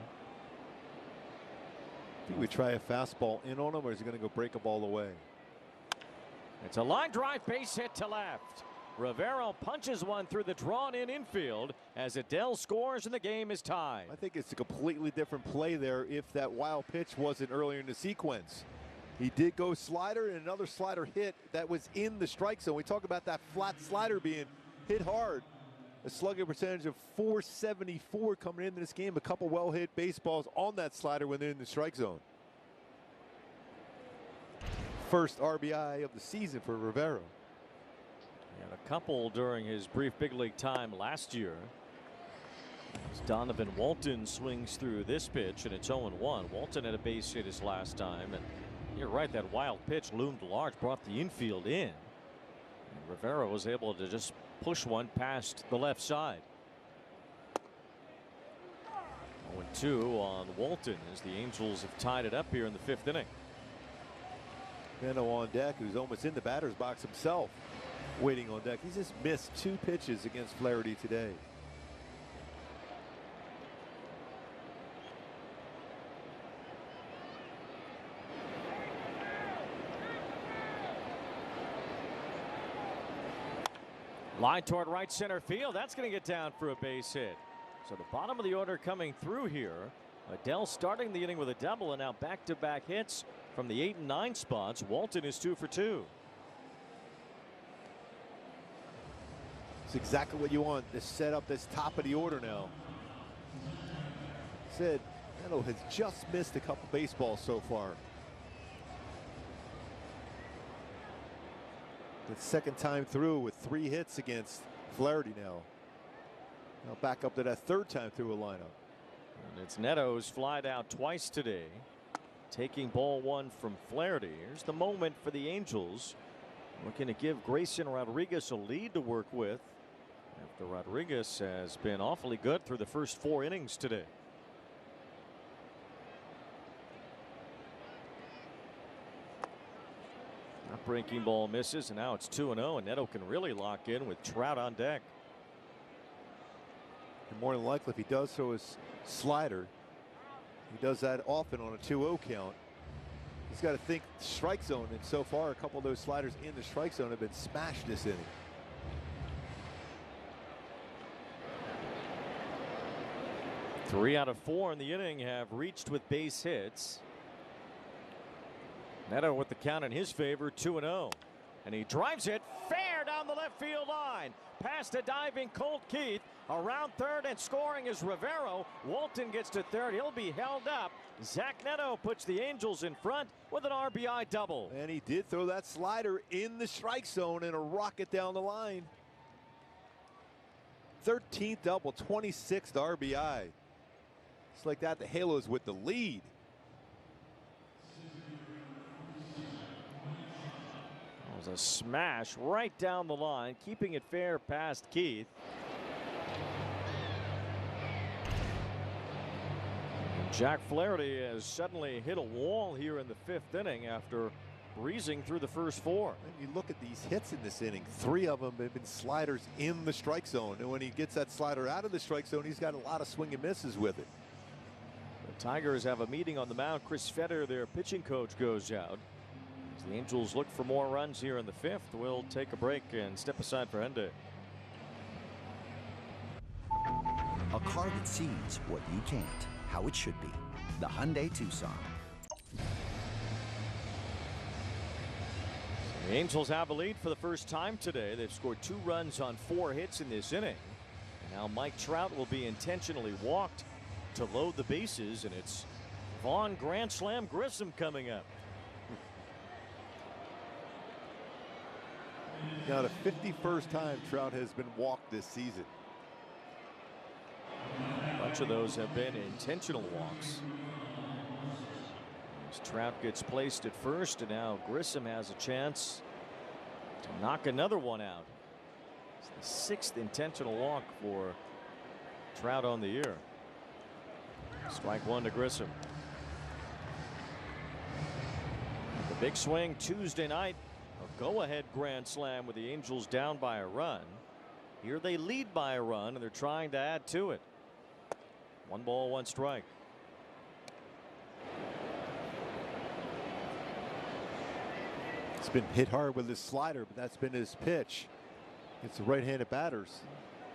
Speaker 16: I think we try a fastball in on him, or is he going to go break a ball away?
Speaker 21: It's a line drive base hit to left. Rivera punches one through the drawn-in infield as Adele scores and the game is tied.
Speaker 16: I think it's a completely different play there if that wild pitch wasn't earlier in the sequence. He did go slider, and another slider hit that was in the strike zone. We talk about that flat slider being hit hard. A slugging percentage of .474 coming into this game. A couple well-hit baseballs on that slider when they're in the strike zone. First RBI of the season for Rivera.
Speaker 21: He had a couple during his brief big league time last year. As Donovan Walton swings through this pitch, and it's 0-1. Walton had a base hit his last time, and you're right, that wild pitch loomed large, brought the infield in. And Rivera was able to just push one past the left side. 0-2 on Walton as the Angels have tied it up here in the 5th inning.
Speaker 16: Neto on deck, who's almost in the batter's box himself, waiting on deck. He's just missed 2 pitches against Flaherty today.
Speaker 21: Line toward right center field. That's going to get down for a base hit. So the bottom of the order coming through here. Adele starting the inning with a double, and now back-to-back hits from the 8 and 9 spots. Walton is 2 for 2.
Speaker 16: It's exactly what you want to set up this top of the order now. Said Neto has just missed a couple baseballs so far. The second time through with 3 hits against Flaherty now. Now back up to that 3rd time through a lineup.
Speaker 21: And it's Neto's flied out twice today, taking ball 1 from Flaherty. Here's the moment for the Angels, looking to give Grayson Rodriguez a lead to work with after Rodriguez has been awfully good through the first 4 innings today. That breaking ball misses, and now it's 2-0, and Neto can really lock in with Trout on deck.
Speaker 16: And more than likely, if he does throw his slider, he does that often on a 2-0 count. He's got to think strike zone, and so far a couple of those sliders in the strike zone have been smashed this inning.
Speaker 21: Three out of 4 in the inning have reached with base hits. Neto with the count in his favor, 2-0. And he drives it fair down the left field line. Past a diving Colt Keith. Around third and scoring is Rivera. Walton gets to third. He'll be held up. Zach Neto puts the Angels in front with an RBI double.
Speaker 16: And he did throw that slider in the strike zone and a rocket down the line. 13th double, 26th RBI. Just like that, the Halos with the lead.
Speaker 21: That was a smash right down the line, keeping it fair past Keith. And Jack Flaherty has suddenly hit a wall here in the 5th inning after breezing through the first 4.
Speaker 16: And you look at these hits in this inning, 3 of them have been sliders in the strike zone. And when he gets that slider out of the strike zone, he's got a lot of swing and misses with it.
Speaker 21: The Tigers have a meeting on the mound. Chris Fetter, their pitching coach, goes out. As the Angels look for more runs here in the fifth, we'll take a break and step aside for Hyundai.
Speaker 1: A car that sees what you can't, how it should be. The Hyundai Tucson.
Speaker 21: The Angels have a lead for the first time today. They've scored 2 runs on 4 hits in this inning. And now Mike Trout will be intentionally walked to load the bases, and it's Vaughn Grand Slam Grissom coming up.
Speaker 16: Now the 51st time Trout has been walked this season.
Speaker 21: A bunch of those have been intentional walks. As Trout gets placed at first, and now Grissom has a chance to knock another one out. It's the 6th intentional walk for Trout on the year. Strike 1 to Grissom. The big swing Tuesday night. A go-ahead grand slam with the Angels down by a run. Here they lead by a run, and they're trying to add to it. 1 ball, 1 strike.
Speaker 16: It's been hit hard with his slider, but that's been his pitch. It's the right-handed batters.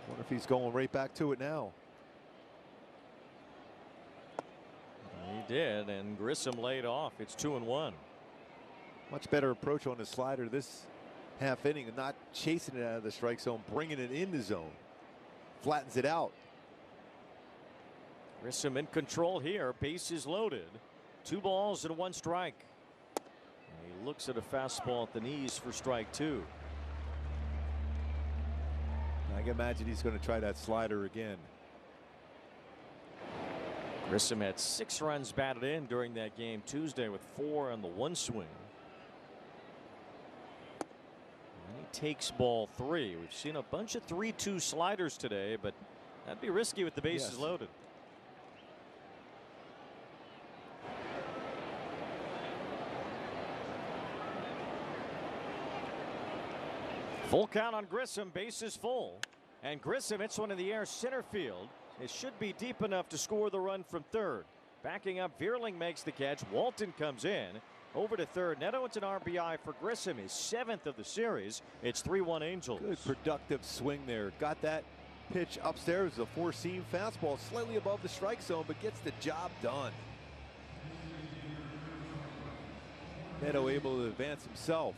Speaker 16: Wonder if he's going right back to it now.
Speaker 21: He did, and Grissom laid off. It's 2-1.
Speaker 16: Much better approach on the slider this half inning, and not chasing it out of the strike zone, bringing it in the zone. Flattens it out.
Speaker 21: Grissom in control here. Bases loaded. 2 balls and 1 strike. And he looks at a fastball at the knees for strike 2.
Speaker 16: I can imagine he's going to try that slider again.
Speaker 21: Grissom had 6 runs batted in during that game Tuesday with 4 on the 1 swing. And he takes ball 3. We've seen a bunch of 3-2 sliders today, but that'd be risky with the bases loaded. Full count on Grissom, bases full. And Grissom hits one in the air center field. It should be deep enough to score the run from third. Backing up, Veerling makes the catch. Walton comes in. Over to third. Neto, it's an RBI for Grissom, his 7th of the series. It's 3-1 Angels.
Speaker 16: Good productive swing there. Got that pitch upstairs. A 4-seam fastball slightly above the strike zone, but gets the job done. Neto able to advance himself.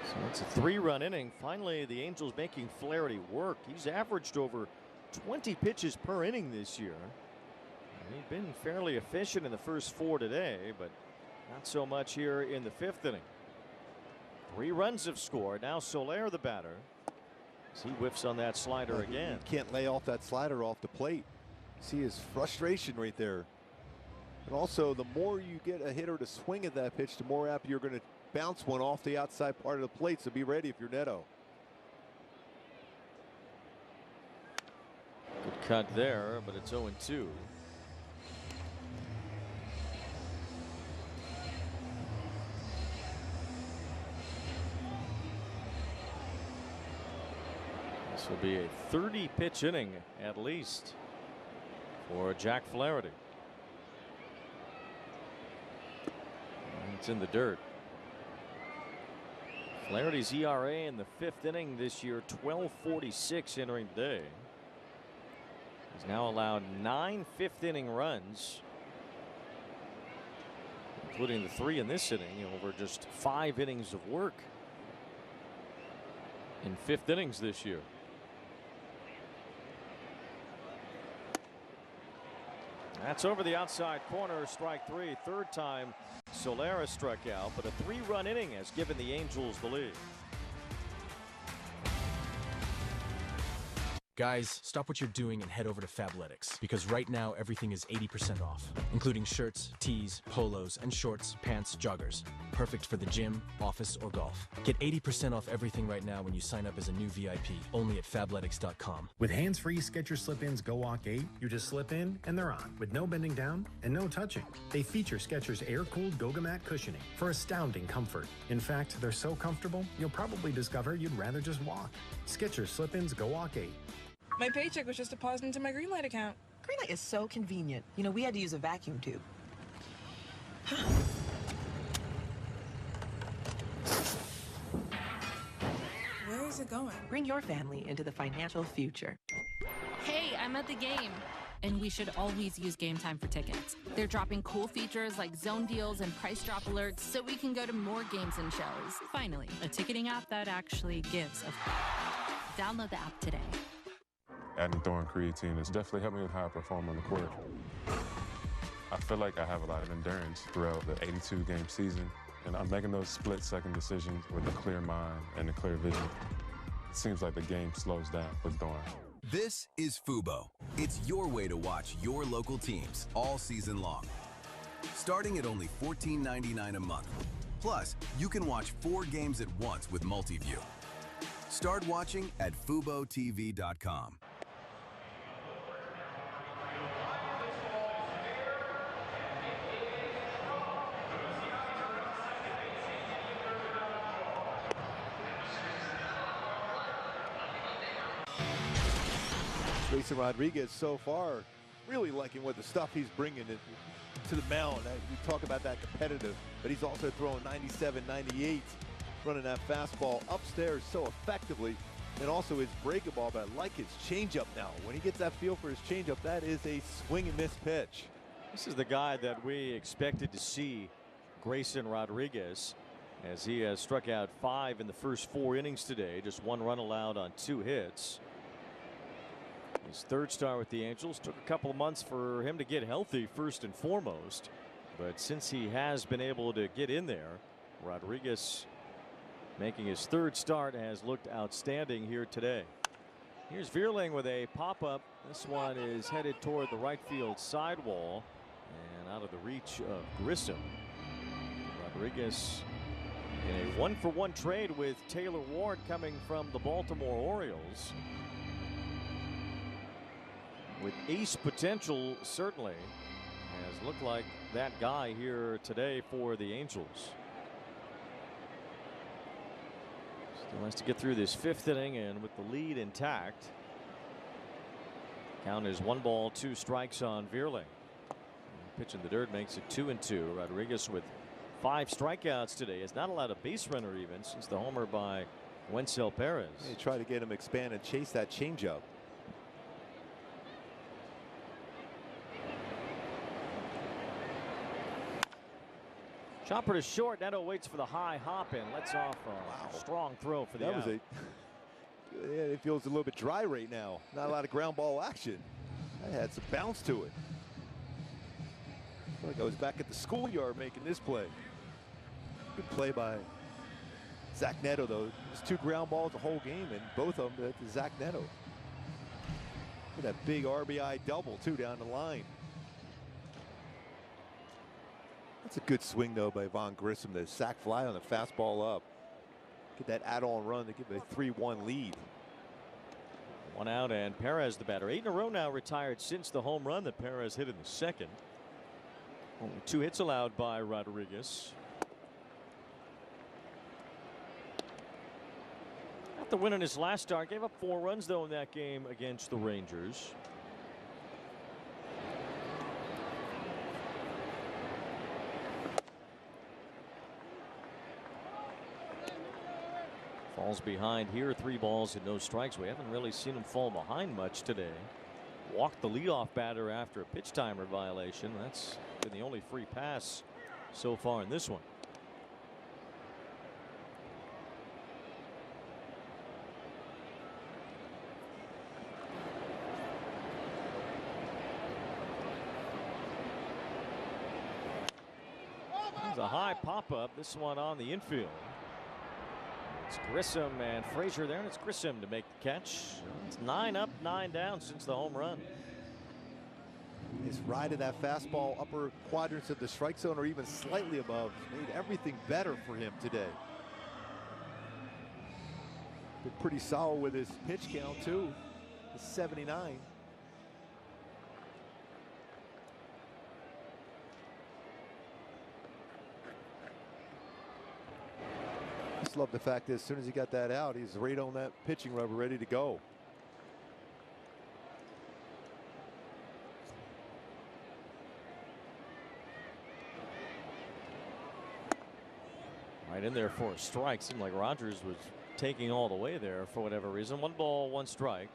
Speaker 21: So it's a 3-run inning. Finally, the Angels making Flaherty work. He's averaged over 20 pitches per inning this year. And he's been fairly efficient in the first 4 today, but not so much here in the 5th inning. 3 runs have scored. Now Soler the batter. As he whiffs on that slider again.
Speaker 16: He can't lay off that slider off the plate. See his frustration right there. And also, the more you get a hitter to swing at that pitch, the more apt you're going to bounce one off the outside part of the plate. So be ready if you're Neto.
Speaker 21: Good cut there, but it's 0-2. This will be a 30-pitch inning at least for Jack Flaherty. And it's in the dirt. Flaherty's ERA in the 5th inning this year, 12.46 entering today. He's now allowed 9 5th-inning runs, including the 3 in this inning, over just 5 innings of work in 5th innings this year. That's over the outside corner, strike 3. 3rd time Soler struck out, but a 3-run inning has given the Angels the lead.
Speaker 5: Guys, stop what you're doing and head over to Fabletics, because right now everything is 80% off, including shirts, tees, polos, and shorts, pants, joggers. Perfect for the gym, office, or golf. Get 80% off everything right now when you sign up as a new VIP, only at Fabletics.com.
Speaker 14: With hands-free Skechers Slip-ins Go Walk 8, you just slip in and they're on, with no bending down and no touching. They feature Skechers air-cooled Goga Mat cushioning for astounding comfort. In fact, they're so comfortable, you'll probably discover you'd rather just walk. Skechers Slip-ins Go Walk 8.
Speaker 17: My paycheck was just deposited into my Greenlight account.
Speaker 8: Greenlight is so convenient. You know, we had to use a vacuum tube.
Speaker 15: Where is it going?
Speaker 8: Bring your family into the financial future.
Speaker 17: Hey, I'm at the game. And we should always use Game Time for tickets. They're dropping cool features like zone deals and price drop alerts so we can go to more games and shows. Finally, a ticketing app that actually gives a Download the app today.
Speaker 22: Adding throwing creatine has definitely helped me with how I perform on the court. I feel like I have a lot of endurance throughout the 82-game season, and I'm making those split-second decisions with a clear mind and a clear vision. It seems like the game slows down with Thorne.
Speaker 25: This is Fubo. It's your way to watch your local teams all season long. Starting at only $14.99 a month. Plus, you can watch 4 games at once with Multiview. Start watching at FuboTV.com.
Speaker 16: Grayson Rodriguez so far really liking what the stuff he's bringing to the mound. We talk about that competitive, but he's also throwing 97, 98, running that fastball upstairs so effectively, and also his breaking ball. But I like his changeup now. When he gets that feel for his changeup, that is a swing and miss pitch.
Speaker 21: This is the guy that we expected to see, Grayson Rodriguez, as he has struck out 5 in the first 4 innings today, just 1 run allowed on 2 hits. His 3rd start with the Angels. Took a couple of months for him to get healthy first and foremost, but since he has been able to get in there, Rodriguez, making his 3rd start, has looked outstanding here today. Here's Vierling with a pop-up. This one is headed toward the right field sidewall and out of the reach of Grissom. Rodriguez in a 1-for-1 trade with Taylor Ward coming from the Baltimore Orioles. With ace potential, certainly has looked like that guy here today for the Angels. Still has to get through this 5th inning, and with the lead intact, count is 1 ball 2 strikes on Vierling. Pitch in the dirt makes it 2-2. Rodriguez with 5 strikeouts today has not allowed a base runner even since the homer by Wenzel Perez.
Speaker 16: They try to get him expand and chase that changeup.
Speaker 21: Chopper to short. Neto waits for the high hop and lets off a strong throw for the out.
Speaker 16: It feels a little bit dry right now. Not a lot of ground ball action. That had some bounce to it. I feel like I was back at the schoolyard making this play. Good play by Zach Neto, though. There's 2 ground balls the whole game, and both of them to Zach Neto. Look at that big RBI double, too, down the line. That's a good swing, though, by Von Grissom. The sac fly on the fastball up. Get that add-on run to give a 3-1 lead.
Speaker 21: 1 out, and Perez the batter. 8 in a row now retired since the home run that Perez hit in the 2nd. Only 2 hits allowed by Rodriguez. Got the win in his last start. Gave up 4 runs, though, in that game against the Rangers. Falls behind here, 3 balls and no strikes. We haven't really seen him fall behind much today. Walked the leadoff batter after a pitch timer violation. That's been the only free pass so far in this one. There's a high pop-up. This one on the infield. It's Grissom and Frazier there, and it's Grissom to make the catch. It's 9 up, 9 down since the home run.
Speaker 16: His ride of that fastball, upper quadrants of the strike zone or even slightly above, made everything better for him today. Been pretty solid with his pitch count, too. It's 79. Just love the fact that as soon as he got that out, he's right on that pitching rubber, ready to go.
Speaker 21: Right in there for a strike. Seemed like Rogers was taking all the way there for whatever reason. 1 ball, 1 strike.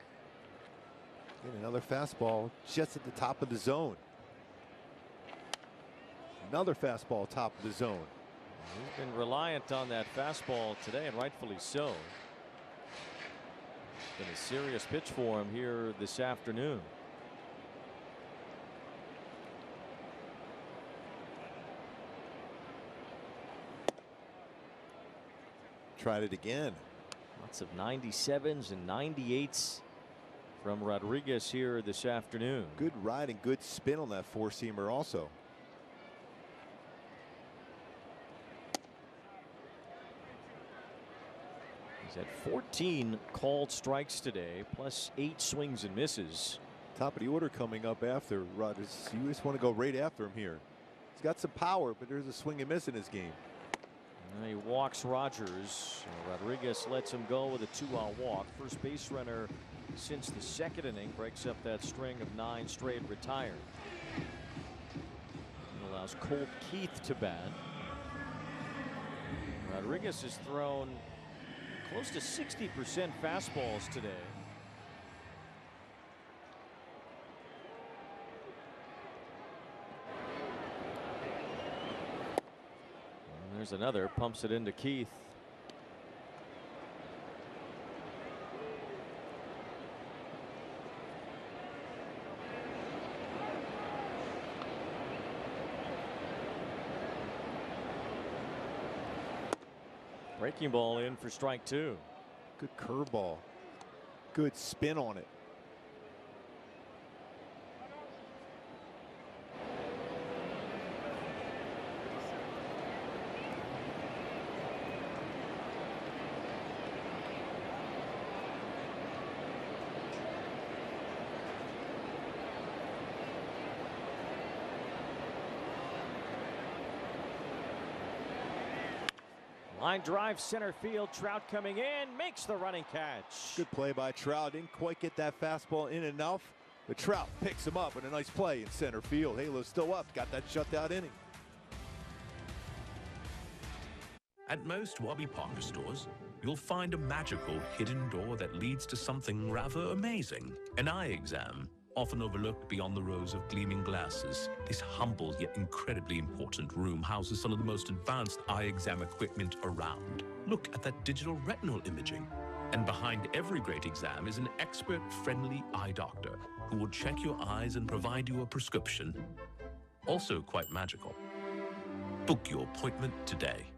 Speaker 16: And another fastball just at the top of the zone. Another fastball top of the zone.
Speaker 21: He's been reliant on that fastball today, and rightfully so. Been a serious pitch for him here this afternoon.
Speaker 16: Tried it again.
Speaker 21: Lots of 97s and 98s from Rodriguez here this afternoon.
Speaker 16: Good ride and good spin on that four-seamer also.
Speaker 21: He's had 14 called strikes today, plus 8 swings and misses.
Speaker 16: Top of the order coming up after Rodgers. You just want to go right after him here. He's got some power, but there's a swing and miss in his game.
Speaker 21: He walks Rogers. Rodriguez lets him go with a 2-out walk. First base runner since the 2nd inning, breaks up that string of 9 straight retired. And allows Colt Keith to bat. Rodriguez has thrown close to 60% fastballs today. There's another, pumps it into Keith. Breaking ball in for strike 2.
Speaker 16: Good curveball. Good spin on it.
Speaker 21: Line drive center field. Trout coming in, makes the running catch.
Speaker 16: Good play by Trout. Didn't quite get that fastball in enough, but Trout picks him up in a nice play in center field. Halo's still up. Got that shutout inning.
Speaker 6: At most Warby Parker stores, you'll find a magical hidden door that leads to something rather amazing. An eye exam, often overlooked beyond the rows of gleaming glasses. This humble yet incredibly important room houses some of the most advanced eye exam equipment around. Look at that digital retinal imaging. And behind every great exam is an expert-friendly eye doctor who will check your eyes and provide you a prescription. Also quite magical. Book your appointment today.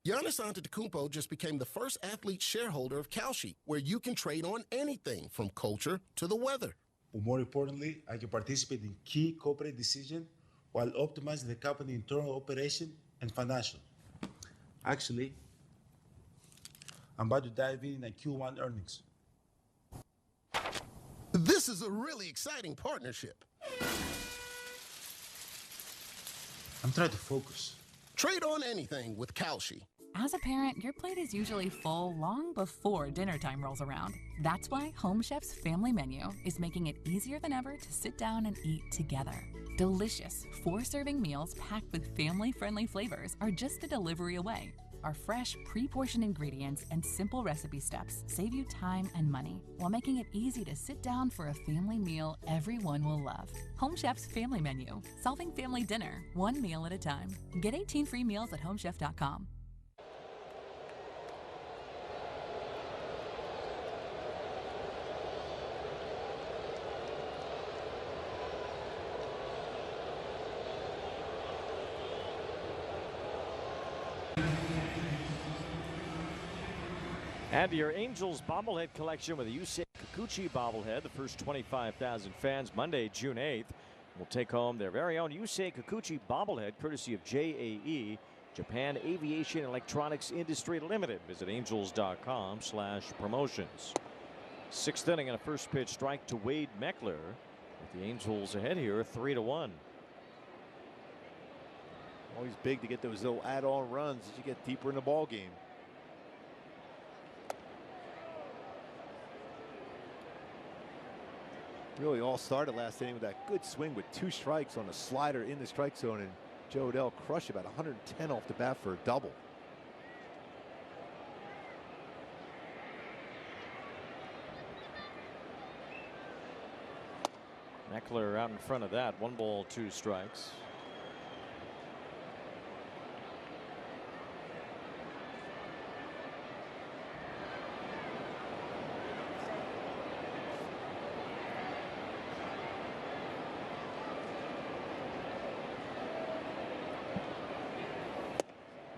Speaker 7: Giannis Antetokounmpo just became the first athlete shareholder of Kalshi, where you can trade on anything from culture to the weather.
Speaker 13: But more importantly, I can participate in key corporate decisions while optimizing the company's internal operation and financial. Actually, I'm about to dive in at Q1 earnings.
Speaker 7: This is a really exciting partnership.
Speaker 13: I'm trying to focus.
Speaker 7: Trade on anything with Kalshi.
Speaker 23: As a parent, your plate is usually full long before dinner time rolls around. That's why Home Chef's family menu is making it easier than ever to sit down and eat together. Delicious 4-serving meals packed with family-friendly flavors are just a delivery away. Our fresh, pre-portioned ingredients and simple recipe steps save you time and money while making it easy to sit down for a family meal everyone will love. Home Chef's family menu, solving family dinner, one meal at a time. Get 18 free meals at homechef.com.
Speaker 21: Add to your Angels bobblehead collection with a Yusei Kikuchi bobblehead. The first 25,000 fans Monday, June 8th, will take home their very own Yusei Kikuchi bobblehead, courtesy of JAE, Japan Aviation Electronics Industry Limited. Visit angels.com/promotions. 6th inning and a first pitch strike to Wade Meckler, with the Angels ahead here 3-1.
Speaker 16: Always big to get those little add-on runs as you get deeper in the ball game. Really all started last inning with that good swing with 2 strikes on a slider in the strike zone, and Joe Adell crushed about 110 off the bat for a double.
Speaker 21: Eckler out in front of that. 1 ball, 2 strikes.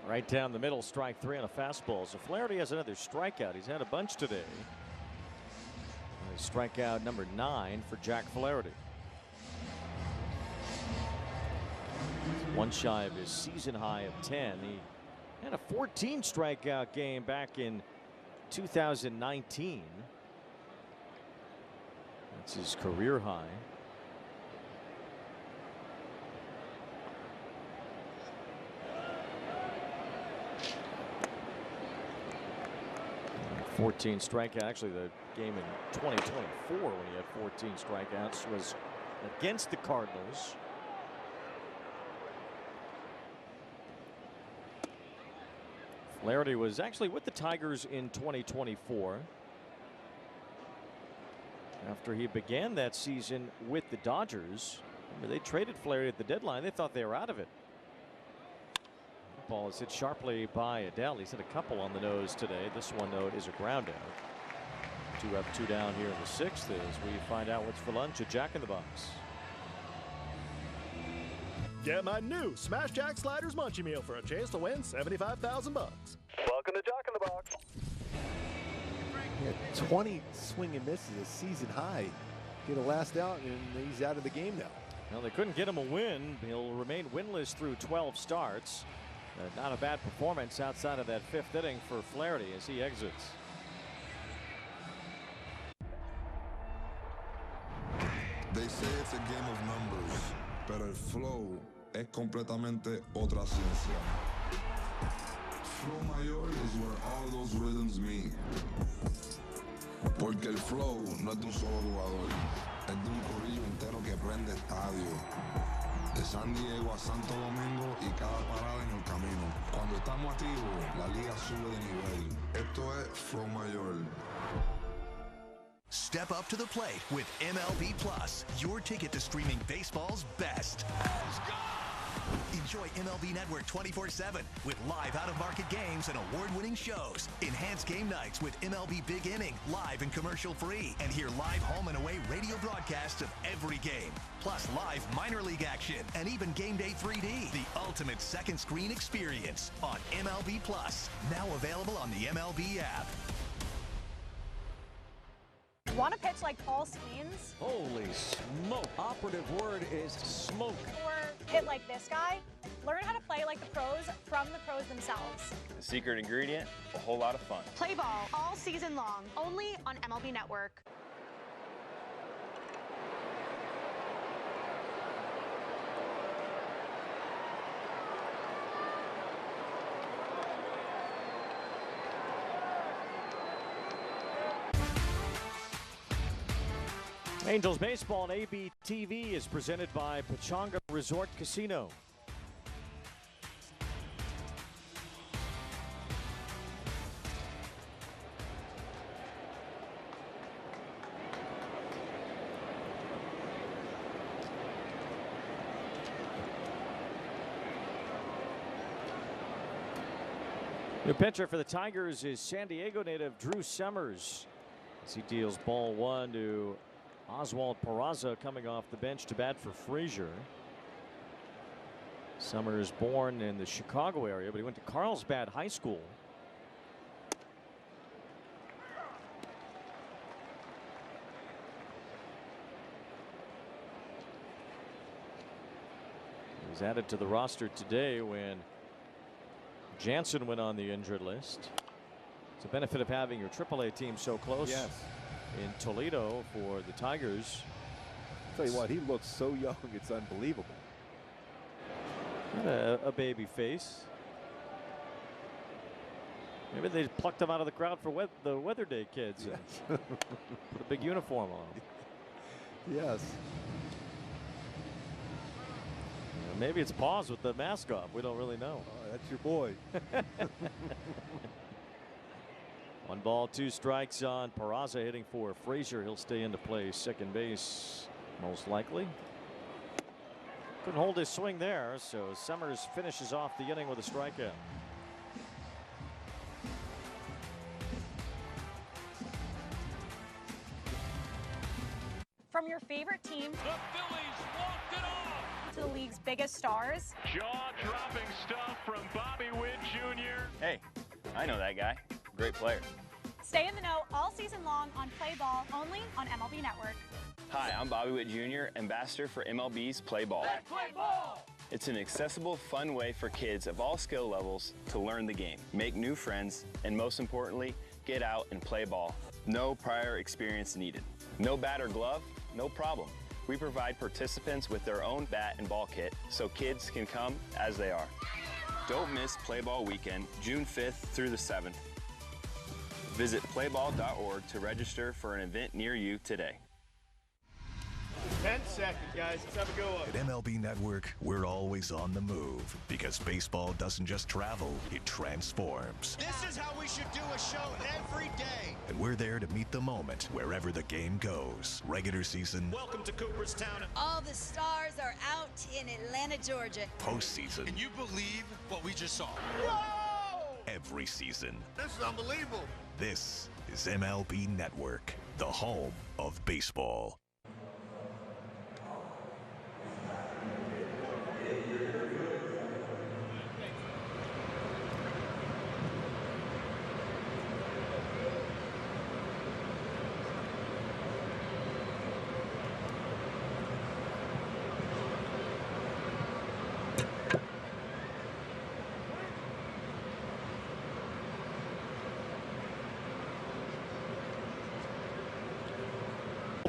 Speaker 21: Right down the middle, strike 3 on a fastball. So Flaherty has another strikeout. He's had a bunch today. Strikeout number 9 for Jack Flaherty. 1 shy of his season high of 10. He had a 14 strikeout game back in 2019. That's his career high. .14 strikeout. Actually, the game in 2024 when he had 14 strikeouts was against the Cardinals. Flaherty was actually with the Tigers in 2024. After he began that season with the Dodgers. Remember, they traded Flaherty at the deadline. They thought they were out of it. Ball is hit sharply by Adele. He's hit a couple on the nose today. This one, though, is a ground out. 2 up, 2 down here in the 6th as we find out what's for lunch at Jack in the Box.
Speaker 2: Get my new Smash Jack Sliders Munchie Meal for a chance to win $75,000. Welcome to Jack in the Box.
Speaker 16: Yeah, 20 swing and misses, a season high. Get a last out, and he's out of the game now.
Speaker 21: Well, they couldn't get him a win. He'll remain winless through 12 starts. Not a bad performance outside of that 5th inning for Flaherty as he exits.
Speaker 3: They say it's a game of numbers, pero el flow es completamente otra ciencia. Flow mayor is where all those rhythms meet. Porque el flow no es de un solo jugador, es de un corillo entero que prende estadio. De San Diego a Santo Domingo y cada parada en el camino. Cuando estamos activos, la liga sube de nivel. Esto es Flow Mayor.
Speaker 19: Step up to the plate with MLB Plus, your ticket to streaming baseball's best. Enjoy MLB Network 24/7 with live out-of-market games and award-winning shows. Enhance game nights with MLB Big Inning, live and commercial-free. And hear live home and away radio broadcasts of every game. Plus live minor league action and even Game Day 3D. The ultimate second screen experience on MLB Plus. Now available on the MLB app.
Speaker 10: Want to pitch like Paul Skeens?
Speaker 21: Holy smoke. Operative word is smoke.
Speaker 10: Or hit like this guy? Learn how to play like the pros from the pros themselves.
Speaker 18: The secret ingredient, a whole lot of fun.
Speaker 10: Play ball all season long, only on MLB Network.
Speaker 21: Angels baseball on ABTV is presented by Pechanga Resort Casino. New pitcher for the Tigers is San Diego native Drew Summers as he deals ball 1 to Oswald Peraza, coming off the bench to bat for Frazier. Summers born in the Chicago area, but he went to Carlsbad High School. He was added to the roster today when Jansen went on the injured list. It's a benefit of having your AAA team so close.
Speaker 16: Yes.
Speaker 21: In Toledo for the Tigers.
Speaker 16: I'll tell you what, he looks so young, it's unbelievable.
Speaker 21: Got a baby face. Maybe they plucked him out of the crowd for the Weather Day kids. Yes. Put a big uniform on him.
Speaker 16: Yes.
Speaker 21: Maybe it's paused with the mask off. We don't really know.
Speaker 16: Oh, that's your boy.
Speaker 21: 1 ball, 2 strikes on Peraza, hitting for Frazier. He'll stay into play second base. most likely. Couldn't hold his swing there, so Summers finishes off the inning with a strikeout.
Speaker 10: From your favorite team,
Speaker 20: The Phillies walked it off.
Speaker 10: to the league's biggest stars,
Speaker 20: Jaw-dropping stuff from Bobby Witt Jr.
Speaker 18: Hey, I know that guy. Great player.
Speaker 10: stay in the know all season long on Play Ball, only on MLB Network.
Speaker 18: Hi, I'm Bobby Witt Jr., ambassador for MLB's Play Ball.
Speaker 20: Let's play ball.
Speaker 18: It's an accessible, fun way for kids of all skill levels to learn the game, make new friends, and most importantly, get out and play ball. No prior experience needed. No bat or glove? No problem. We provide participants with their own bat and ball kit so kids can come as they are. Don't miss Play Ball Weekend, June 5th through the 7th. Visit playball.org to register for an event near you today.
Speaker 21: 10 seconds, guys. Let's have a go.
Speaker 4: At MLB Network, we're always on the move because baseball doesn't just travel, it transforms.
Speaker 20: This is how we should do a show every day.
Speaker 4: And we're there to meet the moment wherever the game goes. Regular season,
Speaker 20: Welcome to Cooperstown.
Speaker 9: All the stars are out in Atlanta, Georgia.
Speaker 4: postseason,
Speaker 20: Can you believe what we just saw?
Speaker 4: every season.
Speaker 20: This is unbelievable.
Speaker 4: This is MLB Network, the home of baseball.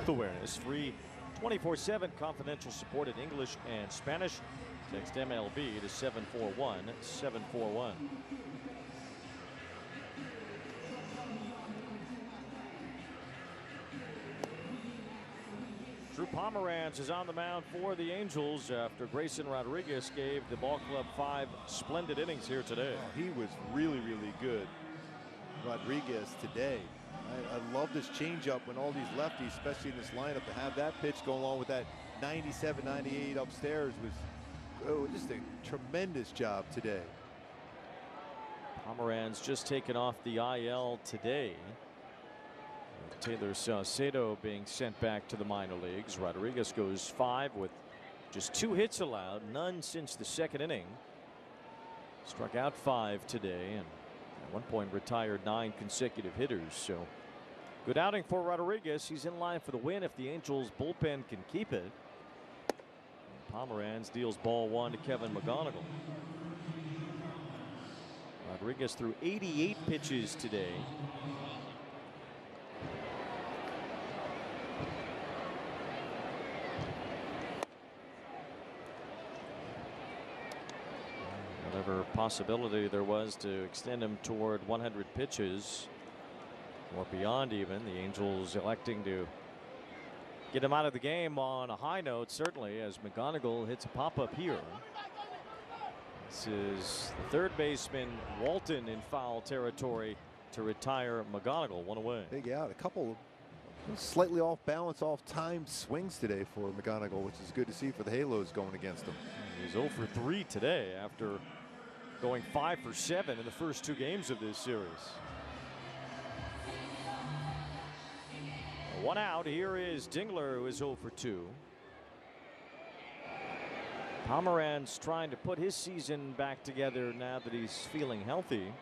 Speaker 21: Awareness, free 24/7 confidential support in English and Spanish. Text MLB to 741-741. Drew Pomeranz is on the mound for the Angels after Grayson Rodriguez gave the ball club 5 splendid innings here today.
Speaker 16: Oh, he was really, really good, Rodriguez, today. I love this changeup when all these lefties, especially in this lineup, to have that pitch go along with that 97, 98 upstairs was just a tremendous job today.
Speaker 21: Pomeranz just taken off the IL today. Taylor Saucedo being sent back to the minor leagues. Rodriguez goes 5 with just 2 hits allowed, none since the second inning. Struck out 5 today and at one point retired 9 consecutive hitters. So good outing for Rodriguez. He's in line for the win if the Angels bullpen can keep it. Pomeranz deals ball 1 to Kevin McGonigal. Rodriguez threw 88 pitches today. Whatever possibility there was to extend him toward 100 pitches or beyond even, the Angels electing to get him out of the game on a high note, certainly, as McGonigal hits a pop-up here. This is the third baseman Walton in foul territory to retire McGonigal. 1 away.
Speaker 16: Big out. A couple slightly off balance, off timed swings today for McGonigal, which is good to see for the Halos going against him.
Speaker 21: He's 0 for 3 today after going 5 for 7 in the first 2 games of this series. 1 out. Here is Dingler, who is 0 for 2. Pomeranz trying to put his season back together now that he's feeling healthy.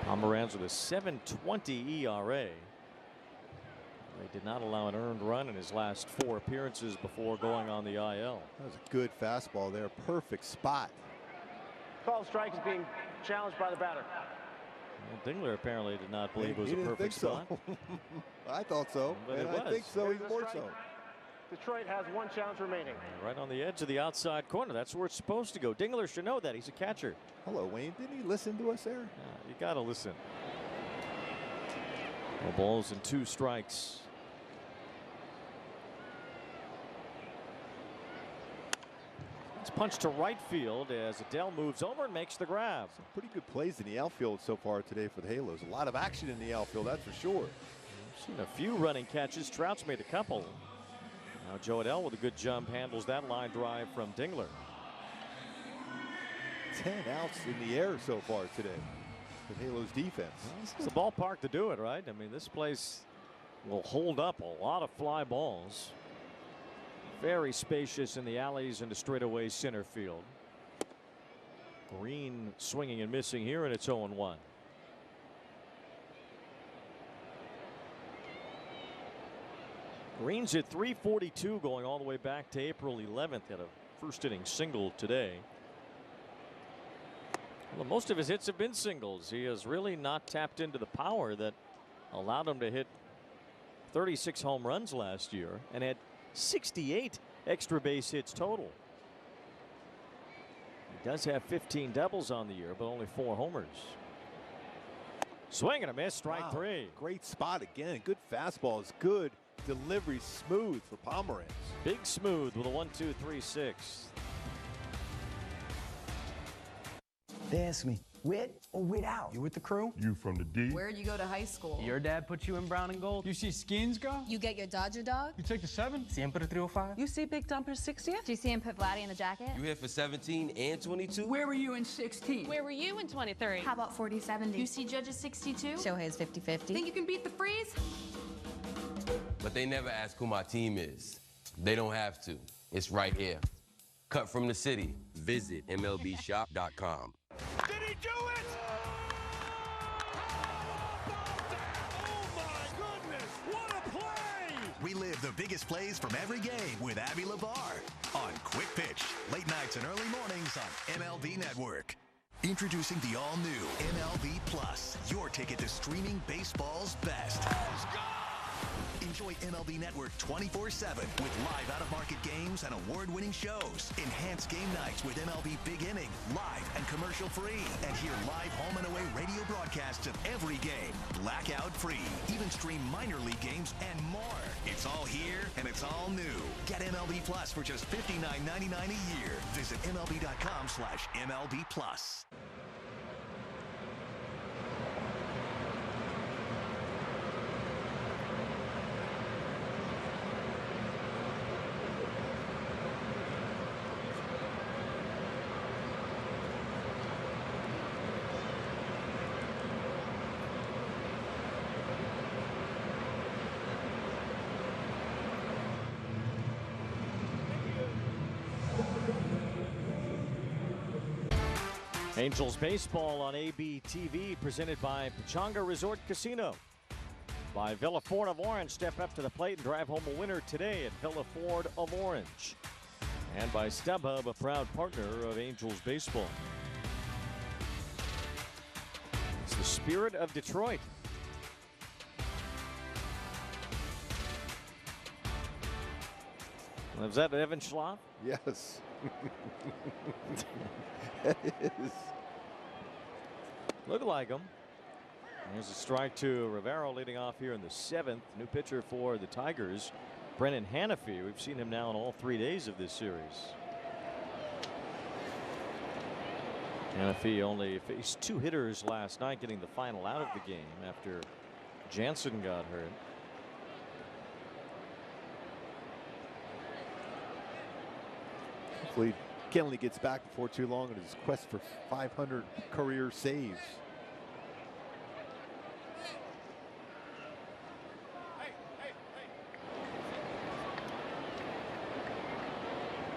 Speaker 21: Pomeranz with a 7.20 ERA. They did not allow an earned run in his last 4 appearances before going on the IL.
Speaker 16: That was a good fastball there. Perfect spot.
Speaker 21: Call strike is being challenged by the batter. Well, Dingler apparently did not believe it was a perfect spot.
Speaker 16: I thought so.
Speaker 21: But
Speaker 16: and
Speaker 21: it was.
Speaker 16: I think so even more so.
Speaker 21: Detroit has 1 challenge remaining. Right on the edge of the outside corner. That's where it's supposed to go. Dingler should know that. He's a catcher.
Speaker 16: Hello, Wayne. Didn't he listen to us there?
Speaker 21: Yeah, you got to listen. 4 balls and 2 strikes. It's punch to right field as Adele moves over and makes the grab.
Speaker 16: Some pretty good plays in the outfield so far today for the Halos. A lot of action in the outfield, that's for sure.
Speaker 21: We've seen a few running catches. Trout's made a couple. Now Joe Adele with a good jump handles that line drive from Dingler.
Speaker 16: 10 outs in the air so far today for Halos defense.
Speaker 21: It's the ballpark to do it, right? I mean, this place will hold up a lot of fly balls. Very spacious in the alleys and the straightaway center field. Green swinging and missing here, and it's 0-1. Green's at .342 going all the way back to April 11th. Had a first inning single today. Well, most of his hits have been singles. He has really not tapped into the power that allowed him to hit 36 home runs last year and had 68 extra base hits total. He does have 15 doubles on the year, but only 4 homers. Swing and a miss, strike 3.
Speaker 16: Great spot again. Good fastball. It's good delivery, smooth for Pomerantz.
Speaker 21: Big Smooth with a 1-2-3-6.
Speaker 1: They ask me, with or without? You with the crew?
Speaker 5: You from the D?
Speaker 11: Where'd you go to high school?
Speaker 1: Your dad put you in brown and gold?
Speaker 5: You see Skins go?
Speaker 11: You get your Dodger dog?
Speaker 5: You take the 7?
Speaker 1: Siempre 305?
Speaker 11: You see Big Dumper 60th?
Speaker 12: Do you see him put Vladdy in the jacket?
Speaker 24: You here for 17 and 22?
Speaker 1: Where were you in 16?
Speaker 12: Where were you in 23? How about 40-70? You see Judge's 62?
Speaker 11: Shohei's 50-50.
Speaker 12: Think you can beat the freeze?
Speaker 24: But they never ask who my team is. They don't have to. It's right here. Cut from the city. Visit MLBshop.com.
Speaker 20: Did he do it? Oh my goodness, what a play!
Speaker 19: We live the biggest plays from every game with Abby LeVar on Quick Pitch, late nights and early mornings on MLB Network. Introducing the all-new MLB Plus, your ticket to streaming baseball's best. Enjoy MLB Network 24/7 with live out-of-market games and award-winning shows. Enhanced game nights with MLB Big Inning, live and commercial-free. And hear live home and away radio broadcasts of every game, blackout-free. Even stream minor league games and more. It's all here and it's all new. Get MLB Plus for just $59.99 a year. Visit MLB.com/MLB Plus.
Speaker 21: Angels baseball on ABTV presented by Pechanga Resort Casino. By Villa Ford of Orange, step up to the plate and drive home a winner today at Villa Ford of Orange. And by StubHub, a proud partner of Angels baseball. It's the spirit of Detroit. Was that Evan Schlaf?
Speaker 16: Yes. It is.
Speaker 21: Look like him. There's a strike to Rivero leading off here in the 7th. New pitcher for the Tigers, Brennan Hanafy. We've seen him now in all 3 days of this series. Hanafy only faced 2 hitters last night, getting the final out of the game after Jansen got hurt.
Speaker 16: Hopefully Kenley gets back before too long in his quest for 500 career saves.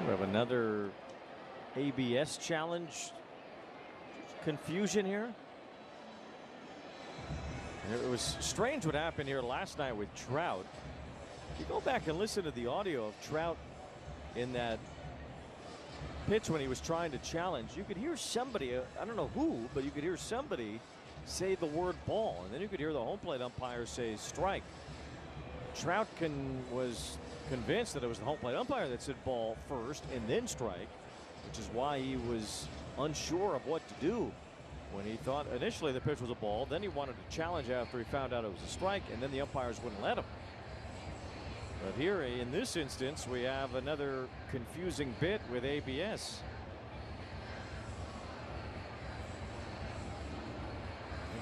Speaker 21: We have another ABS challenge confusion here. It was strange what happened here last night with Trout. If you go back and listen to the audio of Trout in that pitch when he was trying to challenge, you could hear somebody, I don't know who, but you could hear somebody say the word ball, and then you could hear the home plate umpire say strike. Trout was convinced that it was the home plate umpire that said ball first and then strike, which is why he was unsure of what to do when he thought initially the pitch was a ball. Then he wanted to challenge after he found out it was a strike, and then the umpires wouldn't let him. But here in this instance, we have another confusing bit with ABS.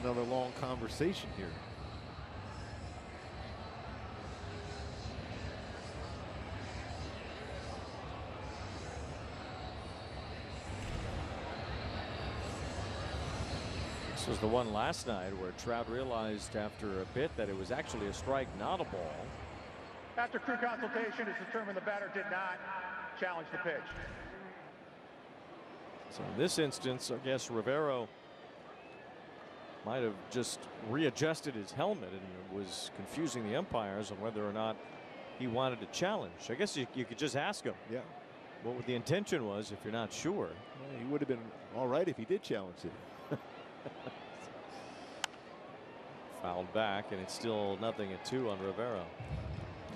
Speaker 16: Another long conversation here.
Speaker 21: This was the one last night where Trout realized after a bit that it was actually a strike, not a ball.
Speaker 5: After crew consultation, it's determined the batter did not challenge the pitch.
Speaker 21: So in this instance, I guess Rivero might have just readjusted his helmet and was confusing the umpires on whether or not he wanted to challenge. I guess you could just ask him.
Speaker 16: Yeah.
Speaker 21: What the intention was if you're not sure.
Speaker 16: Yeah, he would have been all right if he did challenge it.
Speaker 21: Fouled back, and it's still 0-2 on Rivero.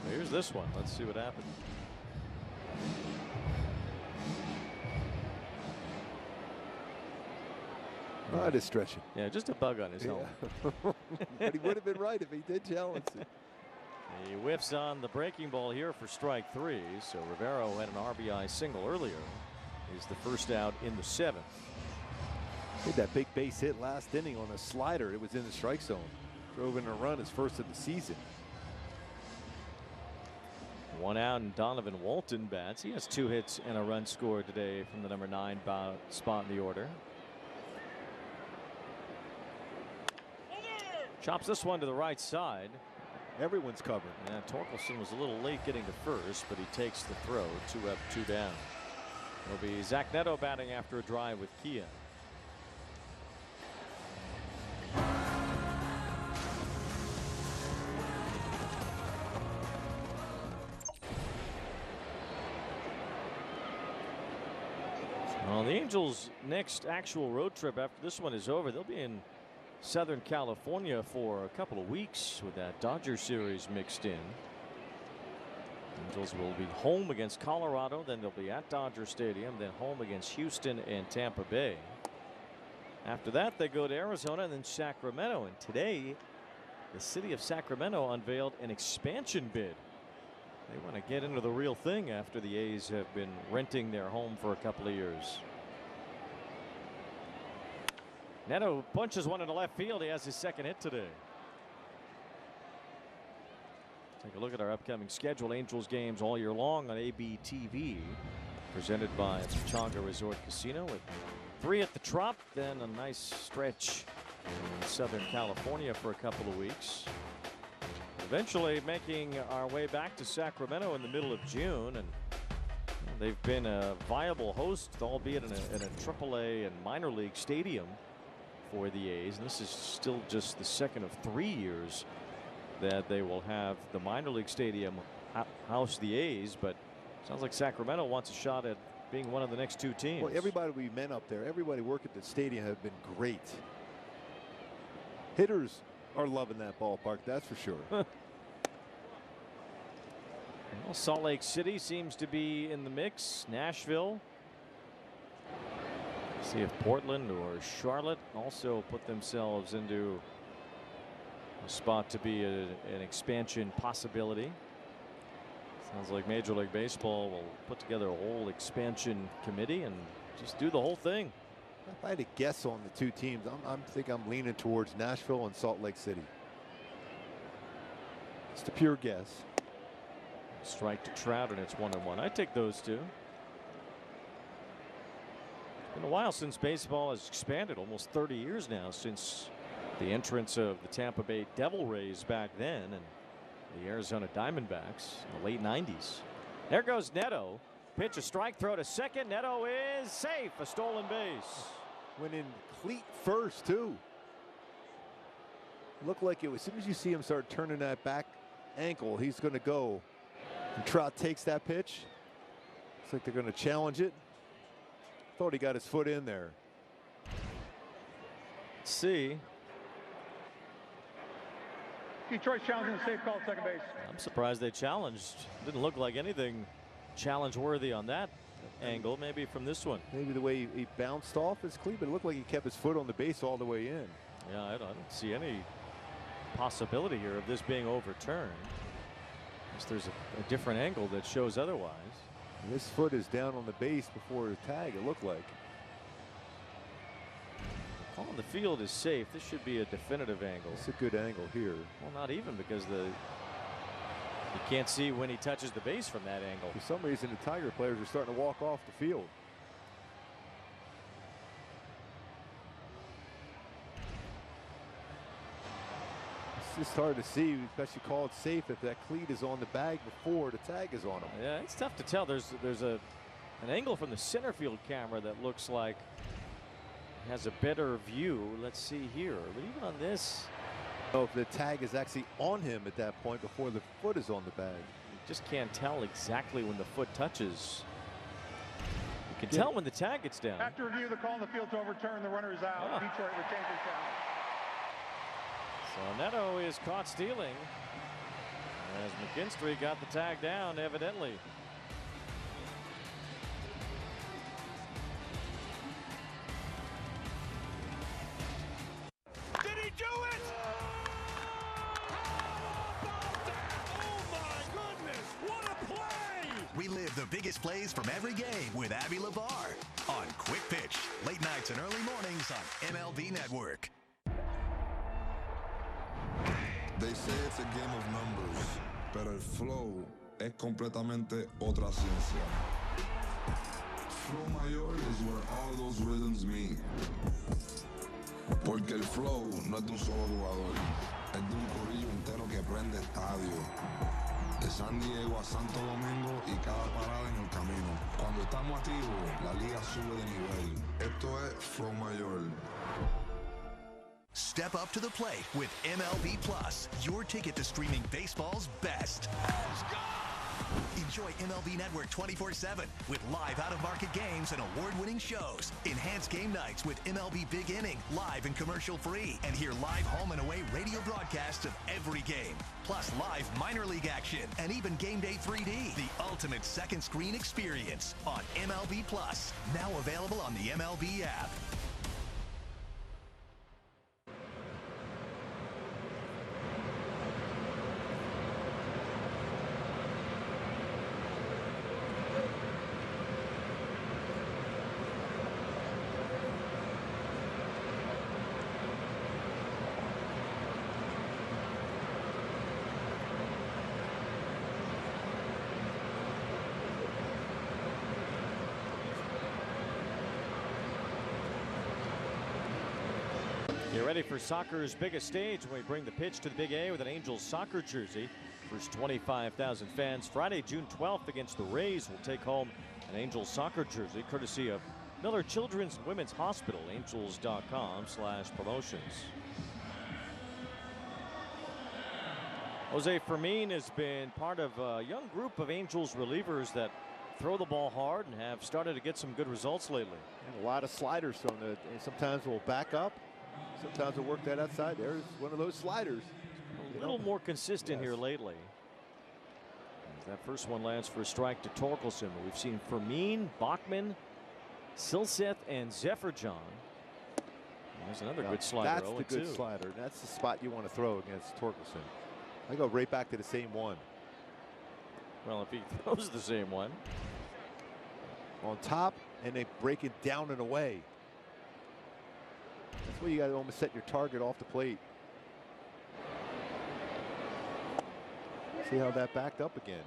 Speaker 21: Here's this one. Let's see what happens.
Speaker 16: That is stretching.
Speaker 21: Yeah, just a bug on his helmet.
Speaker 16: But he would have been right if he did challenge it.
Speaker 21: He whiffs on the breaking ball here for strike 3. So Rivero had an RBI single earlier. Is the first out in the 7th.
Speaker 16: Hit that big base hit last inning on a slider. It was in the strike zone. Drove in a run, his first of the season.
Speaker 21: 1 out, and Donovan Walton bats. He has 2 hits and a run scored today from the number 9 spot in the order. Chops this one to the right side.
Speaker 16: Everyone's covered.
Speaker 21: Yeah, Torkelson was a little late getting to first, but he takes the throw. 2 up, 2 down. It'll be Zach Neto batting after a drive with Kia. Well, the Angels' next actual road trip after this one is over, they'll be in Southern California for a couple of weeks with that Dodger series mixed in. Angels will be home against Colorado, then they'll be at Dodger Stadium, then home against Houston and Tampa Bay. After that, they go to Arizona and then Sacramento. And today, the city of Sacramento unveiled an expansion bid. They want to get into the real thing after the A's have been renting their home for a couple of years. Neto punches one into left field. He has his second hit today. Take a look at our upcoming schedule. Angels games all year long on ABTV. Presented by Pechanga Resort Casino with 3 at the Trop. Then a nice stretch in Southern California for a couple of weeks. Eventually making our way back to Sacramento in the middle of June, and they've been a viable host, albeit in a AAA and minor league stadium for the A's. And this is still just the second of 3 years that they will have the minor league stadium house the A's, but sounds like Sacramento wants a shot at being one of the next 2 teams.
Speaker 16: Well, everybody we met up there, everybody work at the stadium have been great. Hitters are loving that ballpark, that's for sure.
Speaker 21: Well, Salt Lake City seems to be in the mix. Nashville. See if Portland or Charlotte also put themselves into a spot to be an expansion possibility. Sounds like Major League Baseball will put together a whole expansion committee and just do the whole thing.
Speaker 16: If I had to guess on the 2 teams, I think I'm leaning towards Nashville and Salt Lake City. It's a pure guess.
Speaker 21: Strike to Trout, and it's 1-1. I take those 2. It's been a while since baseball has expanded, almost 30 years now since the entrance of the Tampa Bay Devil Rays back then and the Arizona Diamondbacks in the late 90s. There goes Neto. Pitch, a strike, throw to second. Neto is safe. A stolen base.
Speaker 16: Went in cleat first, too. Looked like it was, as soon as you see him start turning that back ankle, he's going to go. And Trout takes that pitch. Looks like they're going to challenge it. Thought he got his foot in there.
Speaker 21: Let's see.
Speaker 5: Detroit's challenging the safe call at second base.
Speaker 21: I'm surprised they challenged. Didn't look like anything challenge worthy on that angle. Maybe from this one.
Speaker 16: Maybe the way he bounced off his cleat, but it looked like he kept his foot on the base all the way in.
Speaker 21: Yeah, I don't see any possibility here of this being overturned. There's a different angle that shows otherwise.
Speaker 16: And this foot is down on the base before the tag, it looked like.
Speaker 21: The call on the field is safe. This should be a definitive angle.
Speaker 16: It's a good angle here.
Speaker 21: Well, not even, because you can't see when he touches the base from that angle.
Speaker 16: For some reason, the Tiger players are starting to walk off the field. It's just hard to see, because you call it safe if that cleat is on the bag before the tag is on him.
Speaker 21: Yeah, it's tough to tell. There's an angle from the center field camera that looks like it has a better view. Let's see here. But even on this,
Speaker 16: so if the tag is actually on him at that point before the foot is on the bag,
Speaker 21: you just can't tell exactly when the foot touches. You can tell when the tag gets down.
Speaker 5: After review, the call on the field to overturn. The runner is out. Detroit retains his down.
Speaker 21: So Neto is caught stealing as McKinstry got the tag down, evidently.
Speaker 20: Did he do it? Oh my goodness, what a play!
Speaker 19: Relive the biggest plays from every game with Abby LeVar on Quick Pitch, late nights and early mornings on MLB Network.
Speaker 3: They say it's a game of numbers, pero el flow es completamente otra ciencia. Flow mayor is where all those rhythms meet. Porque el flow no es de un solo jugador, es de un corillo entero que prende estadio. De San Diego a Santo Domingo y cada parada en el camino. Cuando estamos activos, la liga sube de nivel. Esto es Flow Mayor.
Speaker 19: Step up to the plate with MLB Plus, your ticket to streaming baseball's best. Enjoy MLB Network 24/7 with live out-of-market games and award-winning shows. Enhance game nights with MLB Big Inning, live and commercial-free. And hear live home and away radio broadcasts of every game. Plus live minor league action and even Game Day 3D. The ultimate second screen experience on MLB Plus. Now available on the MLB app.
Speaker 21: Get ready for soccer's biggest stage when we bring the pitch to the Big A with an Angels soccer jersey. First 25,000 fans Friday, June 12th against the Rays will take home an Angels soccer jersey courtesy of Miller Children's and Women's Hospital, angels.com/promotions. Jose Fermin has been part of a young group of Angels relievers that throw the ball hard and have started to get some good results lately.
Speaker 16: And a lot of sliders from the, and sometimes we'll back up. Sometimes we'll work that outside. There's one of those sliders.
Speaker 21: A little more consistent here lately. As that first one lands for a strike to Torkelson. We've seen Fermin, Bachman, Silseth, and Zephyr-John. There's another good slider.
Speaker 16: That's the good slider. That's the spot you want to throw against Torkelson. I go right back to the same one.
Speaker 21: Well, if he throws the same one.
Speaker 16: On top, and they break it down and away. That's where you got to almost set your target off the plate. See how that backed up again.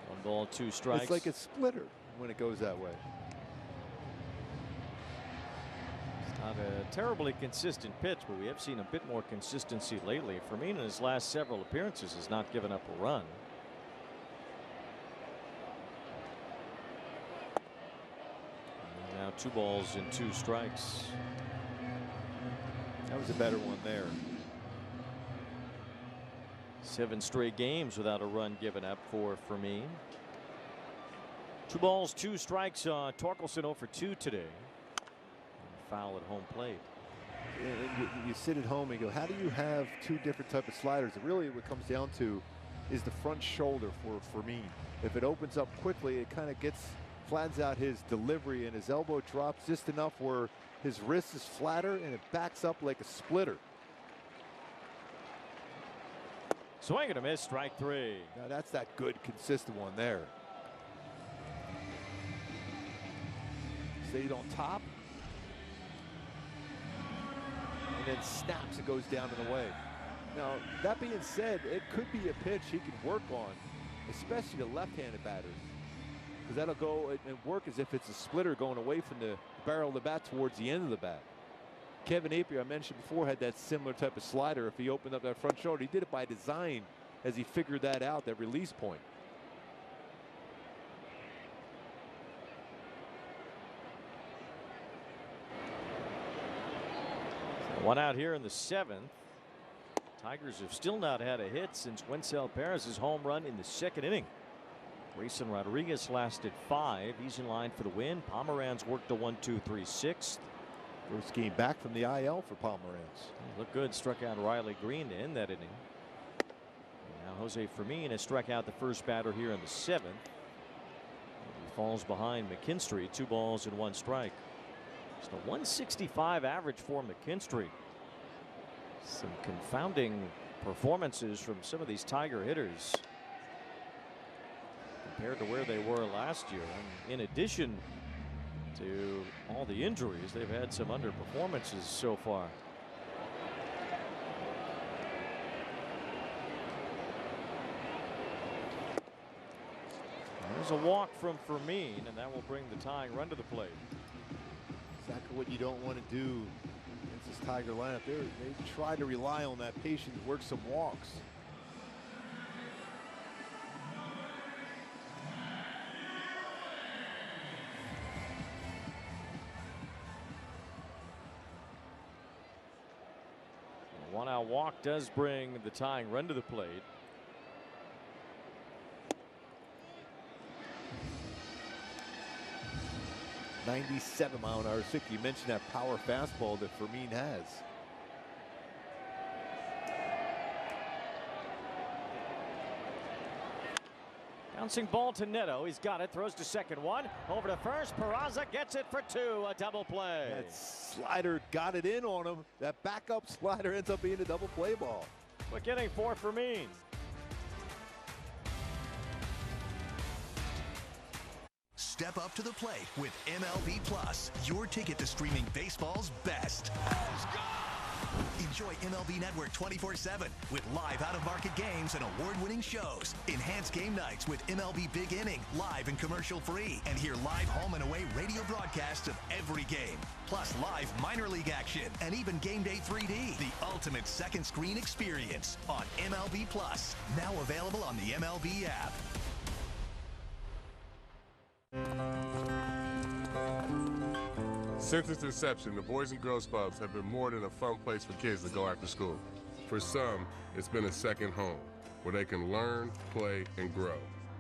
Speaker 21: 1 ball, 2 strikes.
Speaker 16: It's like a splitter when it goes that way.
Speaker 21: It's not a terribly consistent pitch, but we have seen a bit more consistency lately. Fermin in his last several appearances has not given up a run. And now 2 balls and 2 strikes.
Speaker 16: That was a better one there.
Speaker 21: 7 straight games without a run given up for Fermin. 2 balls, 2 strikes. Torkelson 0 for 2 today. And foul at home plate.
Speaker 16: And you sit at home and go, how do you have 2 different type of sliders? And really what it comes down to is the front shoulder for Fermin. If it opens up quickly, it kind of flattens out his delivery, and his elbow drops just enough where his wrist is flatter and it backs up like a splitter.
Speaker 21: Swing and a miss, strike 3.
Speaker 16: Now that's that good, consistent one there. Stayed on top. And then snaps, it goes down and away. Now, that being said, it could be a pitch he can work on, especially the left-handed batters. Because that'll go and work as if it's a splitter going away from the barrel of the bat towards the end of the bat. Kevin Napier, I mentioned before, had that similar type of slider. If he opened up that front shoulder, he did it by design as he figured that out, that release point.
Speaker 21: So one out here in the 7th. Tigers have still not had a hit since Wencel Perez's home run in the 2nd inning. Grayson Rodriguez lasted 5. He's in line for the win. Pomeranz worked a 1-2-3-6.
Speaker 16: First game back from the IL for Pomeranz.
Speaker 21: He looked good. Struck out Riley Green to end that inning. And now Jose Fermin has struck out the first batter here in the 7th. He falls behind McKinstry. 2 balls and 1 strike. Just a 165 average for McKinstry. Some confounding performances from some of these Tiger hitters compared to where they were last year. And in addition to all the injuries, they've had some underperformances so far. There's a walk from Fermin, and that will bring the tying run to the plate.
Speaker 16: Exactly what you don't want to do against this Tiger lineup. They try to rely on that patience, work some walks.
Speaker 21: A 1-out walk does bring the tying run to the plate.
Speaker 16: .97-mile-an-hour 60. You mentioned that power fastball that Fermin has.
Speaker 21: Bouncing ball to Neto. He's got it. Throws to second one. Over to first. Peraza gets it for 2. A double play.
Speaker 16: That slider got it in on him. That backup slider ends up being a double play ball.
Speaker 21: Quick inning for Fermin.
Speaker 19: Step up to the plate with MLB Plus, your ticket to streaming baseball's best. Enjoy MLB Network 24/7 with live out-of-market games and award-winning shows. Enhanced game nights with MLB Big Inning, live and commercial-free. And hear live home and away radio broadcasts of every game. Plus live minor league action and even Game Day 3D. The ultimate second screen experience on MLB Plus. Now available on the MLB app.
Speaker 8: Since its inception, the Boys and Girls Clubs have been more than a fun place for kids to go after school. For some, it's been a second home, where they can learn, play, and grow.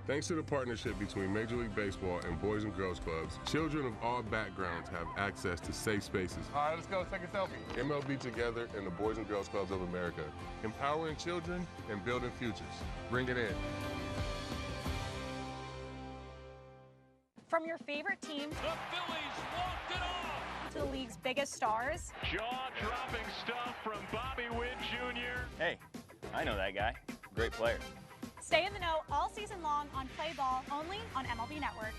Speaker 8: Thanks to the partnership between Major League Baseball and Boys and Girls Clubs, children of all backgrounds have access to safe spaces. All right, let's go take a selfie. MLB Together and the Boys and Girls Clubs of America, empowering children and building futures. Bring it in.
Speaker 10: From your favorite team,
Speaker 20: the Phillies walked it off,
Speaker 10: to the league's biggest stars.
Speaker 20: Jaw-dropping stuff from Bobby Witt Jr.
Speaker 18: Hey, I know that guy. Great player.
Speaker 10: Stay in the know all season long on Play Ball, only on MLB Network.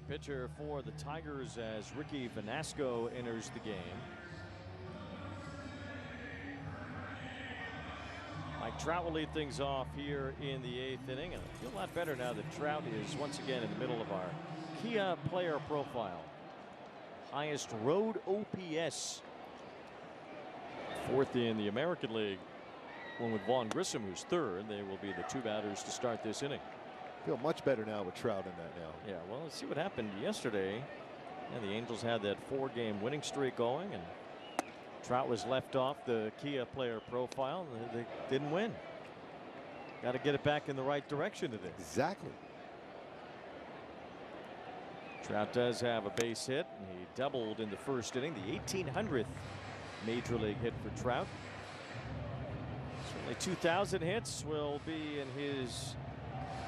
Speaker 21: Pitcher for the Tigers as Ricky Vanasco enters the game. Mike Trout will lead things off here in the 8th inning, and I feel a lot better now that Trout is once again in the middle of our Kia player profile. Highest road OPS, 4th in the American League. One with Vaughn Grissom, who's 3rd. They will be the 2 batters to start this inning.
Speaker 16: Feel much better now with Trout in that now.
Speaker 21: Yeah, well, let's see what happened yesterday. And the Angels had that 4-game winning streak going, and Trout was left off the Kia player profile, and they didn't win. Got to get it back in the right direction today.
Speaker 16: Exactly.
Speaker 21: Trout does have a base hit. He doubled in the first inning, the 1800th major league hit for Trout. Certainly 2,000 hits will be in his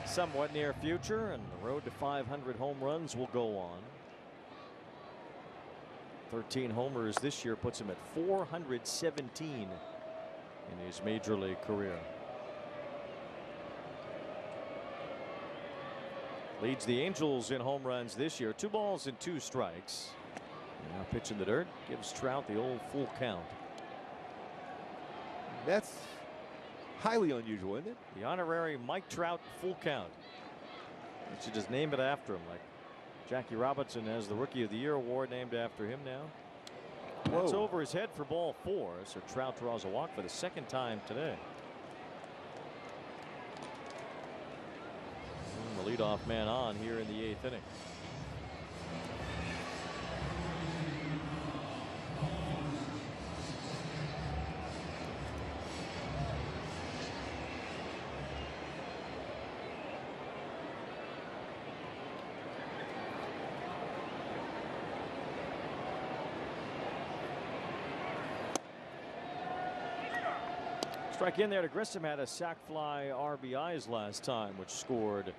Speaker 21: somewhat near future, and the road to 500 home runs will go on. 13 homers this year puts him at 417 in his major league career. Leads the Angels in home runs this year. 2 balls and 2 strikes. Now pitch in the dirt. Gives Trout the old full count.
Speaker 16: That's highly unusual, isn't it?
Speaker 21: The honorary Mike Trout full count. They should just name it after him. Like Jackie Robinson has the Rookie of the Year award named after him now. It's over his head for ball 4. So Trout draws a walk for the 2nd time today. The leadoff man on here in the 8th inning. Strike in there to Grissom. Had a sac fly RBIs last time, which scored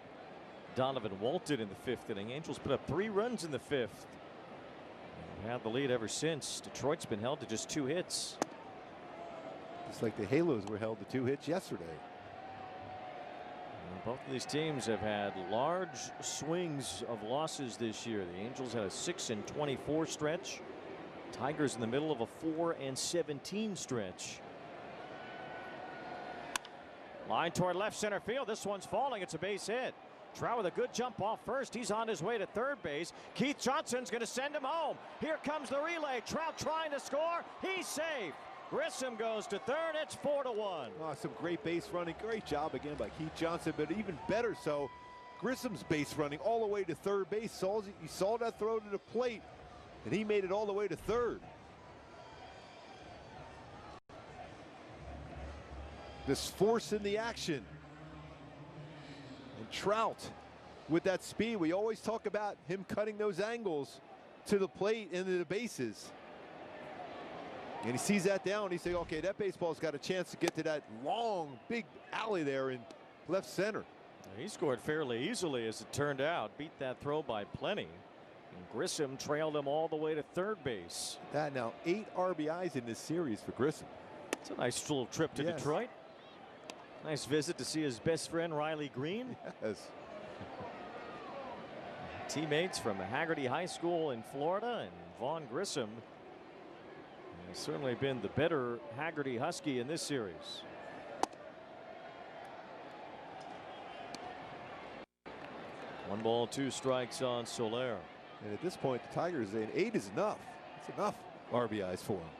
Speaker 21: Donovan Walton in the 5th inning. Angels put up 3 runs in the 5th. Had the lead ever since. Detroit's been held to just 2 hits.
Speaker 16: Just like the Halos were held to 2 hits yesterday.
Speaker 21: Both of these teams have had large swings of losses this year. The Angels had a 6-24 stretch. Tigers in the middle of a 4-17 stretch. Line toward left center field. This one's falling. It's a base hit. Trout with a good jump off first. He's on his way to third base. Keith Johnson's going to send him home. Here comes the relay. Trout trying to score. He's safe. Grissom goes to third. It's 4-1.
Speaker 16: Oh, some great base running. Great job again by Keith Johnson, but even better so, Grissom's base running all the way to third base. He saw that throw to the plate, and he made it all the way to third. This force in the action. And Trout, with that speed, we always talk about him cutting those angles to the plate and to the bases. And he sees that down. He's saying, okay, that baseball's got a chance to get to that long, big alley there in left center.
Speaker 21: He scored fairly easily, as it turned out. Beat that throw by plenty. And Grissom trailed him all the way to third base.
Speaker 16: That now 8 RBIs in this series for Grissom.
Speaker 21: It's a nice little trip to Detroit. Nice visit to see his best friend Riley Green.
Speaker 16: Yes.
Speaker 21: Teammates from Haggerty High School in Florida, and Vaughn Grissom has certainly been the better Haggerty Husky in this series. One ball, 2 strikes on Soler.
Speaker 16: And at this point, the Tigers saying 8 is enough. It's enough RBIs for him.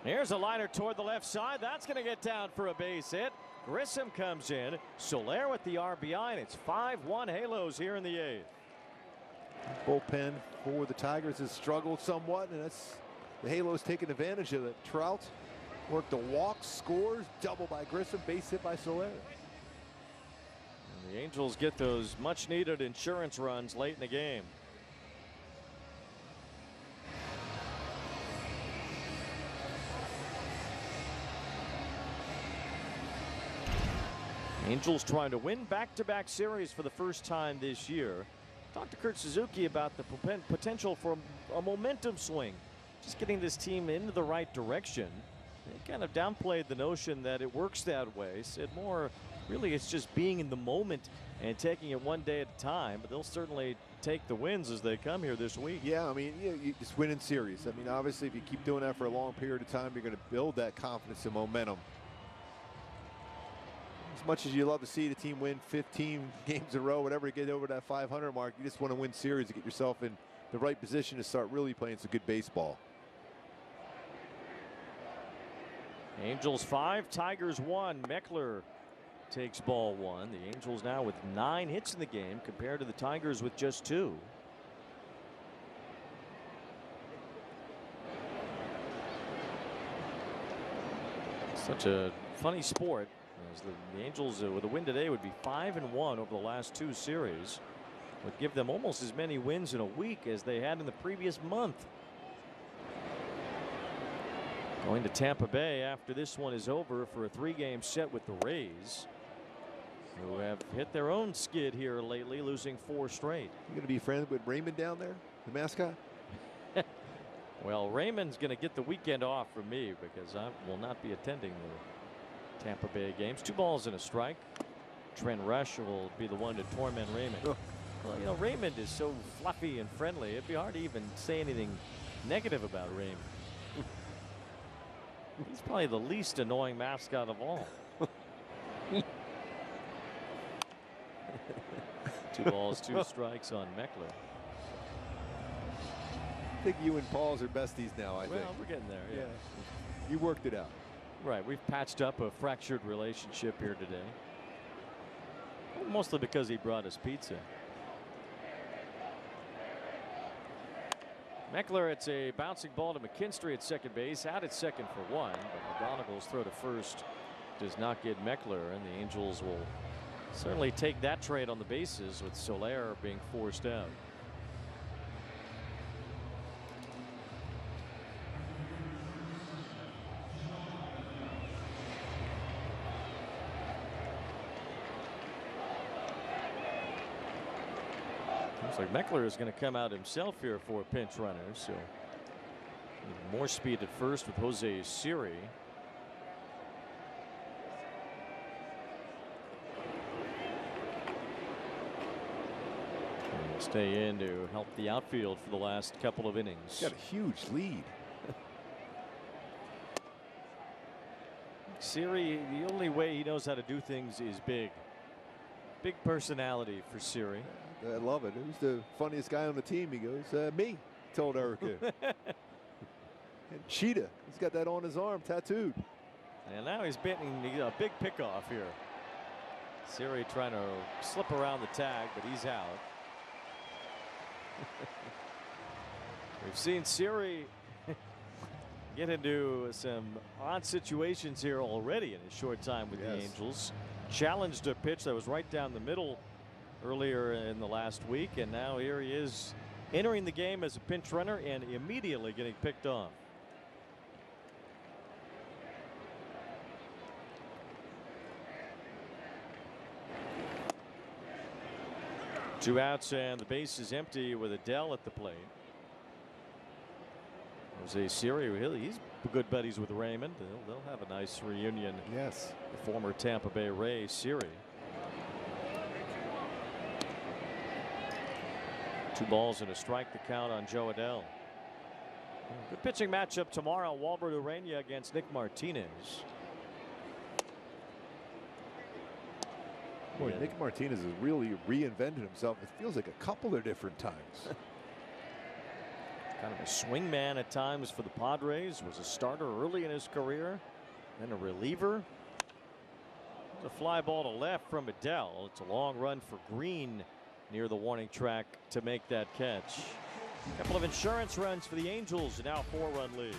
Speaker 21: Here's a liner toward the left side. That's going to get down for a base hit. Grissom comes in. Soler with the RBI, and it's 5-1 Halos here in the 8th.
Speaker 16: Bullpen for the Tigers has struggled somewhat, and that's the Halos taking advantage of it. Trout worked a walk, scores, double by Grissom, base hit by Soler.
Speaker 21: And the Angels get those much-needed insurance runs late in the game. Angels trying to win back-to-back series for the first time this year. Talked to Kurt Suzuki about the potential for a momentum swing. Just getting this team into the right direction. They kind of downplayed the notion that it works that way. Said more, really, it's just being in the moment and taking it one day at a time. But they'll certainly take the wins as they come here this week.
Speaker 16: Yeah, I mean, you just win in series. I mean, obviously, if you keep doing that for a long period of time, you're going to build that confidence and momentum. As much as you love to see the team win 15 games in a row, whatever, to get over that 500 mark, you just want to win series to get yourself in the right position to start really playing some good baseball.
Speaker 21: Angels 5, Tigers 1. Meckler takes ball 1. The Angels now with 9 hits in the game compared to the Tigers with just 2. Such a funny sport. As the Angels with a win today would be 5-1 over the last 2 series. Would give them almost as many wins in a week as they had in the previous month. Going to Tampa Bay after this one is over for a 3-game set with the Rays, who have hit their own skid here lately, losing 4 straight.
Speaker 16: You going to be friends with Raymond down there, the mascot?
Speaker 21: Well, Raymond's going to get the weekend off from me because I will not be attending the Tampa Bay games. 2 balls and a strike. Trent Rush will be the one to torment Raymond.
Speaker 16: Oh.
Speaker 21: Well, you know, Raymond is so fluffy and friendly. It'd be hard to even say anything negative about Raymond. He's probably the least annoying mascot of all. 2 balls, 2 strikes on Meckler.
Speaker 16: I think you and Paul's are besties now, I think.
Speaker 21: Well, we're getting there, yeah.
Speaker 16: You worked it out.
Speaker 21: Right, we've patched up a fractured relationship here today. Mostly because he brought us pizza. Meckler, it's a bouncing ball to McKinstry at second base, out at second for 1, but McGonagall's throw to first does not get Meckler, and the Angels will certainly take that trade on the bases with Soler being forced out. Looks like Meckler is going to come out himself here for a pinch runner, so more speed at first with Jose Siri. And stay in to help the outfield for the last couple of innings.
Speaker 16: He's got a huge lead.
Speaker 21: Siri, the only way he knows how to do things is big. Big personality for Siri.
Speaker 16: I love it. Who's the funniest guy on the team? He goes, me, told Erica. And Cheetah, he's got that on his arm tattooed.
Speaker 21: And now he's getting a big pickoff here. Siri trying to slip around the tag, but he's out. We've seen Siri get into some odd situations here already in a short time with the Angels. Challenged a pitch that was right down the middle earlier in the last week, and now here he is entering the game as a pinch runner and immediately getting picked off. Two outs and the base is empty with Adele at the plate. Jose Siri, he's good buddies with Raymond. They'll have a nice reunion.
Speaker 16: Yes.
Speaker 21: The former Tampa Bay Ray Siri. 2 balls and a strike to count on Joe Adele. Good pitching matchup tomorrow. Walbert Urania against Nick Martinez.
Speaker 16: Boy, Nick Martinez has really reinvented himself. It feels like a couple of different times.
Speaker 21: Kind of a swing man at times for the Padres. Was a starter early in his career, then a reliever. There's a fly ball to left from Adele. It's a long run for Green near the warning track to make that catch. A couple of insurance runs for the Angels, and now 4-run lead.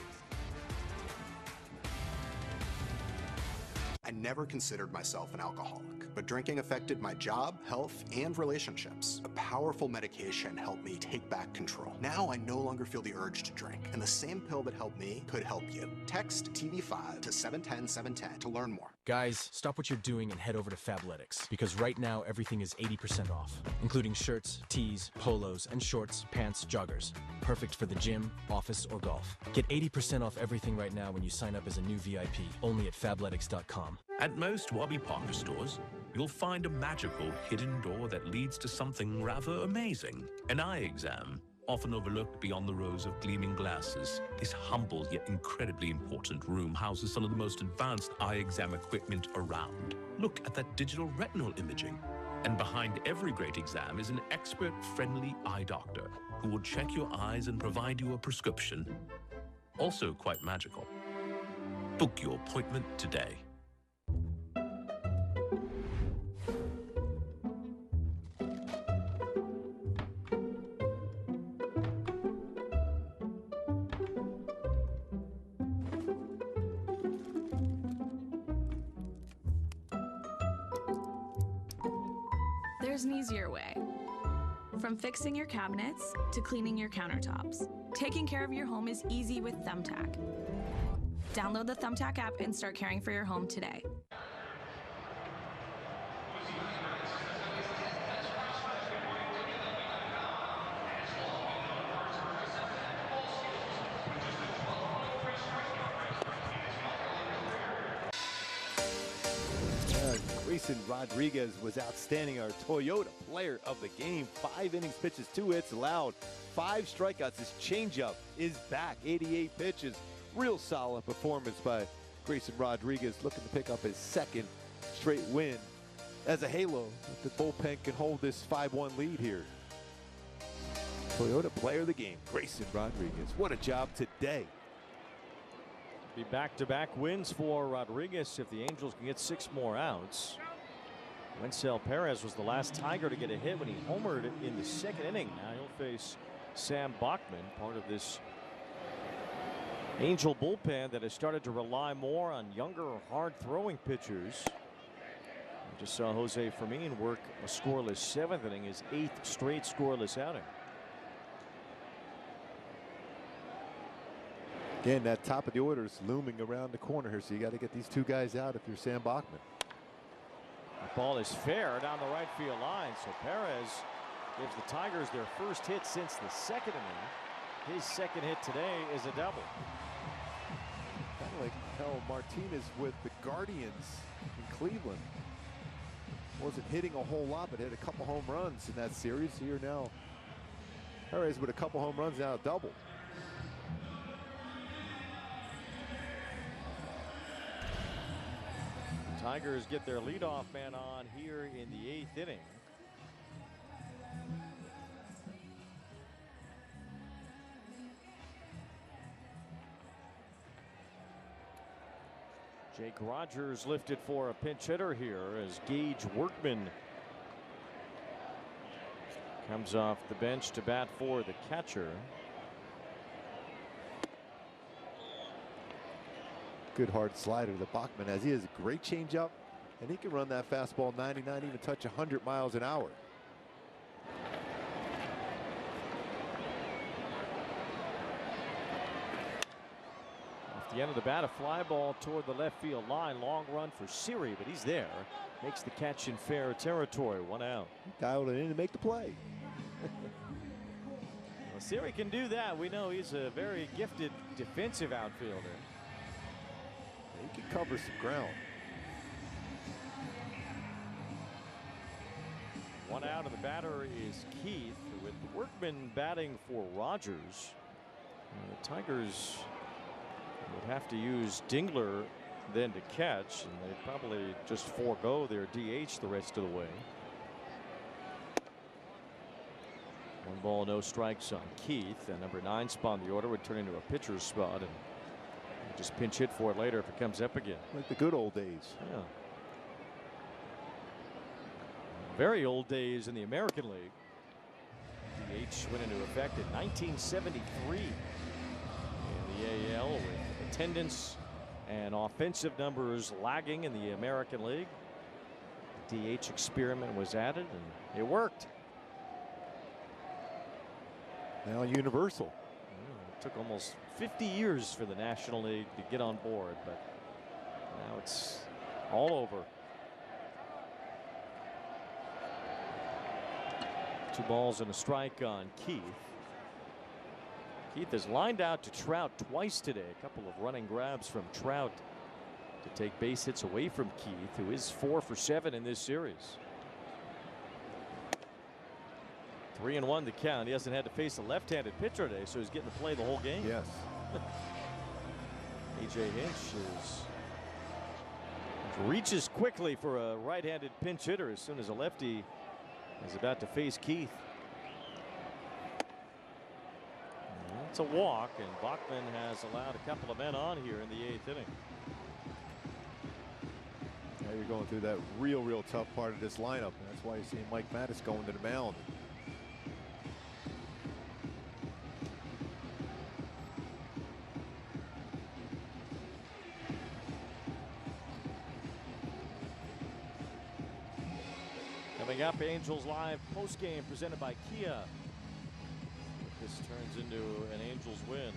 Speaker 14: I never considered myself an alcoholic, but drinking affected my job, health, and relationships. A powerful medication helped me take back control. Now I no longer feel the urge to drink, and the same pill that helped me could help you. Text TV5 to 710-710 to learn more.
Speaker 15: Guys, stop what you're doing and head over to Fabletics, because right now everything is 80% off, including shirts, tees, polos, and shorts, pants, joggers. Perfect for the gym, office, or golf. Get 80% off everything right now when you sign up as a new VIP, only at Fabletics.com.
Speaker 6: At most Warby Parker stores, you'll find a magical hidden door that leads to something rather amazing. An eye exam, often overlooked beyond the rows of gleaming glasses. This humble yet incredibly important room houses some of the most advanced eye exam equipment around. Look at that digital retinal imaging. And behind every great exam is an expert-friendly eye doctor who will check your eyes and provide you a prescription. Also quite magical. Book your appointment today.
Speaker 12: there's an easier way. From fixing your cabinets to cleaning your countertops, taking care of your home is easy with Thumbtack. Download the Thumbtack app and start caring for your home today.
Speaker 16: Grayson Rodriguez was outstanding, our Toyota player of the game. 5 innings pitches, 2 hits allowed, 5 strikeouts. His changeup is back, 88 pitches. Real solid performance by Grayson Rodriguez, looking to pick up his 2nd straight win as a halo. The bullpen can hold this 5-1 lead here. Toyota player of the game, Grayson Rodriguez. What a job today.
Speaker 21: Be back-to-back wins for Rodriguez if the Angels can get 6 more outs. Wencel Perez was the last Tiger to get a hit when he homered in the 2nd inning. Now he'll face Sam Bachman, part of this Angel bullpen that has started to rely more on younger, hard-throwing pitchers. We just saw Jose Fermin work a scoreless 7th inning, his 8th straight scoreless outing.
Speaker 16: Again, that top of the order is looming around the corner here, so you got to get these 2 guys out if you're Sam Bachman.
Speaker 21: The ball is fair down the right field line, so Perez gives the Tigers their first hit since the 2nd inning. His 2nd hit today is a double.
Speaker 16: Kind of like how Martinez with the Guardians in Cleveland wasn't hitting a whole lot, but hit a couple home runs in that series. Here now, Perez with a couple home runs, now a double.
Speaker 21: Tigers get their leadoff man on here in the 8th inning. Jake Rogers lifted for a pinch hitter here as Gage Workman comes off the bench to bat for the catcher.
Speaker 16: Good hard slider that Bachman has. He has a great changeup, and he can run that fastball 99, even touch 100 miles an hour.
Speaker 21: Off the end of the bat, a fly ball toward the left field line. Long run for Siri, but he's there. Makes the catch in fair territory. 1 out.
Speaker 16: He dialed it in to make the play.
Speaker 21: Well, Siri can do that. We know he's a very gifted defensive outfielder.
Speaker 16: He can cover some ground.
Speaker 21: 1 out, and the batter is Keith, with Workman batting for Rogers. The Tigers would have to use Dingler then to catch, and they'd probably just forego their DH the rest of the way. 1 ball, no strikes on Keith, and number 9 spot in the order would turn into a pitcher's spot, and just pinch hit for it later if it comes up again.
Speaker 16: Like the good old days.
Speaker 21: Yeah. Very old days in the American League. DH went into effect in 1973 in the AL, with attendance and offensive numbers lagging in the American League. The DH experiment was added, and it worked.
Speaker 16: Now universal.
Speaker 21: It took almost 50 years for the National League to get on board, but now it's all over. 2 balls and a strike on Keith. Keith has lined out to Trout twice today. A couple of running grabs from Trout to take base hits away from Keith, who is 4 for 7 in this series. 3-1 the count. He hasn't had to face a left-handed pitcher today, so he's getting to play the whole game.
Speaker 16: Yes.
Speaker 21: A.J. Hinch reaches quickly for a right-handed pinch hitter as soon as a lefty is about to face Keith. It's a walk, and Bachman has allowed a couple of men on here in the 8th inning.
Speaker 16: Now you're going through that real tough part of this lineup. And that's why you're seeing Mike Mattis going to the mound.
Speaker 21: Coming up, Angels Live postgame presented by Kia. This turns into an Angels win.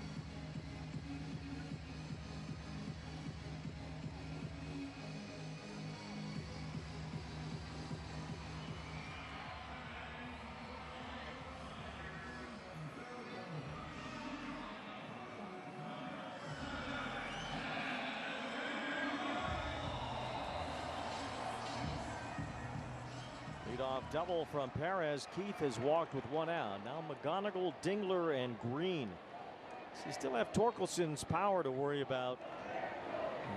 Speaker 21: Leadoff double from Perez. Keith has walked with one out. Now McGonigal, Dingler, and Green. So you still have Torkelson's power to worry about.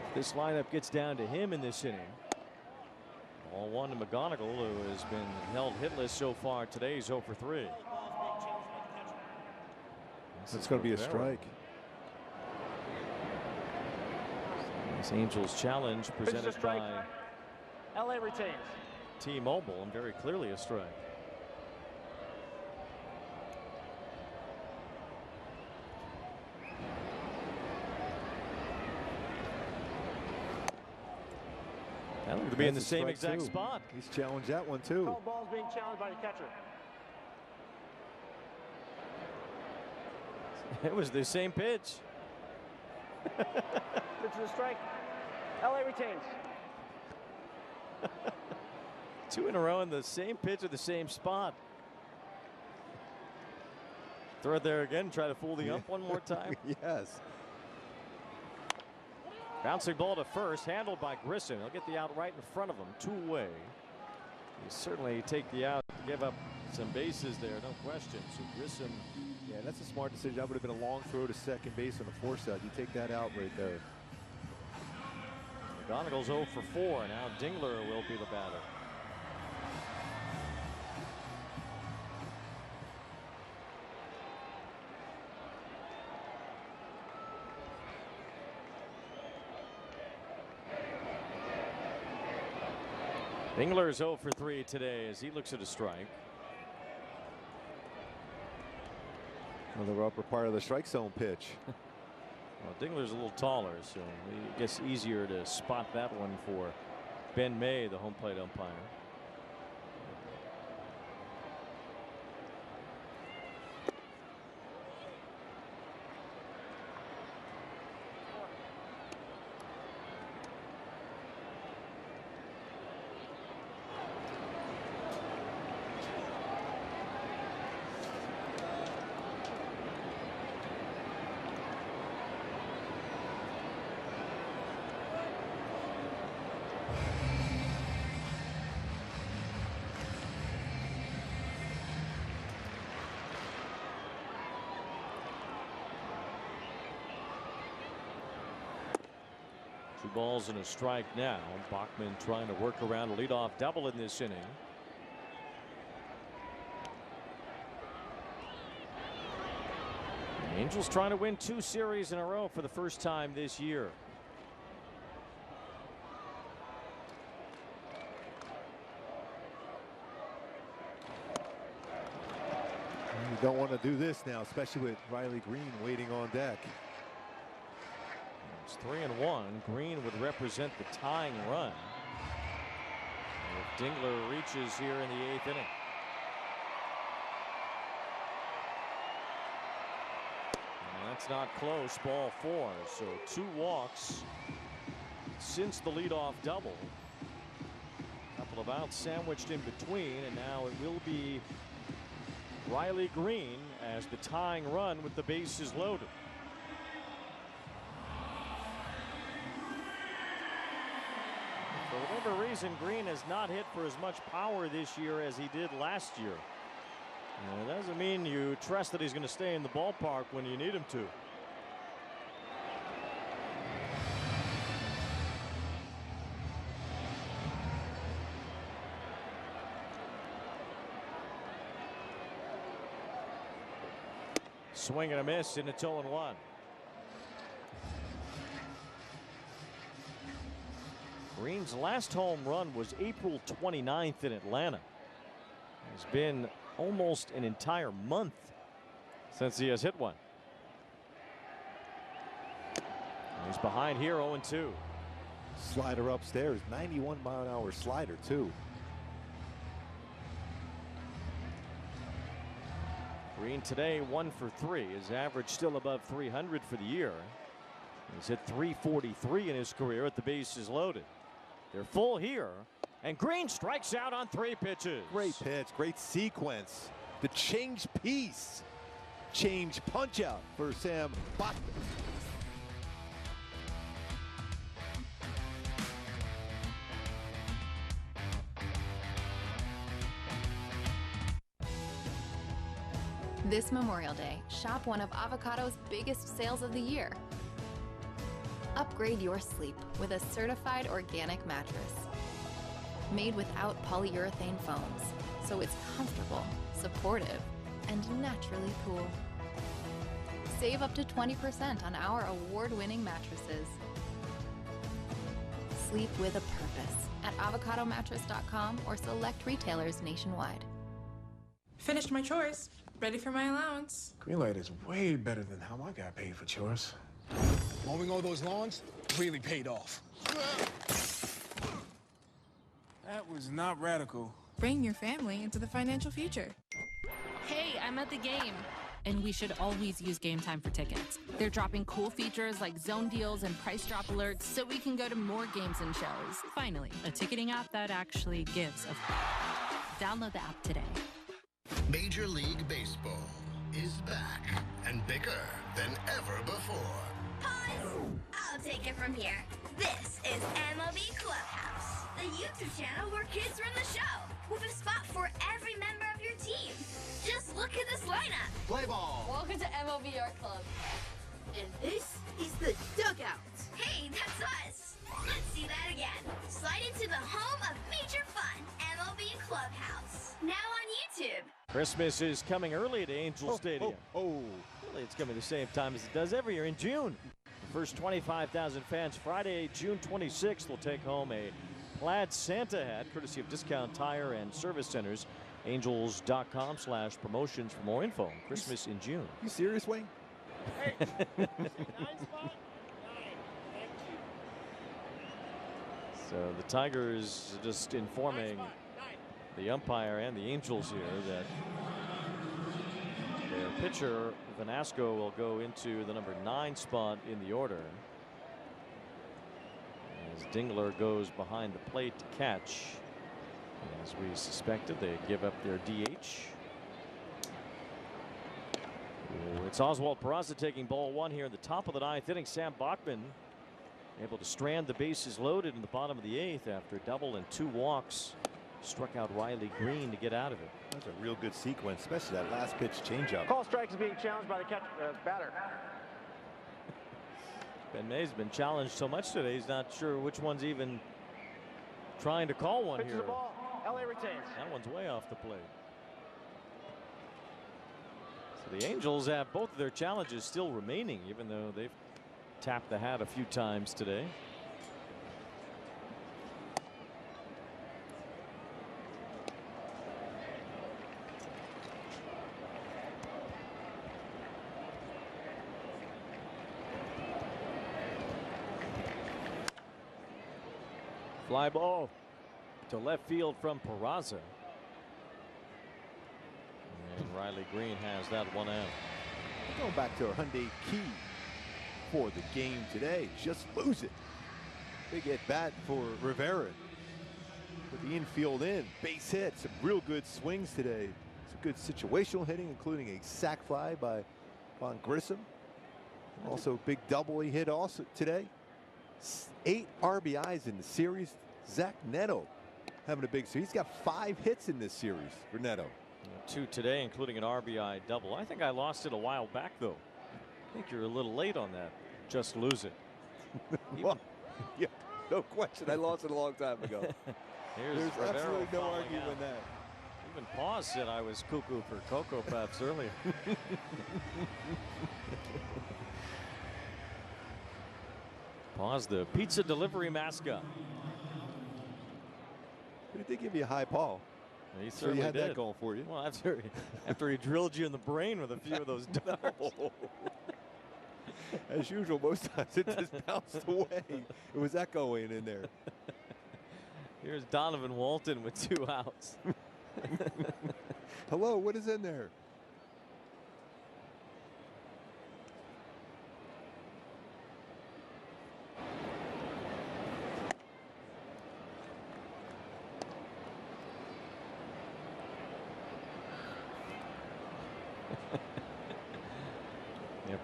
Speaker 21: If this lineup gets down to him in this inning. Ball one to McGonigal, who has been held hitless so far today. He's 0 for 3.
Speaker 16: It's going to be a strike.
Speaker 21: This Angels challenge presented by
Speaker 5: LA retains.
Speaker 21: T-Mobile, and very clearly a strike. That looked to be in the same exact spot.
Speaker 16: He's challenged that one too.
Speaker 5: Ball's being challenged by the catcher.
Speaker 21: It was the same pitch.
Speaker 5: Pitch is a strike. LA retains.
Speaker 21: 2 in a row in the same pitch at the same spot. Throw it there again. Try to fool the ump one more time.
Speaker 16: Yes.
Speaker 21: Bouncing ball to first, handled by Grayson. He'll get the out right in front of him. 2-away. He certainly take the out, give up some bases there, no question. So Grayson.
Speaker 16: Yeah, that's a smart decision. That would have been a long throw to second base on a force out. You take that out right there.
Speaker 21: McGonigal's 0 for 4. Now Dingler will be the batter. Dingler's 0 for 3 today as he looks at a strike.
Speaker 16: Another upper part of the strike zone pitch.
Speaker 21: Well, Dingler's a little taller, so it gets easier to spot that one for Ben May, the home plate umpire. Two balls and a strike now. Bachman trying to work around a leadoff double in this inning. The Angels trying to win 2 series in a row for the first time this year.
Speaker 16: You don't want to do this now, especially with Riley Green waiting on deck.
Speaker 21: It's 3-1. Green would represent the tying run if Dingler reaches here in the 8th inning. And that's not close. Ball 4. So 2 walks since the leadoff double. A couple of outs sandwiched in between, and now it will be Riley Green as the tying run with the bases loaded. For whatever reason, Green has not hit for as much power this year as he did last year. And it doesn't mean you trust that he's going to stay in the ballpark when you need him to. Swing and a miss in the 2-1. Green's last home run was April 29th in Atlanta. It's been almost an entire month since he has hit one. He's behind here 0-2.
Speaker 16: Slider upstairs, 91-mile-an-hour slider too.
Speaker 21: Green today 1 for 3. His average still above 300 for the year. He's hit .343 in his career at the bases loaded. They're full here, and Green strikes out on 3 pitches.
Speaker 16: Great pitch, great sequence. The change piece, change punch out for Sam Bachman.
Speaker 11: This Memorial Day, shop one of Avocado's biggest sales of the year. Upgrade your sleep with a certified organic mattress. Made without polyurethane foams, so it's comfortable, supportive, and naturally cool. Save up to 20% on our award-winning mattresses. Sleep with a purpose at avocadomattress.com or select retailers nationwide.
Speaker 7: Finished my chores. Ready for my allowance.
Speaker 1: Greenlight is way better than how I got paid for chores. Mowing all those lawns really paid off. That was not radical.
Speaker 7: Bring your family into the financial future.
Speaker 13: Hey, I'm at the game. And we should always use Game Time for tickets. They're dropping cool features like zone deals and price drop alerts so we can go to more games and shows. Finally, a ticketing app that actually gives a Download the app today.
Speaker 17: Major League Baseball is back and bigger than ever before.
Speaker 22: Pause! I'll take it from here. This is MLB Clubhouse, the YouTube channel where kids run the show, with a spot for every member of your team. Just look at this lineup.
Speaker 17: Play ball.
Speaker 22: Welcome to MLB Art Club. And this is the dugout. Hey, that's us. Let's see that again. Slide into the home of major fun, MLB Clubhouse. Now on YouTube.
Speaker 21: Christmas is coming early at Angel Stadium. Really, it's coming the same time as it does every year in June. The first 25,000 fans Friday, June 26th, will take home a plaid Santa hat, courtesy of Discount Tire and Service Centers. Angels.com/promotions for more info. Christmas in June.
Speaker 16: You serious, Wayne?
Speaker 21: So the Tigers just informing the umpire and the Angels here that their pitcher Vanasco will go into the number 9 spot in the order as Dingler goes behind the plate to catch. As we suspected, they give up their DH. It's Oswald Peraza taking ball 1 here in the top of the 9th inning. Sam Bachman able to strand the bases loaded in the bottom of the 8th after a double and 2 walks. Struck out Riley Green to get out of it.
Speaker 16: That's a real good sequence, especially that last pitch changeup.
Speaker 5: Call strike is being challenged by the batter.
Speaker 21: Ben May's been challenged so much today, he's not sure which one's even trying to call one
Speaker 5: Pitches
Speaker 21: here.
Speaker 5: the ball. LA retains.
Speaker 21: That one's way off the plate. So the Angels have both of their challenges still remaining, even though they've tapped the hat a few times today. Fly ball to left field from Peraza. And Riley Green has that one out.
Speaker 16: Going back to our Hyundai key for the game today. Just lose it. Big at bat for Rivera. With the infield in. Base hit. Some real good swings today. Some good situational hitting, including a sac fly by Von Grissom. Also big double he hit also today. 8 RBIs in the series. Zach Neto having a big series. He's got 5 hits in this series for Neto.
Speaker 21: 2 today, including an RBI double. I think I lost it a while back, though. I think you're a little late on that. Just lose it.
Speaker 16: Well, yeah, no question. I lost it a long time ago. There's absolutely no arguing with that.
Speaker 21: Even Paws said I was cuckoo for Cocoa Puffs earlier. Paws, the pizza delivery mascot.
Speaker 16: But he did give you a high paw.
Speaker 21: He
Speaker 16: so you had that going for you.
Speaker 21: Well, after he drilled you in the brain with a few of those darts.
Speaker 16: As usual, most times it just bounced away. It was echoing in there.
Speaker 21: Here's Donovan Walton with 2 outs.
Speaker 16: Hello, what is in there?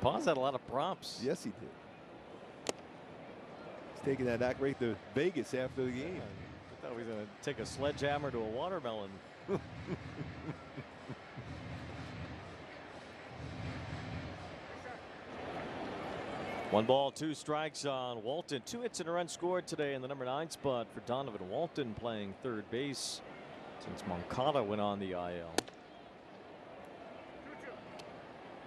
Speaker 21: Paz had a lot of prompts.
Speaker 16: Yes, he did. He's taking that act right to Vegas after the game.
Speaker 21: I thought he was going to take a sledgehammer to a watermelon. One ball, two strikes on Walton. 2 hits and a run scored today in the number 9 spot for Donovan Walton, playing third base since Moncada went on the IL.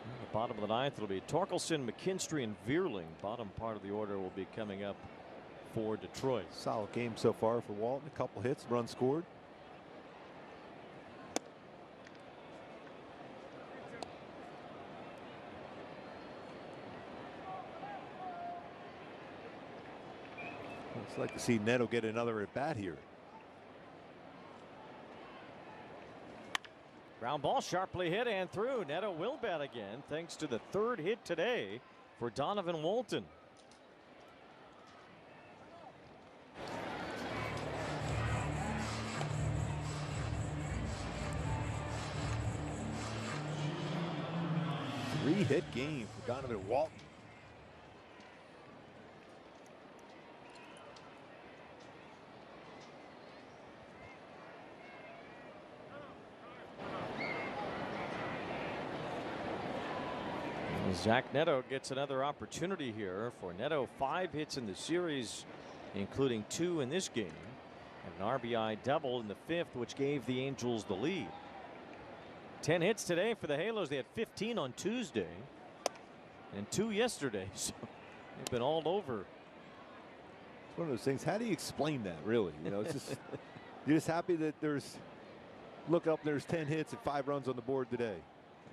Speaker 21: The bottom of the 9th, it'll be Torkelson, McKinstry, and Veerling. Bottom part of the order will be coming up for Detroit.
Speaker 16: Solid game so far for Walton. A couple hits, run scored. Looks like to see Neto get another at bat here.
Speaker 21: Ground ball sharply hit and through. Neto will bat again thanks to the 3rd hit today for Donovan Walton.
Speaker 16: Three-hit game for Donovan Walton.
Speaker 21: Zach Neto gets another opportunity here. For Neto, 5 hits in the series, including 2 in this game, and an RBI double in the 5th, which gave the Angels the lead. 10 hits today for the Halos. They had 15 on Tuesday and 2 yesterday, so they've been all over.
Speaker 16: It's one of those things. How do you explain that, really? You know, it's just you're just happy that there's there's 10 hits and 5 runs on the board today.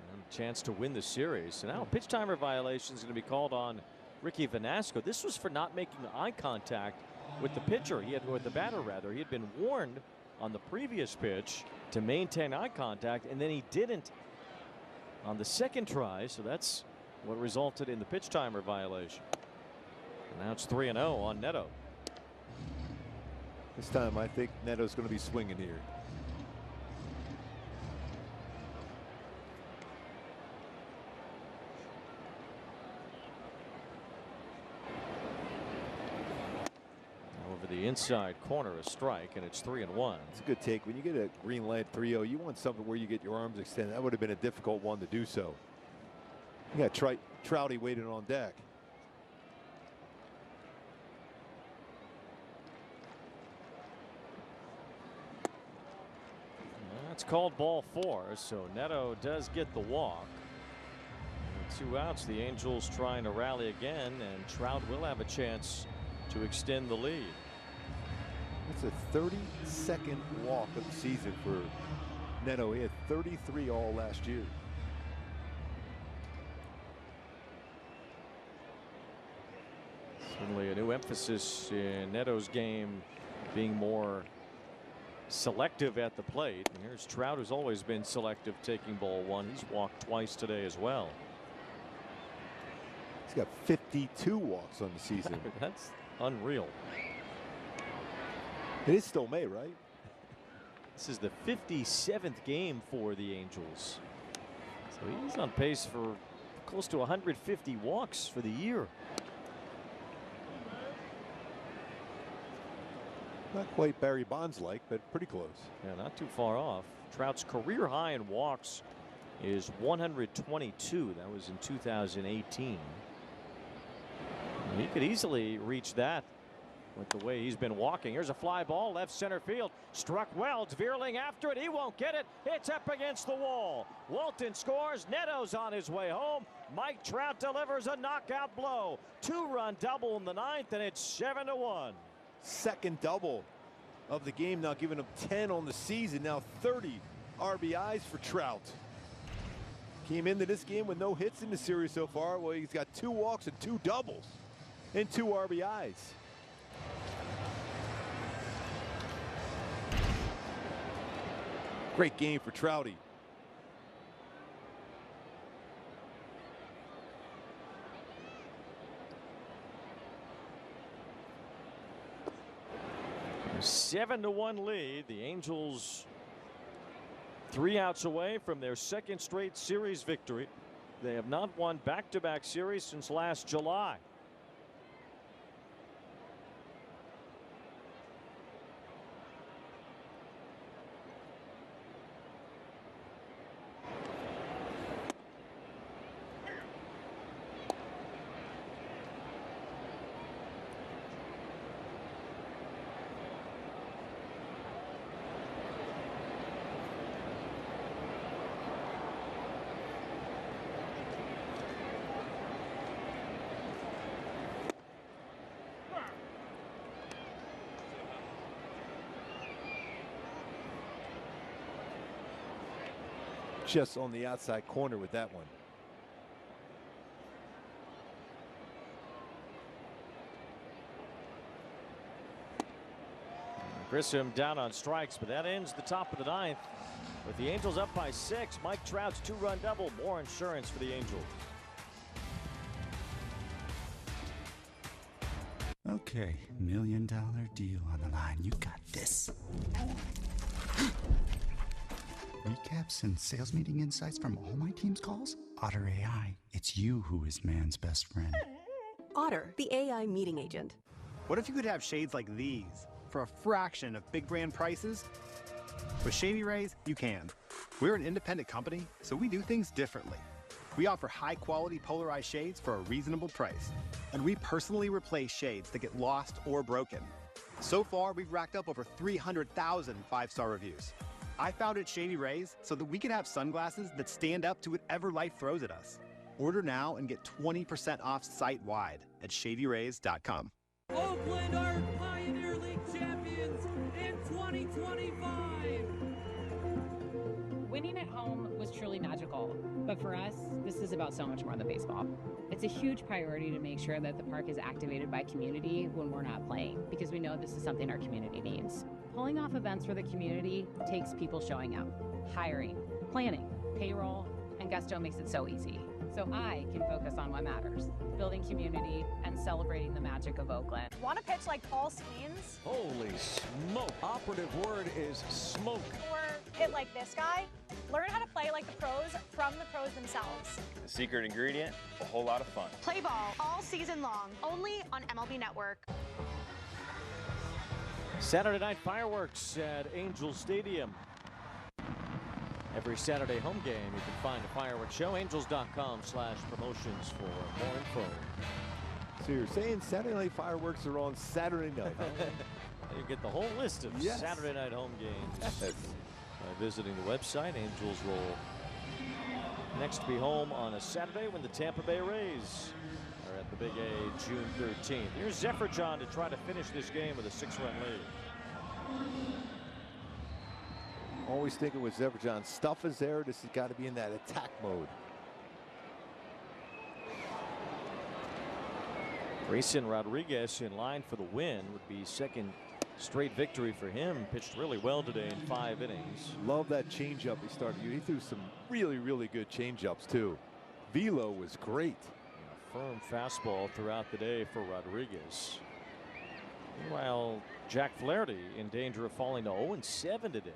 Speaker 21: And a chance to win the series. So now a pitch timer violation is going to be called on Ricky Vanasco. This was for not making eye contact with the pitcher. With the batter rather. He had been warned on the previous pitch to maintain eye contact, and then he didn't on the second try. So that's what resulted in the pitch timer violation. And now it's 3-0 on Neto.
Speaker 16: This time I think Neto's going to be swinging here.
Speaker 21: The inside corner, a strike, and it's 3-1.
Speaker 16: It's a good take. When you get a green light 3-0, you want something where you get your arms extended. That would have been a difficult one to do so. You got Trouty waiting on deck.
Speaker 21: That's called ball 4, so Neto does get the walk. And 2 outs. The Angels trying to rally again, and Trout will have a chance to extend the lead.
Speaker 16: It's a 32nd walk of the season for Neto. He had 33 all last year.
Speaker 21: Certainly a new emphasis in Neto's game, being more selective at the plate. And here's Trout, who's always been selective, taking ball 1. He's walked twice today as well.
Speaker 16: He's got 52 walks on the season.
Speaker 21: That's unreal.
Speaker 16: It is still May, right?
Speaker 21: This is the 57th game for the Angels. So he's on pace for close to 150 walks for the year.
Speaker 16: Not quite Barry Bonds-like, but pretty close.
Speaker 21: Yeah, not too far off. Trout's career high in walks is 122. That was in 2018. He could easily reach that with the way he's been walking. Here's a fly ball, left center field. Struck well. It's Veerling after it. He won't get it. It's up against the wall. Walton scores. Neto's on his way home. Mike Trout delivers a knockout blow. 2-run double in the 9th, and it's 7-1.
Speaker 16: Second double of the game, now giving him 10 on the season. Now 30 RBIs for Trout. Came into this game with no hits in the series so far. Well, he's got 2 walks and 2 doubles and 2 RBIs. Great game for Trouty.
Speaker 21: A 7-1 lead. The Angels 3 outs away from their 2nd straight series victory. They have not won back-to-back series since last July.
Speaker 16: Just on the outside corner with that one.
Speaker 21: Grayson down on strikes, but that ends the top of the ninth. With the Angels up by 6, Mike Trout's 2-run double. More insurance for the Angels.
Speaker 2: Okay, $1 million deal on the line. You got this. Recaps and sales meeting insights from all my team's calls? Otter AI, it's you who is man's best friend.
Speaker 4: Otter, the AI meeting agent.
Speaker 9: What if you could have shades like these for a fraction of big brand prices? With Shady Rays, you can. We're an independent company, so we do things differently. We offer high-quality polarized shades for a reasonable price. And we personally replace shades that get lost or broken. So far, we've racked up over 300,000 five-star reviews. I founded Shady Rays so that we can have sunglasses that stand up to whatever life throws at us. Order now and get 20% off site-wide at shadyrays.com.
Speaker 23: Oakland are Pioneer League champions in 2025.
Speaker 25: Winning at home was truly magical, but for us, this is about so much more than baseball. It's a huge priority to make sure that the park is activated by community when we're not playing, because we know this is something our community needs. Pulling off events for the community takes people showing up, hiring, planning, payroll, and Gusto makes it so easy. So I can focus on what matters, building community and celebrating the magic of Oakland.
Speaker 10: Want to pitch like Paul Skeens?
Speaker 21: Holy smoke. Operative word is smoke.
Speaker 10: Or hit like this guy? Learn how to play like the pros from the pros themselves.
Speaker 18: The secret ingredient, a whole lot of fun.
Speaker 10: Play ball all season long, only on MLB Network.
Speaker 21: Saturday night fireworks at Angel Stadium. Every Saturday home game, you can find a fireworks show. Angels.com/promotions for more info.
Speaker 16: So you're saying Saturday night fireworks are on Saturday night, huh?
Speaker 21: You get the whole list of
Speaker 16: Yes.
Speaker 21: Saturday night home games by visiting the website. Angels will next be home on a Saturday when the Tampa Bay Rays are at the Big A June 13th. Here's Zephyr John to try to finish this game with a 6-run lead.
Speaker 16: Always thinking with Zephyr John, stuff is there. This has got to be in that attack mode.
Speaker 21: Grayson Rodriguez in line for the win. Would be second straight victory for him. Pitched really well today in 5 innings.
Speaker 16: Love that changeup he started. He threw some really, really good changeups too. Velo was great.
Speaker 21: Firm fastball throughout the day for Rodriguez. Meanwhile, Jack Flaherty in danger of falling to 0-7 today.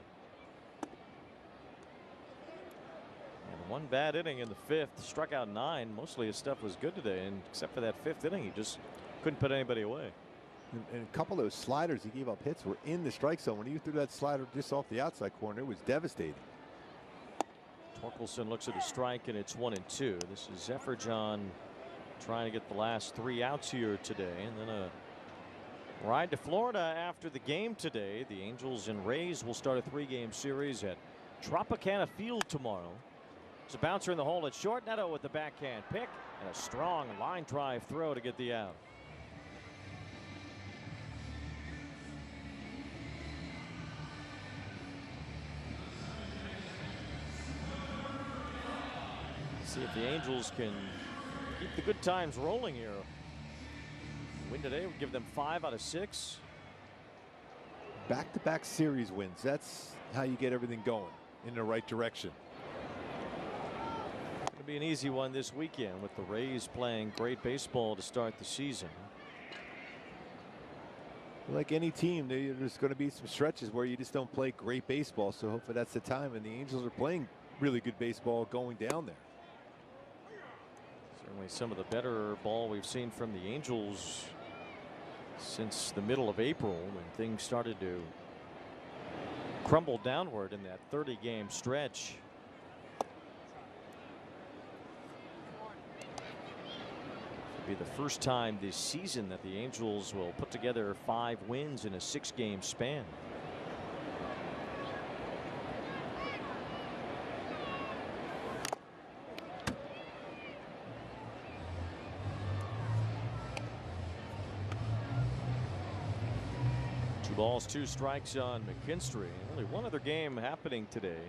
Speaker 21: And one bad inning in the 5th, struck out 9. Mostly his stuff was good today, and except for that 5th inning, he just couldn't put anybody away.
Speaker 16: And a couple of those sliders he gave up hits were in the strike zone. When he threw that slider just off the outside corner, it was devastating.
Speaker 21: Torkelson looks at a strike, and it's 1-2. This is Zephyr John trying to get the last 3 outs here today, and then a ride to Florida after the game today. The Angels and Rays will start a 3-game series at Tropicana Field tomorrow. There's a bouncer in the hole at short. Neto with the backhand pick and a strong line drive throw to get the out. See if the Angels can keep the good times rolling here. Win today would give them 5 out of 6.
Speaker 16: Back-to-back series wins. That's how you get everything going in the right direction.
Speaker 21: It's going to be an easy one this weekend with the Rays playing great baseball to start the season.
Speaker 16: Like any team, there's going to be some stretches where you just don't play great baseball. So hopefully that's the time. And the Angels are playing really good baseball going down there.
Speaker 21: Certainly some of the better ball we've seen from the Angels since the middle of April, when things started to crumble downward in that 30-game stretch. It'll be the first time this season that the Angels will put together 5 wins in a 6-game span. Balls, 2 strikes on McKinstry. Only one other game happening today.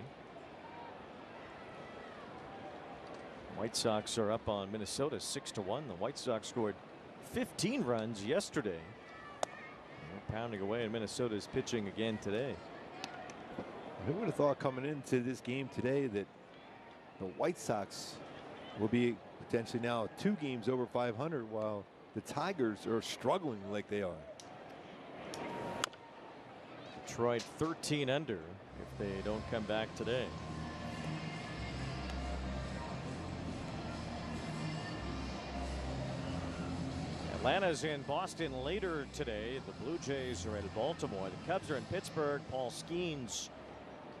Speaker 21: White Sox are up on Minnesota 6-1. The White Sox scored 15 runs yesterday. They're pounding away, and Minnesota's pitching again today.
Speaker 16: Who would have thought coming into this game today that the White Sox will be potentially now 2 games over 500 while the Tigers are struggling like they are.
Speaker 21: Detroit 13 under if they don't come back today. Atlanta's in Boston later today. The Blue Jays are at Baltimore. The Cubs are in Pittsburgh. Paul Skeens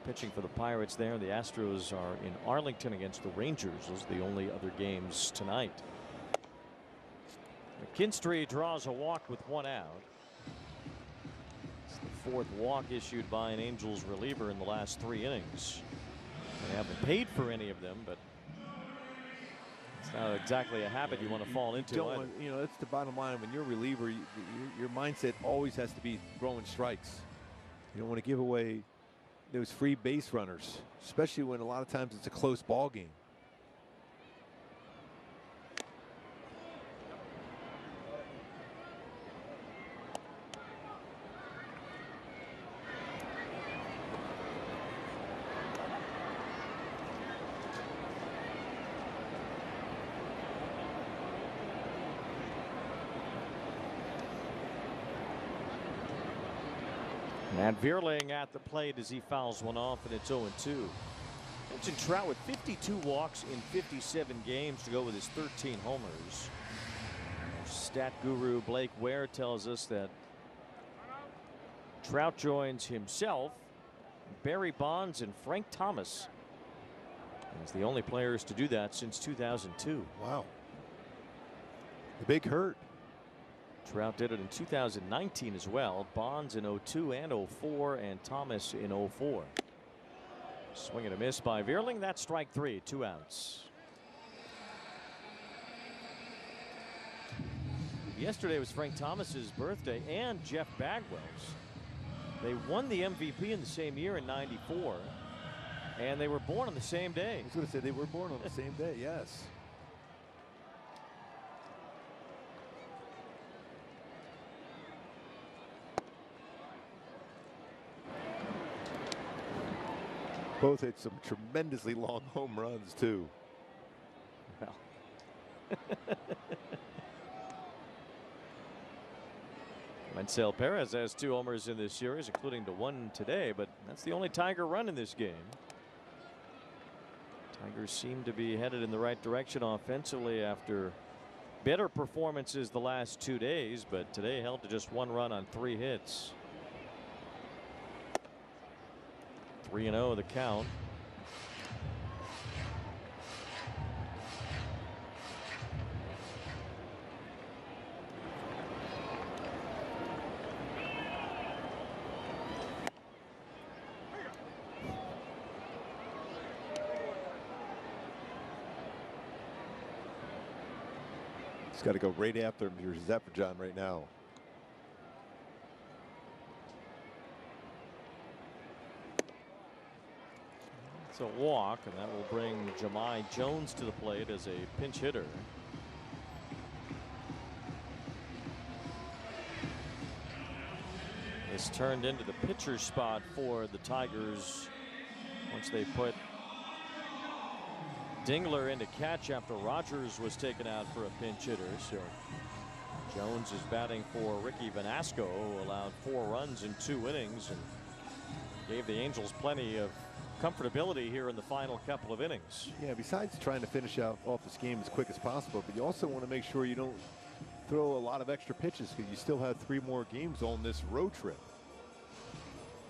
Speaker 21: pitching for the Pirates there. The Astros are in Arlington against the Rangers. Those are the only other games tonight. McKinstry draws a walk with 1 out. 4th walk issued by an Angels reliever in the last 3 innings. They haven't paid for any of them, but it's not exactly a habit you want to fall into.
Speaker 16: You know, that's the bottom line. When you're a reliever, your mindset always has to be throwing strikes. You don't want to give away those free base runners, especially when a lot of times it's a close ball game.
Speaker 21: And Vierling at the plate as he fouls one off, and it's 0-2. Mentioned Trout with 52 walks in 57 games to go with his 13 homers. Stat guru Blake Ware tells us that Trout joins himself, Barry Bonds, and Frank Thomas. He's the only players to do that since 2002.
Speaker 16: Wow. The big hurt.
Speaker 21: Trout did it in 2019 as well. Bonds in 02 and 04, and Thomas in 04. Swing and a miss by Vierling. That's strike 3, 2 outs. Yesterday was Frank Thomas's birthday and Jeff Bagwell's. They won the MVP in the same year in '94, and they were born on the same day.
Speaker 16: I was going to say they were born on the same day. Yes. Both hit some tremendously long home runs, too.
Speaker 21: Well. Mansell Perez has 2 homers in this series, including the 1 today, but that's the only Tiger run in this game. Tigers seem to be headed in the right direction offensively after better performances the last 2 days, but today held to just 1 run on 3 hits. 3-0 the count.
Speaker 16: He's got to go right after him. Here's Zephyr right now.
Speaker 21: It's a walk, and that will bring Jahmai Jones to the plate as a pinch hitter. This turned into the pitcher spot for the Tigers once they put Dingler into catch after Rogers was taken out for a pinch hitter. So Jones is batting for Ricky Vanasco, who allowed 4 runs in 2 innings and gave the Angels plenty of comfortability here in the final couple of innings.
Speaker 16: Yeah, besides trying to finish off this game as quick as possible, but you also want to make sure you don't throw a lot of extra pitches because you still have 3 more games on this road trip.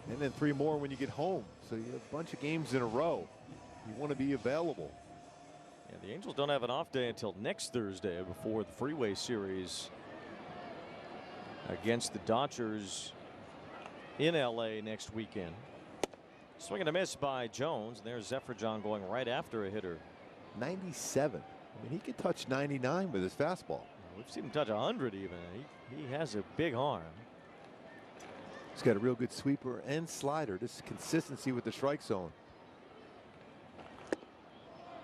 Speaker 16: And then 3 more when you get home. So you have a bunch of games in a row. You want to be available.
Speaker 21: Yeah, the Angels don't have an off day until next Thursday before the Freeway Series against the Dodgers in LA next weekend. Swing and a miss by Jones. There's Zephyr-John going right after a hitter.
Speaker 16: 97. I mean, he could touch 99 with his fastball.
Speaker 21: We've seen him touch 100 even. He has a big arm.
Speaker 16: He's got a real good sweeper and slider. This is consistency with the strike zone.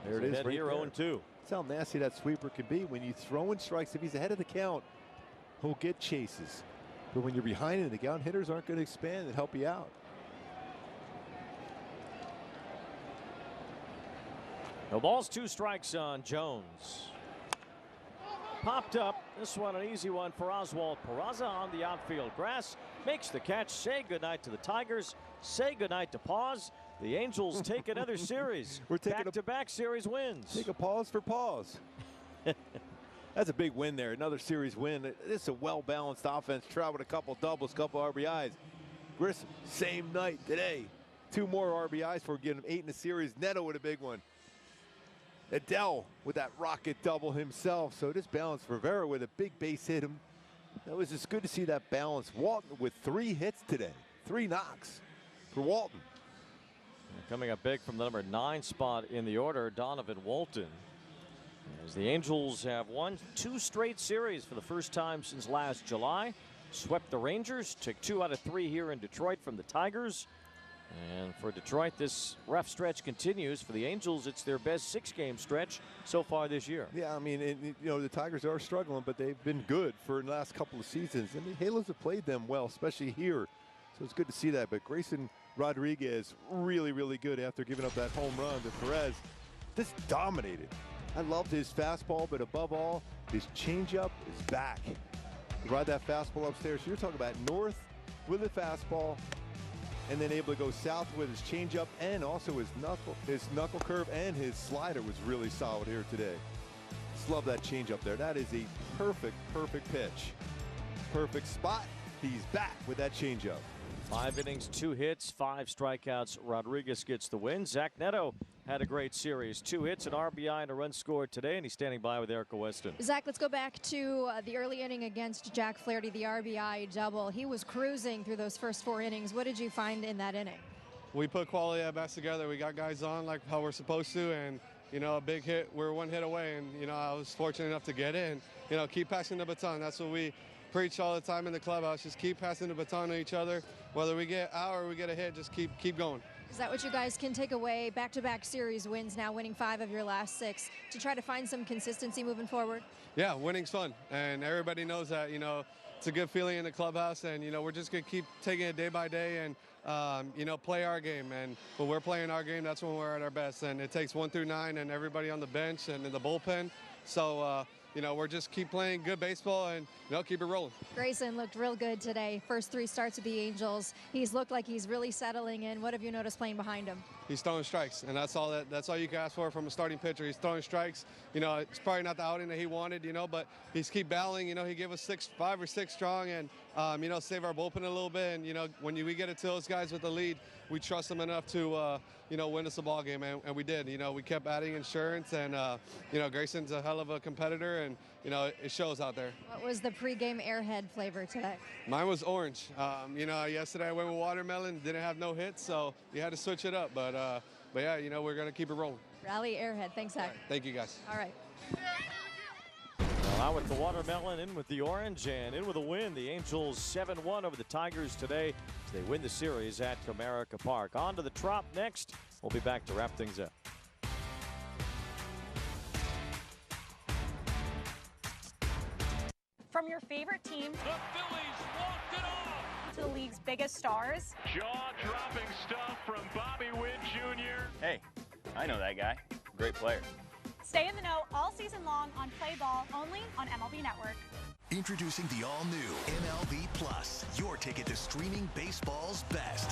Speaker 16: There it is right here,
Speaker 21: 0-2.
Speaker 16: That's how nasty that sweeper can be. When you throw in strikes, if he's ahead of the count, he'll get chases. But when you're behind in the count, hitters aren't going to expand and help you out.
Speaker 21: No balls, 2 strikes on Jones. Popped up. This one an easy one for Oswald Peraza on the outfield grass. Makes the catch. Say goodnight to the Tigers. Say goodnight to Paws. The Angels take another series.
Speaker 16: We're taking
Speaker 21: back-to-back series wins.
Speaker 16: Take a pause for pause. That's a big win there. Another series win. This is a well-balanced offense. Trout with a couple doubles, couple RBIs. Grayson, same night today. 2 more RBIs for getting 8 in the series. Neto with a big one. Adele with that rocket double himself. So this balance, Rivera with a big base hit him. That was just good to see that balance. Walton with 3 hits today. 3 knocks for Walton.
Speaker 21: Coming up big from the number 9 spot in the order, Donovan Walton. As the Angels have won 2 straight series for the first time since last July. Swept the Rangers, took 2 out of 3 here in Detroit from the Tigers. And for Detroit, this rough stretch continues. For the Angels, it's their best 6-game stretch so far this year.
Speaker 16: Yeah, I mean, you know, the Tigers are struggling, but they've been good for the last couple of seasons. And the Halos have played them well, especially here. So it's good to see that. But Grayson Rodriguez, really, really good after giving up that home run to Perez. Just dominated. I loved his fastball, but above all, his changeup is back. He ride that fastball upstairs. You're talking about north with a fastball, and then able to go south with his changeup, and also his knuckle curve and his slider was really solid here today. Just love that changeup there. That is a perfect pitch. Perfect spot. He's back with that changeup.
Speaker 21: 5 innings, 2 hits, 5 strikeouts. Rodriguez gets the win. Zach Neto had a great series. 2 hits, an RBI, and a run scored today, and he's standing by with Erica Weston.
Speaker 3: Zach, let's go back to the early inning against Jack Flaherty, the RBI double. He was cruising through those first 4 innings. What did you find in that inning?
Speaker 8: We put quality at-bats together. We got guys on like how we're supposed to, and, you know, a big hit. We're 1 hit away, and, you know, I was fortunate enough to get it, and, you know, keep passing the baton. That's what we preach all the time in the clubhouse. Just keep passing the baton to each other. Whether we get out or we get a hit, just keep going.
Speaker 3: Is that what you guys can take away? Back-to-back series wins, now winning 5 of your last 6, to try to find some consistency moving forward?
Speaker 8: Yeah, winning's fun, and everybody knows that. You know, it's a good feeling in the clubhouse, and, you know, we're just going to keep taking it day by day and, you know, play our game. And when we're playing our game, that's when we're at our best. And it takes 1 through 9 and everybody on the bench and in the bullpen. So, you know, we're just keep playing good baseball and, you know, keep it rolling.
Speaker 3: Grayson looked real good today. First 3 starts with the Angels. He's looked like he's really settling in. What have you noticed playing behind him?
Speaker 8: He's throwing strikes, and that's all you can ask for from a starting pitcher. He's throwing strikes. You know, it's probably not the outing that he wanted, you know, but he's keep battling. You know, he gave us 5 or 6 strong and, you know, save our bullpen a little bit. And, you know, when we get it to those guys with the lead, we trust them enough to, you know, win us a ball game, and we did. You know, we kept adding insurance, and, you know, Grayson's a hell of a competitor, and, you know, it shows out there.
Speaker 3: What was the pregame airhead flavor today?
Speaker 8: Mine was orange. You know, yesterday I went with watermelon, didn't have no hits, so you had to switch it up. But yeah, you know, we're going to keep it rolling.
Speaker 3: Rally airhead. Thanks, Zach.
Speaker 8: Right, thank you, guys.
Speaker 3: All right.
Speaker 21: Well, out with the watermelon, in with the orange, and in with a win. The Angels 7-1 over the Tigers today as they win the series at Comerica Park. On to the Trop next. We'll be back to wrap things up.
Speaker 10: From your favorite team,
Speaker 23: the Phillies walked it off,
Speaker 10: to the league's biggest stars.
Speaker 23: Jaw-dropping stuff from Bobby Witt Jr.
Speaker 18: Hey, I know that guy. Great player.
Speaker 10: Stay in the know all season long on Play Ball, only on MLB Network.
Speaker 17: Introducing the all-new MLB Plus, your ticket to streaming baseball's best.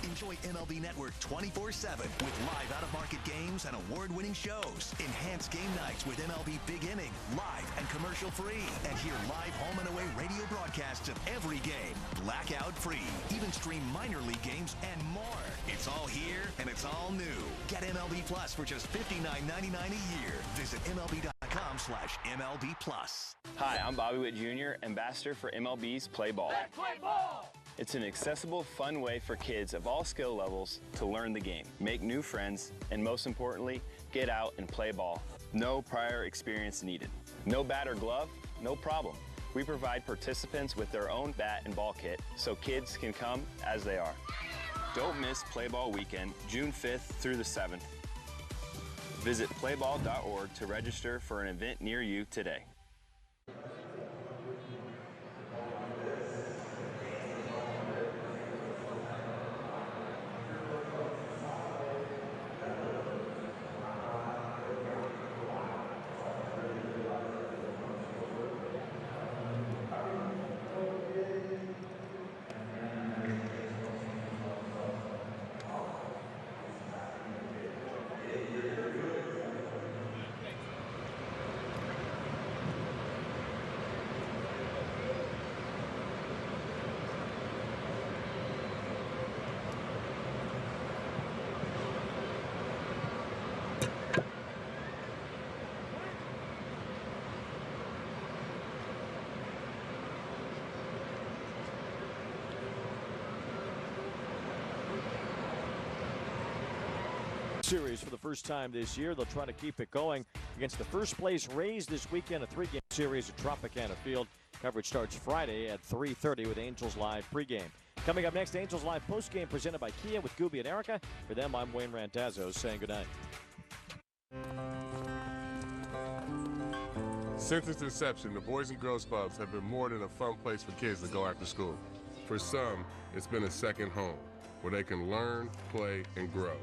Speaker 14: Enjoy MLB Network 24/7 with live out-of-market games and award-winning shows. Enhance game nights with MLB Big Inning, live and commercial-free. And hear live home and away radio broadcasts of every game, blackout-free. Even stream minor league games and more. It's all here and it's all new. Get MLB Plus for just $59.99 a year. Visit MLB.com/MLB Plus.
Speaker 18: Hi, I'm Bobby Witt Jr., ambassador for MLB's Play Ball.
Speaker 23: Let's play ball!
Speaker 18: It's an accessible, fun way for kids of all skill levels to learn the game, make new friends, and most importantly, get out and play ball. No prior experience needed. No bat or glove? No problem. We provide participants with their own bat and ball kit so kids can come as they are. Don't miss Play Ball Weekend, June 5th through the 7th. Visit playball.org to register for an event near you today.
Speaker 21: Series for the first time this year. They'll try to keep it going against the first place Rays this weekend, a 3-game series at Tropicana Field. Coverage starts Friday at 3:30 with Angels Live pregame. Coming up next, Angels Live postgame presented by Kia with Gooby and Erica. For them, I'm Wayne Randazzo saying goodnight.
Speaker 15: Since its inception, the Boys and Girls Clubs have been more than a fun place for kids to go after school. For some, it's been a second home where they can learn, play, and grow.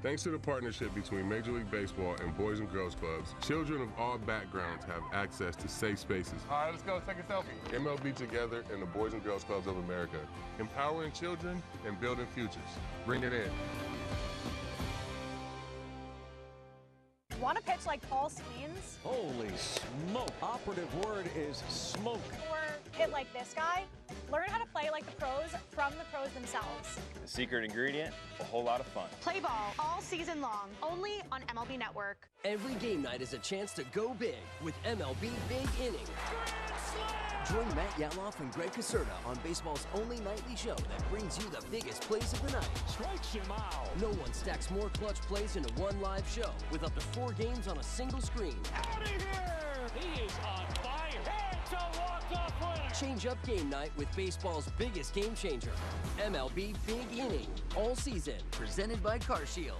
Speaker 15: Thanks to the partnership between Major League Baseball and Boys and Girls Clubs, children of all backgrounds have access to safe spaces.
Speaker 1: All right, let's go take a selfie.
Speaker 15: MLB Together and the Boys and Girls Clubs of America, empowering children and building futures. Bring it in.
Speaker 10: Want to pitch like Paul Skeens?
Speaker 21: Holy smoke. Operative word is smoke.
Speaker 10: Or hit like this guy? Learn how to play like the pros from the pros themselves.
Speaker 18: The secret ingredient, a whole lot of fun.
Speaker 10: Play ball all season long, only on MLB Network.
Speaker 19: Every game night is a chance to go big with MLB Big Inning. Join Matt Yaloff and Greg Caserta on baseball's only nightly show that brings you the biggest plays of the night.
Speaker 23: Strikes him out.
Speaker 19: No one stacks more clutch plays into one live show with up to 4 games on a single screen.
Speaker 23: Out of here! He is on fire. It's a walk-off winner.
Speaker 19: Change up game night with baseball's biggest game changer. MLB Big Inning. All season. Presented by CarShield.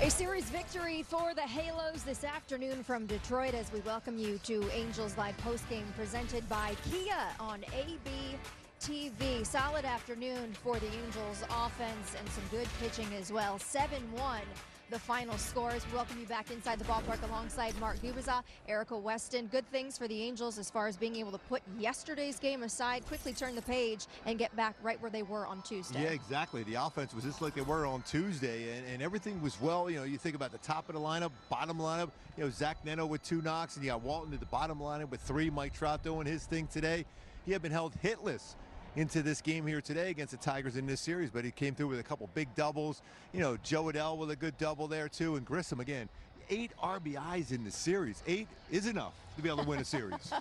Speaker 3: A series victory for the Halos this afternoon from Detroit as we welcome you to Angels Live postgame presented by Kia on AB TV. Solid afternoon for the Angels offense and some good pitching as well. 7-1 the final scores. We welcome you back inside the ballpark alongside Mark Dubaza, Erica Weston. Good things for the Angels as far as being able to put yesterday's game aside, quickly turn the page, and get back right where they were on Tuesday.
Speaker 20: Yeah, exactly. The offense was just like they were on Tuesday, and everything was well. You know, you think about the top of the lineup, bottom lineup. You know, Zach Neno with 2 knocks, and you got Walton at the bottom lineup with 3. Mike Trout doing his thing today. He had been held hitless into this game here today against the Tigers in this series, but he came through with a couple big doubles. You know, Joe Adell with a good double there too, and Grayson again. 8 RBIs in the series. 8 is enough to be able to win a series.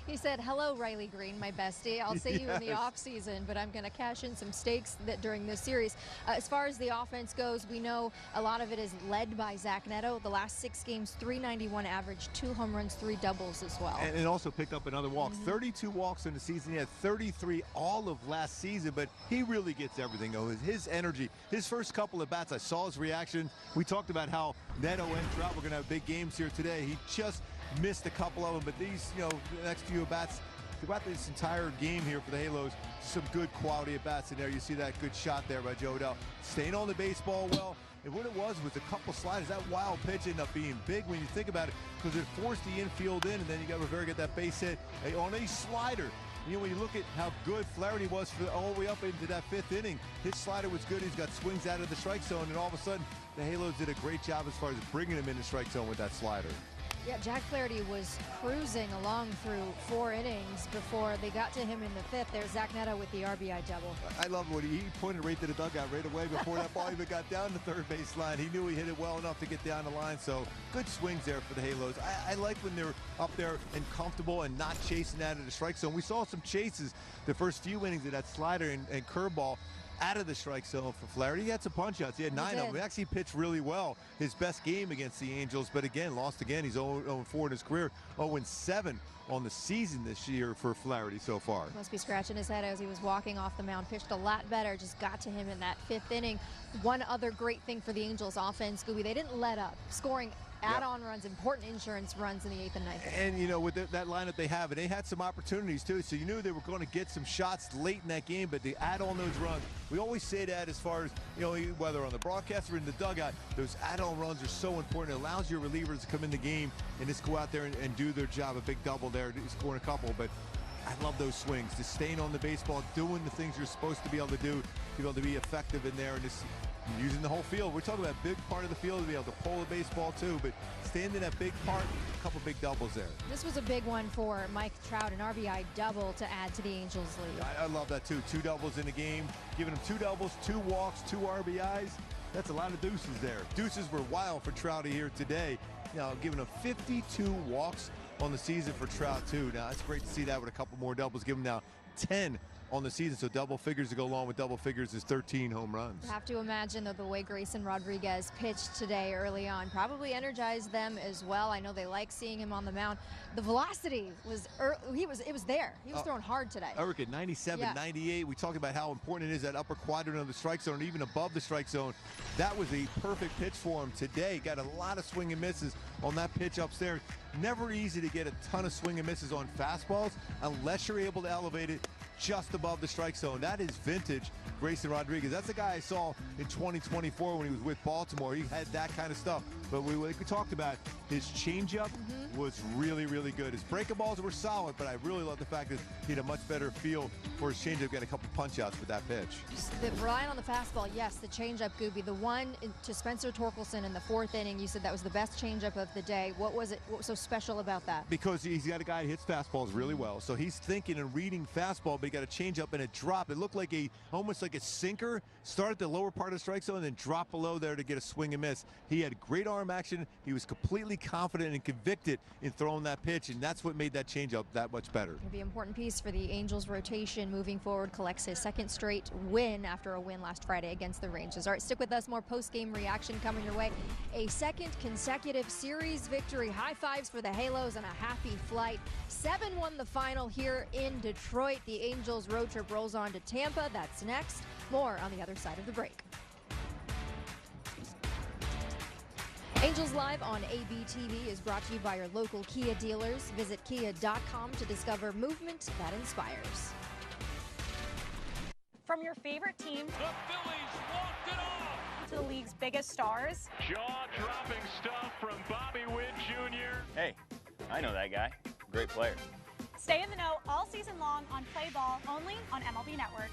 Speaker 3: He said, hello, Riley Green, my bestie. I'll see you in the offseason, but I'm going to cash in some stakes during this series. As far as the offense goes, we know a lot of it is led by Zach Neto. The last 6 games, 391 average, 2 home runs, 3 doubles as well.
Speaker 20: And also picked up another walk. 32 walks in the season. He had 33 all of last season, but he really gets everything. His energy, his first couple of bats, I saw his reaction. We talked about how Neto and Trout were going to have big games here today. He just missed a couple of them, but these, the next few at-bats throughout this entire game here for the Halos, some good quality at-bats in there. You see that good shot there by Joe Adell. Staying on the baseball well, and what it was a couple sliders. That wild pitch ended up being big when you think about it, because it forced the infield in, and then you got Rivera get that base hit on a slider. When you look at how good Flaherty was all the way up into that 5th inning, his slider was good. He's got swings out of the strike zone, and all of a sudden, the Halos did a great job as far as bringing him in the strike zone with that slider.
Speaker 3: Yeah, Jack Flaherty was cruising along through 4 innings before they got to him in the 5th. There's Zach Neto with the RBI double.
Speaker 20: I love what he pointed right to the dugout right away before that ball even got down the third base line. He knew he hit it well enough to get down the line, so good swings there for the Halos. I like when they're up there and comfortable and not chasing out of the strike zone. We saw some chases the first few innings of that slider and curveball out of the strike zone for Flaherty. He had some punch outs. He had 9 of them. He actually pitched really well. His best game against the Angels, but again, lost again. He's 0-4 in his career, 0-7 on the season this year for Flaherty so far.
Speaker 3: Must be scratching his head as he was walking off the mound. Pitched a lot better, just got to him in that 5th inning. One other great thing for the Angels offense, Scooby, they didn't let up, scoring add-on runs, important insurance runs in the 8th and 9th inning.
Speaker 20: With that lineup they have, and they had some opportunities too, so you knew they were going to get some shots late in that game, but they add on those runs. We always say that as far as, whether on the broadcast or in the dugout, those add-on runs are so important. It allows your relievers to come in the game and just go out there and do their job. A big double there, scoring a couple, but I love those swings, just staying on the baseball, doing the things you're supposed to be able to do, to be able to be effective in there, and just using the whole field. We're talking about a big part of the field to be able to pull the baseball too, but staying in that big part, a couple big doubles there.
Speaker 3: This was a big one for Mike Trout, an RBI double to add to the Angels' lead.
Speaker 20: I love that too. 2 doubles in the game, giving him 2 doubles, 2 walks, 2 RBIs. That's a lot of deuces there. Deuces were wild for Trouty here today. Giving him 52 walks on the season for Trout too. Now it's great to see that with a couple more doubles. Give him now 10 on the season, so double figures to go along with double figures is 13 home runs.
Speaker 3: I have to imagine, though, the way Grayson Rodriguez pitched today early on probably energized them as well. I know they like seeing him on the mound. The velocity was, it was there. He was throwing hard today.
Speaker 20: Eric, at 97, 98, we talked about how important it is that upper quadrant of the strike zone, even above the strike zone. That was a perfect pitch for him today. Got a lot of swing and misses on that pitch upstairs. Never easy to get a ton of swing and misses on fastballs unless you're able to elevate it just above the strike zone. That is vintage Grayson Rodriguez. That's the guy I saw in 2024 when he was with Baltimore. He had that kind of stuff. But like we talked about, his changeup was really, really good. His breaking balls were solid, but I really love the fact that he had a much better feel for his changeup. Got a couple punch outs with that pitch.
Speaker 3: Relying on the fastball, yes, the changeup, Gooby. The one to Spencer Torkelson in the 4th inning, you said that was the best changeup of the day. What was so special about that?
Speaker 20: Because he's got a guy who hits fastballs really well. So he's thinking and reading fastball, but he got a changeup and a drop. It looked like almost like a sinker. Start at the lower part of the strike zone and then drop below there to get a swing and miss. He had great arm action. He was completely confident and convicted in throwing that pitch, and that's what made that changeup that much better.
Speaker 3: It'll be an important piece for the Angels rotation moving forward. Collects his 2nd straight win after a win last Friday against the Rangers. All right, stick with us. More post-game reaction coming your way. A 2nd consecutive series victory. High fives for the Halos and a happy flight. 7-1 the final here in Detroit. The Angels road trip rolls on to Tampa. That's next. More on the other side of the break. Angels Live on ABTV is brought to you by your local Kia dealers. Visit kia.com to discover movement that inspires.
Speaker 10: From your favorite team,
Speaker 23: the Phillies walked it off,
Speaker 10: to the league's biggest stars.
Speaker 23: Jaw-dropping stuff from Bobby Witt Jr.
Speaker 18: Hey, I know that guy. Great player.
Speaker 10: Stay in the know all season long on Play Ball, only on MLB Network.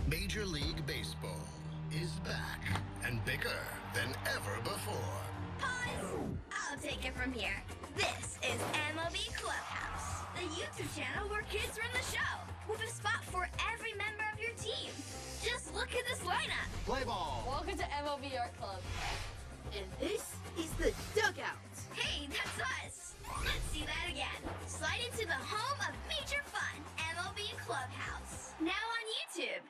Speaker 17: Major League Baseball is back and bigger than ever before.
Speaker 22: Pause! I'll take it from here. This is MLB Clubhouse, the YouTube channel where kids run the show, with a spot for every member line up.
Speaker 6: Play ball.
Speaker 22: Welcome to MLB Art Club. And this is the dugout. Hey, that's us. Let's see that again. Slide into the home of Major Fun, MLB Clubhouse. Now on YouTube.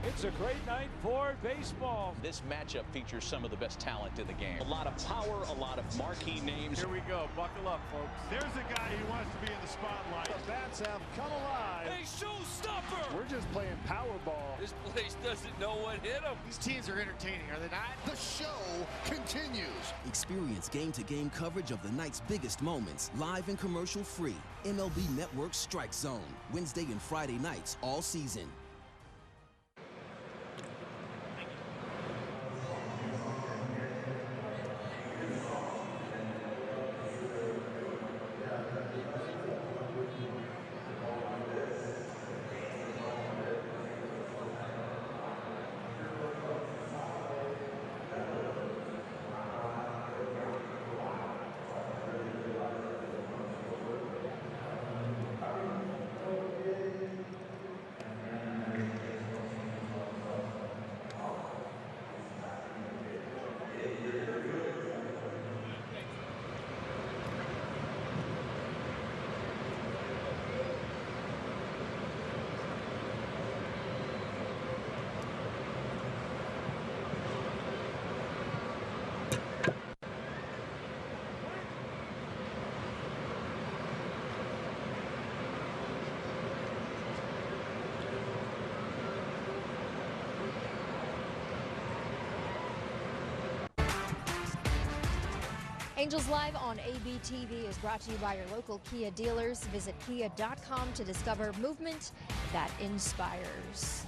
Speaker 21: It's a great night for baseball.
Speaker 7: This matchup features some of the best talent in the game. A lot of power, a lot of marquee names.
Speaker 21: Here we go. Buckle up, folks.
Speaker 11: There's a guy who wants to be in the spotlight.
Speaker 21: The bats have come alive.
Speaker 23: Hey, showstopper!
Speaker 21: We're just playing Powerball.
Speaker 23: This place doesn't know what hit them.
Speaker 11: These teams are entertaining, are they not?
Speaker 17: The show continues. Experience game-to-game coverage of the night's biggest moments, live and commercial-free. MLB Network Strike Zone, Wednesday and Friday nights all season.
Speaker 3: Angels Live on ABTV is brought to you by your local Kia dealers. Visit kia.com to discover movement that inspires.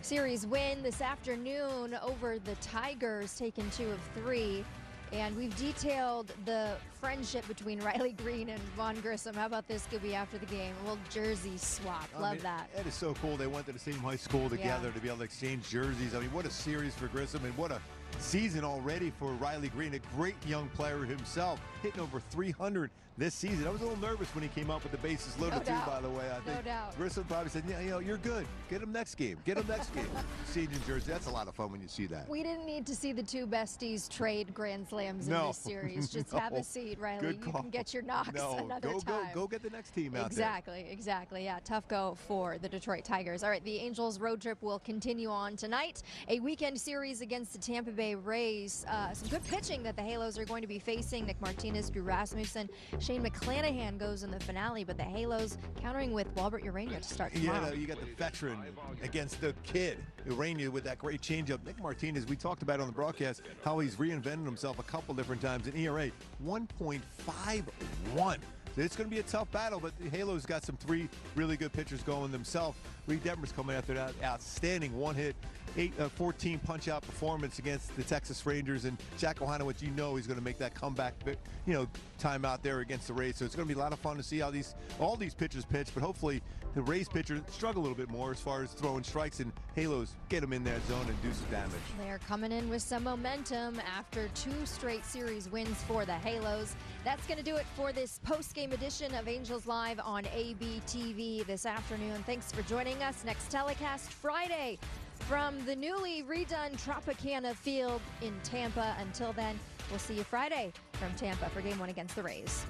Speaker 3: Series win this afternoon over the Tigers, taken 2 of 3. And we've detailed the friendship between Riley Green and Vaughn Grissom. How about this, Scooby, after the game? A little jersey swap. Love that.
Speaker 20: It is so cool. They went to the same high school together to be able to exchange jerseys. I mean, what a series for Grissom, and what a season already for Riley Green, a great young player himself, hitting over 300 this season. I was a little nervous when he came up with the bases loaded too, by the way. I think Grissom probably said, yeah, you know, you're good. Get him next game. Get him next game. Siege in jersey. That's a lot of fun when you see that.
Speaker 3: We didn't need to see the two besties trade grand slams in this series. Just have a seat, Riley. You can get your knocks another time.
Speaker 20: Go get the next team out
Speaker 3: there. Exactly. Yeah, tough go for the Detroit Tigers. All right, the Angels road trip will continue on tonight. A weekend series against the Tampa Bay Rays. Some good pitching that the Halos are going to be facing. Nick Martinez, Drew Rasmussen, Shane McClanahan goes in the finale, but the Halos countering with Walbert Urania to start tomorrow.
Speaker 20: Yeah, you got the veteran against the kid, Urania, with that great changeup. Nick Martinez, we talked about on the broadcast how he's reinvented himself a couple different times in ERA, 1.51. It's going to be a tough battle, but the Halos got some 3 really good pitchers going themselves. Reed Detmer's coming after that outstanding one-hit, 14 punch-out performance against the Texas Rangers, and Jack Ohanowicz, you know he's going to make that comeback, time out there against the Rays. So it's going to be a lot of fun to see how all these pitchers pitch, but hopefully the Rays pitchers struggle a little bit more as far as throwing strikes, and Halos get them in that zone and do some damage.
Speaker 3: They're coming in with some momentum after 2 straight series wins for the Halos. That's going to do it for this post-game edition of Angels Live on ABTV this afternoon. Thanks for joining us. Next telecast Friday from the newly redone Tropicana Field in Tampa. Until then, we'll see you Friday from Tampa for Game 1 against the Rays.